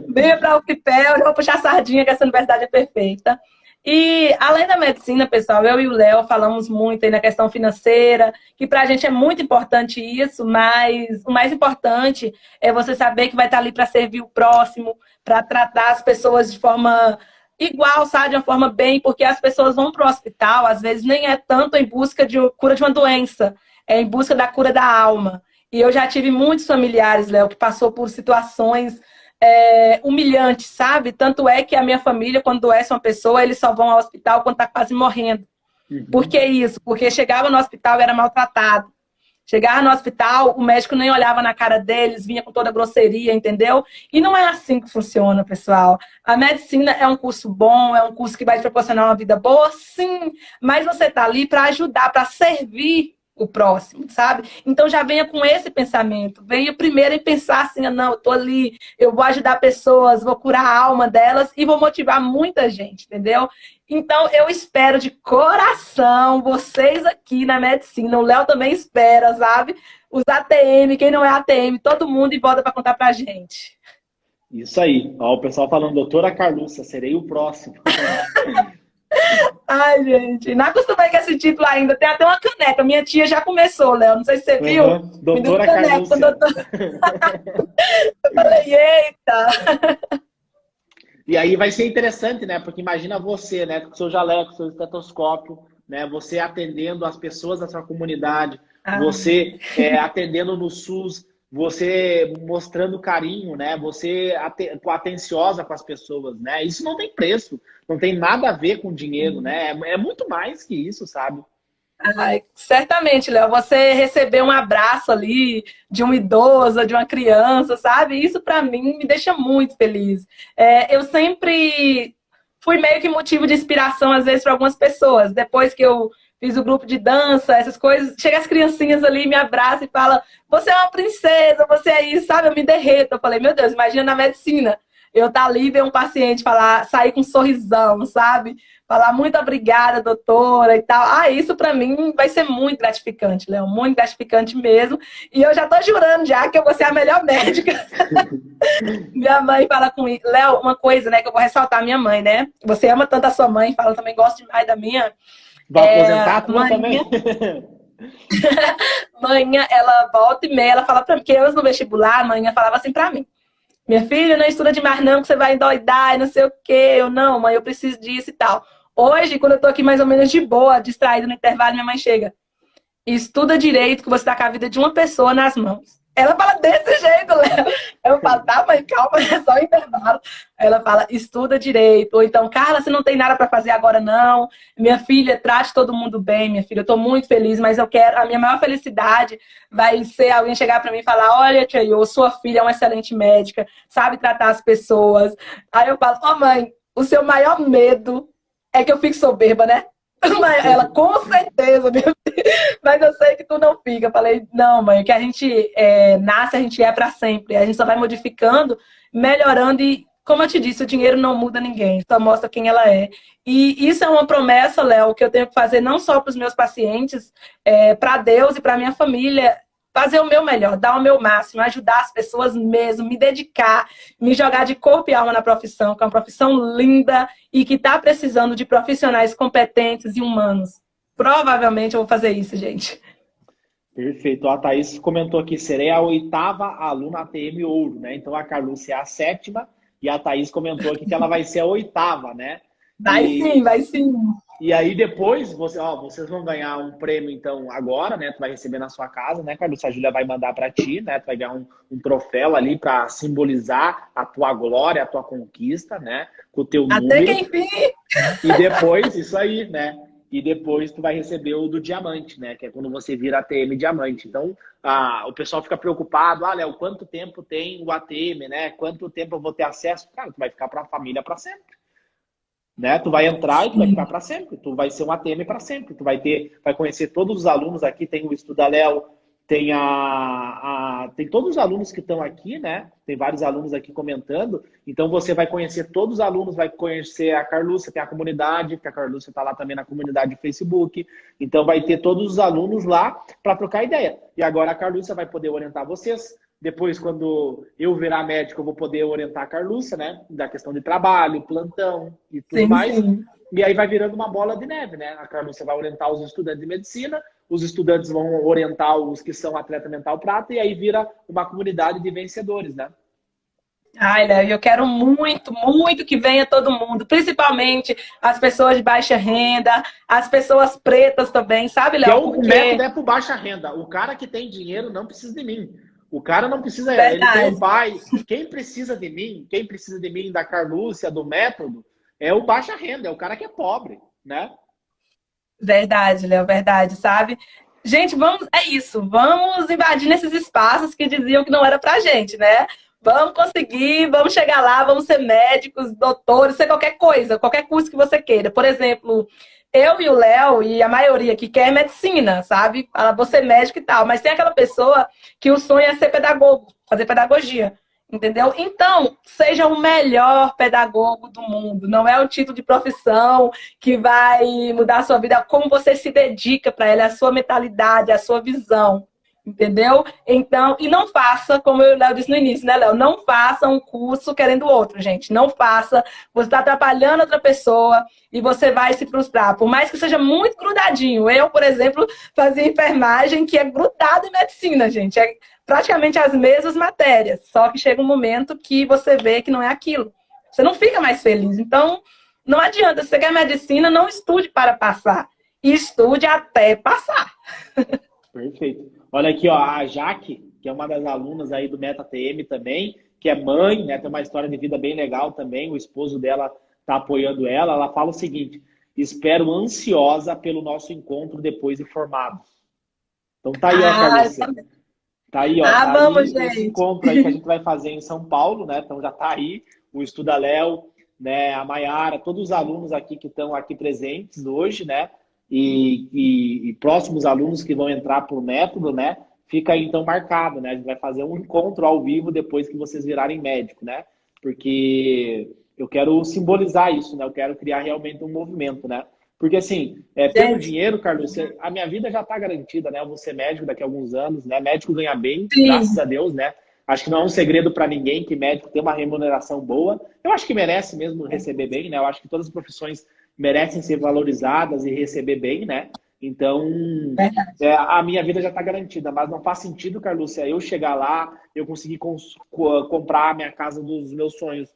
Venha para a UFPEL, eu vou puxar a sardinha, que essa universidade é perfeita. E além da medicina, pessoal, eu e o Léo falamos muito aí na questão financeira, que para a gente é muito importante isso, mas o mais importante é você saber que vai estar ali para servir o próximo, para tratar as pessoas de forma igual, sabe? De uma forma bem, porque as pessoas vão para o hospital, às vezes nem é tanto em busca de cura de uma doença, é em busca da cura da alma. E eu já tive muitos familiares, Léo, que passou por situações humilhantes, sabe? Tanto é que a minha família, quando adoece uma pessoa, eles só vão ao hospital quando está quase morrendo. Uhum. Por que isso? Porque chegava no hospital e era maltratado. Chegava no hospital, o médico nem olhava na cara deles, vinha com toda a grosseria, entendeu? E não é assim que funciona, pessoal. A medicina é um curso bom, é um curso que vai te proporcionar uma vida boa, sim, mas você está ali para ajudar, para servir o próximo, sabe? Então já venha com esse pensamento. Venha primeiro em pensar assim, não, eu tô ali, eu vou ajudar pessoas, vou curar a alma delas e vou motivar muita gente, entendeu? Então eu espero de coração vocês aqui na medicina, o Léo também espera, sabe? Os ATM, quem não é ATM, todo mundo e volta para contar pra gente. Isso aí. Ó, o pessoal falando, doutora Carlúcia, serei o próximo. Ai, gente, não acostumei com esse título ainda. Tem até uma caneca. Minha tia já começou, Léo. Não sei se você viu. Doutora Carlúcia. Eu falei, eita. E aí vai ser interessante, né? Porque imagina você, né? Com o seu jaleco, seu estetoscópio, né? Você atendendo as pessoas da sua comunidade, você atendendo no SUS, você mostrando carinho, né? Você atenciosa com as pessoas, né? Isso não tem preço, não tem nada a ver com dinheiro, né? É muito mais que isso, sabe? Ai, certamente, Léo, você receber um abraço ali de uma idosa, de uma criança, sabe? Isso para mim me deixa muito feliz. Eu sempre fui meio que motivo de inspiração, às vezes, para algumas pessoas. Depois que eu fiz o grupo de dança, essas coisas, chega as criancinhas ali, me abraçam e falam: você é uma princesa, você é isso, sabe? Eu me derreto. Eu falei: meu Deus, imagina na medicina. Eu estar ali e ver um paciente falar, sair com um sorrisão, sabe? Falar muito obrigada, doutora, e tal. Ah, isso para mim vai ser muito gratificante, Léo, muito gratificante mesmo. E eu já tô jurando já que eu vou ser a melhor médica. Minha mãe fala comigo, Léo, uma coisa, né, que eu vou ressaltar a minha mãe, né? Você ama tanto a sua mãe, fala, eu também gosto demais da minha. Vai aposentar a tua também? Manhã, ela volta e meia, ela fala pra mim, que eu no vestibular, a manhã falava assim pra mim: minha filha, não estuda demais não, que você vai endoidar e não sei o quê. Eu, não, mãe, eu preciso disso e tal. Hoje, quando eu tô aqui mais ou menos de boa, distraída no intervalo, minha mãe chega: estuda direito, que você tá com a vida de uma pessoa nas mãos. Ela fala desse jeito, Léo. Eu falo: tá, mãe, calma, é só intervalo. Ela fala: estuda direito. Ou então: Carla, você não tem nada para fazer agora, não. Minha filha, trate todo mundo bem, minha filha. Eu tô muito feliz, mas eu quero... A minha maior felicidade vai ser alguém chegar para mim e falar: olha, tia Yo, sua filha é uma excelente médica, sabe tratar as pessoas. Aí eu falo: ó, mãe, o seu maior medo é que eu fique soberba, né? Ela, com certeza, meu filho, mas eu sei que tu não fica. Eu falei: não, mãe, que a gente nasce, a gente é para sempre. A gente só vai modificando, melhorando e, como eu te disse, o dinheiro não muda ninguém, só mostra quem ela é. E isso é uma promessa, Léo, que eu tenho que fazer não só para os meus pacientes, para Deus e para minha família. Fazer o meu melhor, dar o meu máximo, ajudar as pessoas mesmo, me dedicar, me jogar de corpo e alma na profissão, que é uma profissão linda e que está precisando de profissionais competentes e humanos. Provavelmente eu vou fazer isso, gente. Perfeito. A Thaís comentou aqui: serei a 8ª aluna ATM Ouro, né? Então a Carluce é a 7ª e a Thaís comentou aqui que ela vai ser a 8ª, né? Vai sim, vai sim. E aí depois, vocês vão ganhar um prêmio, então, agora, né? Tu vai receber na sua casa, né, Carlos? A Júlia vai mandar para ti, né? Tu vai ganhar um troféu ali para simbolizar a tua glória, a tua conquista, né? Com o teu número. Até que enfim! E depois, isso aí, né? E depois tu vai receber o do diamante, né? Que é quando você vira ATM diamante. Então, o pessoal fica preocupado: ah, Léo, quanto tempo tem o ATM, né? Quanto tempo eu vou ter acesso? Cara, tu vai ficar para a família para sempre. Né? Tu vai entrar e tu vai ficar para sempre. Tu vai ser um ATM para sempre. Tu vai conhecer todos os alunos aqui. Tem o Estuda Léo, tem tem todos os alunos que estão aqui, né? Tem vários alunos aqui comentando. Então você vai conhecer todos os alunos, vai conhecer a Carlúcia, tem a comunidade, que a Carlúcia está lá também na comunidade do Facebook. Então vai ter todos os alunos lá para trocar ideia. E agora a Carlúcia vai poder orientar vocês. Depois, quando eu virar médico, eu vou poder orientar a Carlúcia, né? Da questão de trabalho, plantão e tudo mais. Sim. E aí vai virando uma bola de neve, né? A Carlúcia vai orientar os estudantes de medicina, os estudantes vão orientar os que são atleta mental prata, e aí vira uma comunidade de vencedores, né? Ai, Léo, eu quero muito, muito que venha todo mundo, principalmente as pessoas de baixa renda, as pessoas pretas também, sabe, Léo? O método é por baixa renda. O cara que tem dinheiro não precisa de mim. O cara não precisa, Verdade. Ele tem o pai. Quem precisa de mim, da Carlúcia, do método, é o baixa renda, é o cara que é pobre, né? Verdade, Léo, verdade, sabe? Gente, vamos invadir nesses espaços que diziam que não era pra gente, né? Vamos conseguir, vamos chegar lá, vamos ser médicos, doutores, ser qualquer coisa, qualquer curso que você queira. Por exemplo, eu e o Léo, e a maioria que quer medicina, sabe? Fala: vou ser médico e tal. Mas tem aquela pessoa que o sonho é ser pedagogo, fazer pedagogia. Entendeu? Então, seja o melhor pedagogo do mundo. Não é o título de profissão que vai mudar a sua vida, como você se dedica para ela, a sua mentalidade, a sua visão. Entendeu? Então, e não faça, como o Léo disse no início, né, Léo? Não faça um curso querendo outro, gente. Não faça. Você está atrapalhando outra pessoa e você vai se frustrar. Por mais que seja muito grudadinho. Eu, por exemplo, fazia enfermagem, que é grudado em medicina, gente. É praticamente as mesmas matérias. Só que chega um momento que você vê que não é aquilo. Você não fica mais feliz. Então, não adianta. Se você quer medicina, não estude para passar. Estude até passar. Perfeito. Olha aqui, ó, a Jaque, que é uma das alunas aí do Meta TM também, que é mãe, né, tem uma história de vida bem legal também, o esposo dela está apoiando ela. Ela fala o seguinte: Espero ansiosa pelo nosso encontro depois de formados. Então tá aí, ó, Carlúcia. Tá aí, ó. Tá vamos, aí gente. esse encontro aí que a gente vai fazer em São Paulo, né? Então já tá aí o Estuda Léo, né? A Maiara, todos os alunos aqui que estão aqui presentes hoje, né? E próximos alunos que vão entrar por método, né? Fica aí então marcado, né? A gente vai fazer um encontro ao vivo depois que vocês virarem médico, né? Porque eu quero simbolizar isso, né? Eu quero criar realmente um movimento, né? Porque assim, pelo dinheiro, Carlos, a minha vida já está garantida, né? Eu vou ser médico daqui a alguns anos, né? Médico ganha bem, Sim. graças a Deus, né? Acho que não é um segredo para ninguém que médico tem uma remuneração boa. Eu acho que merece mesmo receber bem, né? Eu acho que todas as profissões merecem ser valorizadas e receber bem, né? Então, a minha vida já está garantida, mas não faz sentido, Carlúcia, eu chegar lá, eu conseguir comprar a minha casa dos meus sonhos,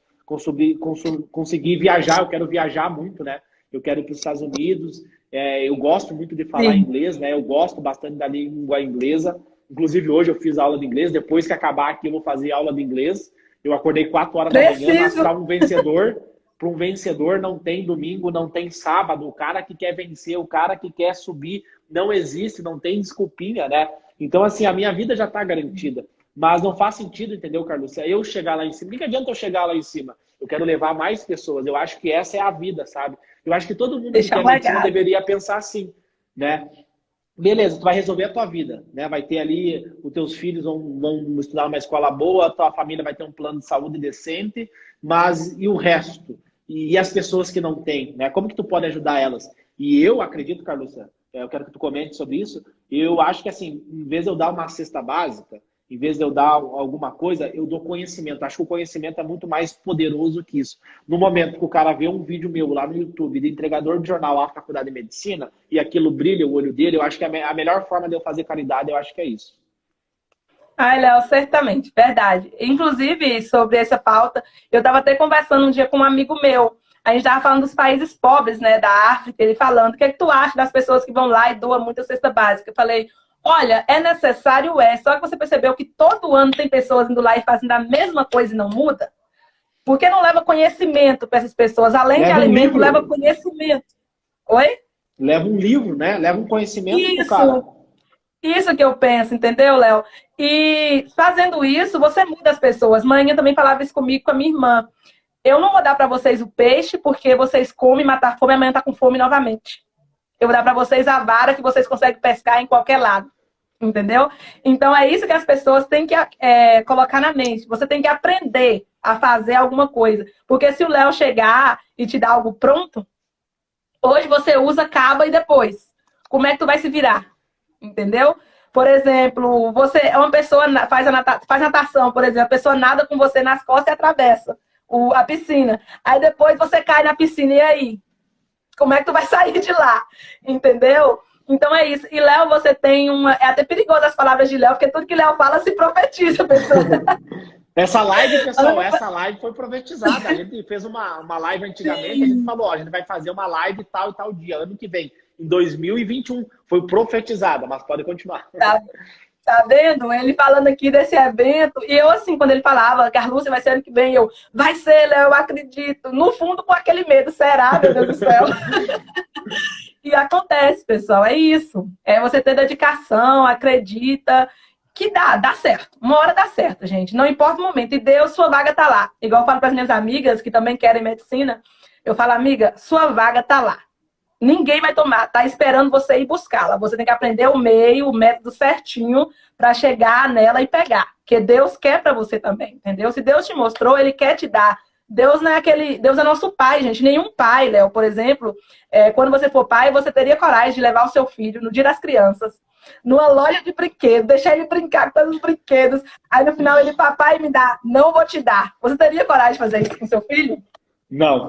conseguir viajar, eu quero viajar muito, né? Eu quero ir para os Estados Unidos, eu gosto muito de falar inglês, né? Eu gosto bastante da língua inglesa. Inclusive, hoje eu fiz aula de inglês. Depois que acabar aqui, eu vou fazer aula de inglês. Eu acordei 4 horas da manhã, mas para um vencedor não tem domingo, não tem sábado. O cara que quer vencer, o cara que quer subir, não existe, não tem desculpinha, né? Então, assim, a minha vida já está garantida. Mas não faz sentido, entendeu, Carlos? Eu chegar lá em cima. O que adianta eu chegar lá em cima? Eu quero levar mais pessoas. Eu acho que essa é a vida, sabe? Eu acho que todo mundo que quer medicina deveria pensar assim, né? Beleza, tu vai resolver a tua vida, né? Vai ter ali, os teus filhos vão estudar numa escola boa, a tua família vai ter um plano de saúde decente, mas e o resto? E as pessoas que não têm, né? Como que tu pode ajudar elas? E eu acredito, Carlos, eu quero que tu comente sobre isso, eu acho que assim, em vez de eu dar uma cesta básica, em vez de eu dar alguma coisa, eu dou conhecimento. Acho que o conhecimento é muito mais poderoso que isso. No momento que o cara vê um vídeo meu lá no YouTube de entregador de jornal à faculdade de medicina e aquilo brilha o olho dele, eu acho que a melhor forma de eu fazer caridade, eu acho que é isso. Ai, Léo, certamente, verdade. Inclusive, sobre essa pauta, eu estava até conversando um dia com um amigo meu. A gente estava falando dos países pobres, né, da África, ele falando, o que é que tu acha das pessoas que vão lá e doam muita cesta básica? Eu falei, olha, é necessário, só que você percebeu que todo ano tem pessoas indo lá e fazendo a mesma coisa e não muda? Porque não leva conhecimento para essas pessoas, além de alimento, leva conhecimento. Oi? Leva um livro, né? Leva um conhecimento pro cara. Isso que eu penso, entendeu, Léo? E fazendo isso, você muda as pessoas. Manhã também falava isso comigo, com a minha irmã. Eu não vou dar para vocês o peixe, porque vocês comem, matar fome, amanhã tá com fome novamente. Eu vou dar para vocês a vara que vocês conseguem pescar em qualquer lado. Entendeu? Então é isso que as pessoas têm que colocar na mente. Você tem que aprender a fazer alguma coisa. Porque se o Léo chegar e te dar algo pronto, hoje você usa, acaba e depois. Como é que tu vai se virar? Entendeu? Por exemplo, você é uma pessoa, faz natação, por exemplo, a pessoa nada com você nas costas e atravessa a piscina. Aí depois você cai na piscina, e aí? Como é que tu vai sair de lá? Entendeu? Então é isso. E Léo, você tem uma... É até perigoso as palavras de Léo, porque tudo que Léo fala se profetiza, pessoal. Essa live, pessoal, essa live foi profetizada. A gente fez uma live antigamente, a gente falou, ó, a gente vai fazer uma live tal e tal dia, ano que vem, em 2021. Foi profetizada, mas pode continuar. Tá vendo? Ele falando aqui desse evento. E eu, assim, quando ele falava, Carlúcia, vai ser ano que vem, vai ser, Léo, eu acredito. No fundo, com aquele medo. Será, meu Deus do céu? E acontece, pessoal, é isso. É você ter dedicação, acredita, que dá certo. Uma hora dá certo, gente. Não importa o momento. E Deus, sua vaga tá lá. Igual eu falo para as minhas amigas que também querem medicina, eu falo, amiga, sua vaga tá lá. Ninguém vai tomar, tá esperando você ir buscá-la. Você tem que aprender o meio, o método certinho para chegar nela e pegar. Porque Deus quer para você também, entendeu? Se Deus te mostrou, Ele quer te dar. Deus não é Deus é nosso pai, gente. Nenhum pai, Léo, por exemplo, quando você for pai, você teria coragem de levar o seu filho no Dia das Crianças, numa loja de brinquedos, deixar ele brincar com todos os brinquedos. Aí no final ele, papai, me dá, não vou te dar. Você teria coragem de fazer isso com seu filho? Não,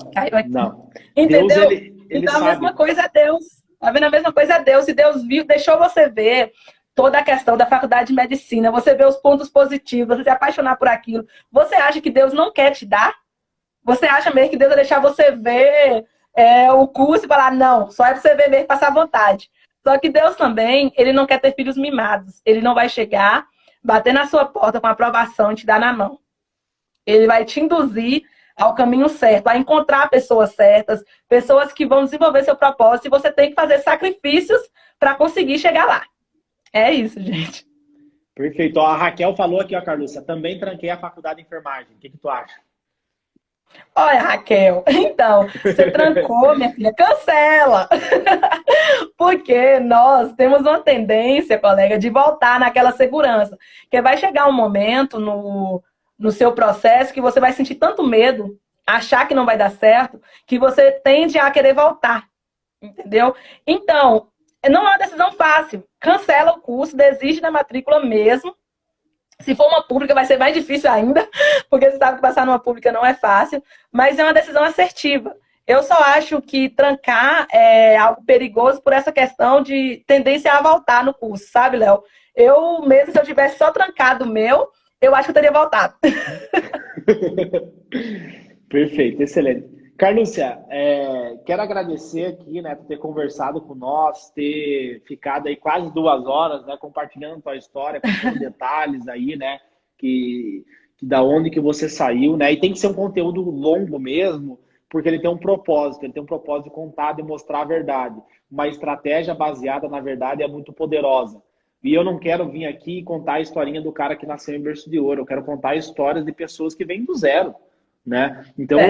não. Entendeu? Deus, ele então sabe. A mesma coisa é Deus. Tá vendo? A mesma coisa é Deus. Se Deus viu, deixou você ver toda a questão da faculdade de medicina, você vê os pontos positivos, você se apaixonar por aquilo. Você acha que Deus não quer te dar? Você acha mesmo que Deus vai deixar você ver o curso e falar, não, só é pra você ver mesmo, passar vontade. Só que Deus também, Ele não quer ter filhos mimados. Ele não vai chegar, bater na sua porta com aprovação e te dar na mão. Ele vai te induzir ao caminho certo, a encontrar pessoas certas, pessoas que vão desenvolver seu propósito, e você tem que fazer sacrifícios para conseguir chegar lá. É isso, gente. Perfeito. Ó, a Raquel falou aqui, ó, Carlúcia, também tranquei a faculdade de enfermagem. O que tu acha? Olha, Raquel, então, você trancou, minha filha, cancela. Porque nós temos uma tendência, colega, de voltar naquela segurança. Que vai chegar um momento no seu processo que você vai sentir tanto medo, achar que não vai dar certo, que você tende a querer voltar. Entendeu? Então, não é uma decisão fácil. Cancela o curso, desiste da matrícula mesmo. Se for uma pública, vai ser mais difícil ainda, porque você sabe que passar numa pública não é fácil, mas é uma decisão assertiva. Eu só acho que trancar é algo perigoso por essa questão de tendência a voltar no curso, sabe, Léo? Eu mesmo, se eu tivesse só trancado o meu, eu acho que eu teria voltado. Perfeito, excelente. Carlúcia, quero agradecer aqui, né, por ter conversado com nós, ter ficado aí quase 2 horas, né, compartilhando tua história, contando detalhes aí, né, que da onde que você saiu, né, e tem que ser um conteúdo longo mesmo, porque ele tem um propósito, de contar, de mostrar a verdade. Uma estratégia baseada na verdade é muito poderosa. E eu não quero vir aqui e contar a historinha do cara que nasceu em berço de ouro, eu quero contar histórias de pessoas que vêm do zero. Né? Então,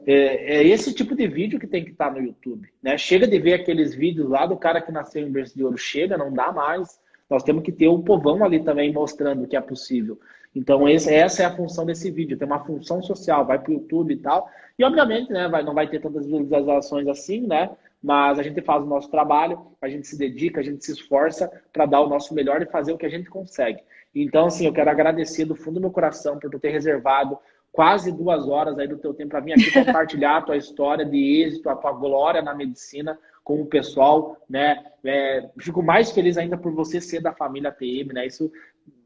é esse tipo de vídeo que tem que estar no YouTube. Né? Chega de ver aqueles vídeos lá do cara que nasceu em berço de ouro. Chega, não dá mais. Nós temos que ter um povão ali também mostrando que é possível. Então, essa é a função desse vídeo. Tem uma função social, vai para o YouTube e tal. E, obviamente, né, não vai ter tantas visualizações assim, né? Mas a gente faz o nosso trabalho, a gente se dedica, a gente se esforça para dar o nosso melhor e fazer o que a gente consegue. Então, assim, eu quero agradecer do fundo do meu coração por tu ter reservado quase 2 horas aí do teu tempo para vir aqui compartilhar a tua história de êxito, a tua glória na medicina com o pessoal, né? Fico mais feliz ainda por você ser da família TM, né? Isso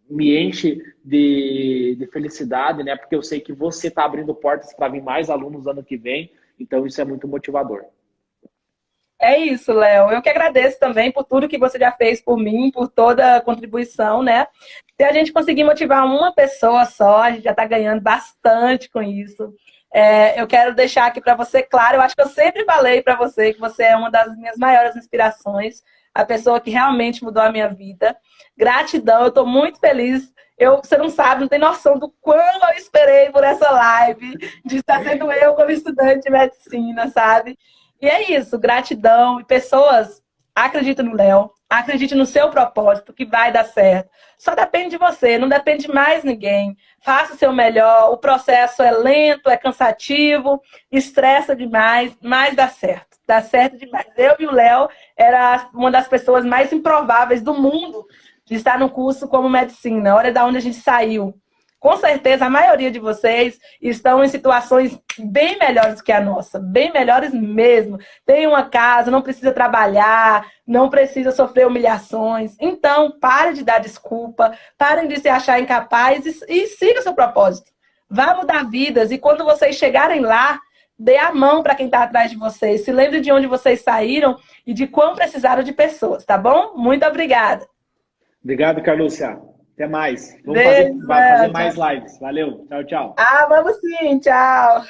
me enche de felicidade, né? Porque eu sei que você está abrindo portas para vir mais alunos ano que vem, então isso é muito motivador. É isso, Léo. Eu que agradeço também por tudo que você já fez por mim, por toda a contribuição, né? Se a gente conseguir motivar uma pessoa só, a gente já está ganhando bastante com isso. Eu quero deixar aqui para você, claro, eu acho que eu sempre falei para você que você é uma das minhas maiores inspirações, a pessoa que realmente mudou a minha vida. Gratidão, eu estou muito feliz. Você não sabe, não tem noção do quanto eu esperei por essa live, de estar sendo eu como estudante de medicina, sabe? E é isso, gratidão. E pessoas, acreditem no Léo, acredite no seu propósito, que vai dar certo. Só depende de você, não depende de mais ninguém. Faça o seu melhor, o processo é lento, é cansativo, estressa demais, mas dá certo. Dá certo demais. Eu e o Léo era uma das pessoas mais improváveis do mundo de estar no curso como medicina. Olha de onde a gente saiu. Com certeza, a maioria de vocês estão em situações bem melhores que a nossa, bem melhores mesmo. Tem uma casa, não precisa trabalhar, não precisa sofrer humilhações. Então, pare de dar desculpa, parem de se achar incapazes e siga o seu propósito. Vá mudar vidas e quando vocês chegarem lá, dê a mão para quem está atrás de vocês. Se lembre de onde vocês saíram e de quão precisaram de pessoas, tá bom? Muito obrigada. Obrigado, Carlúcia. Até mais. Beijo, Vamos fazer mais lives. Valeu. Tchau, tchau. Vamos sim. Tchau.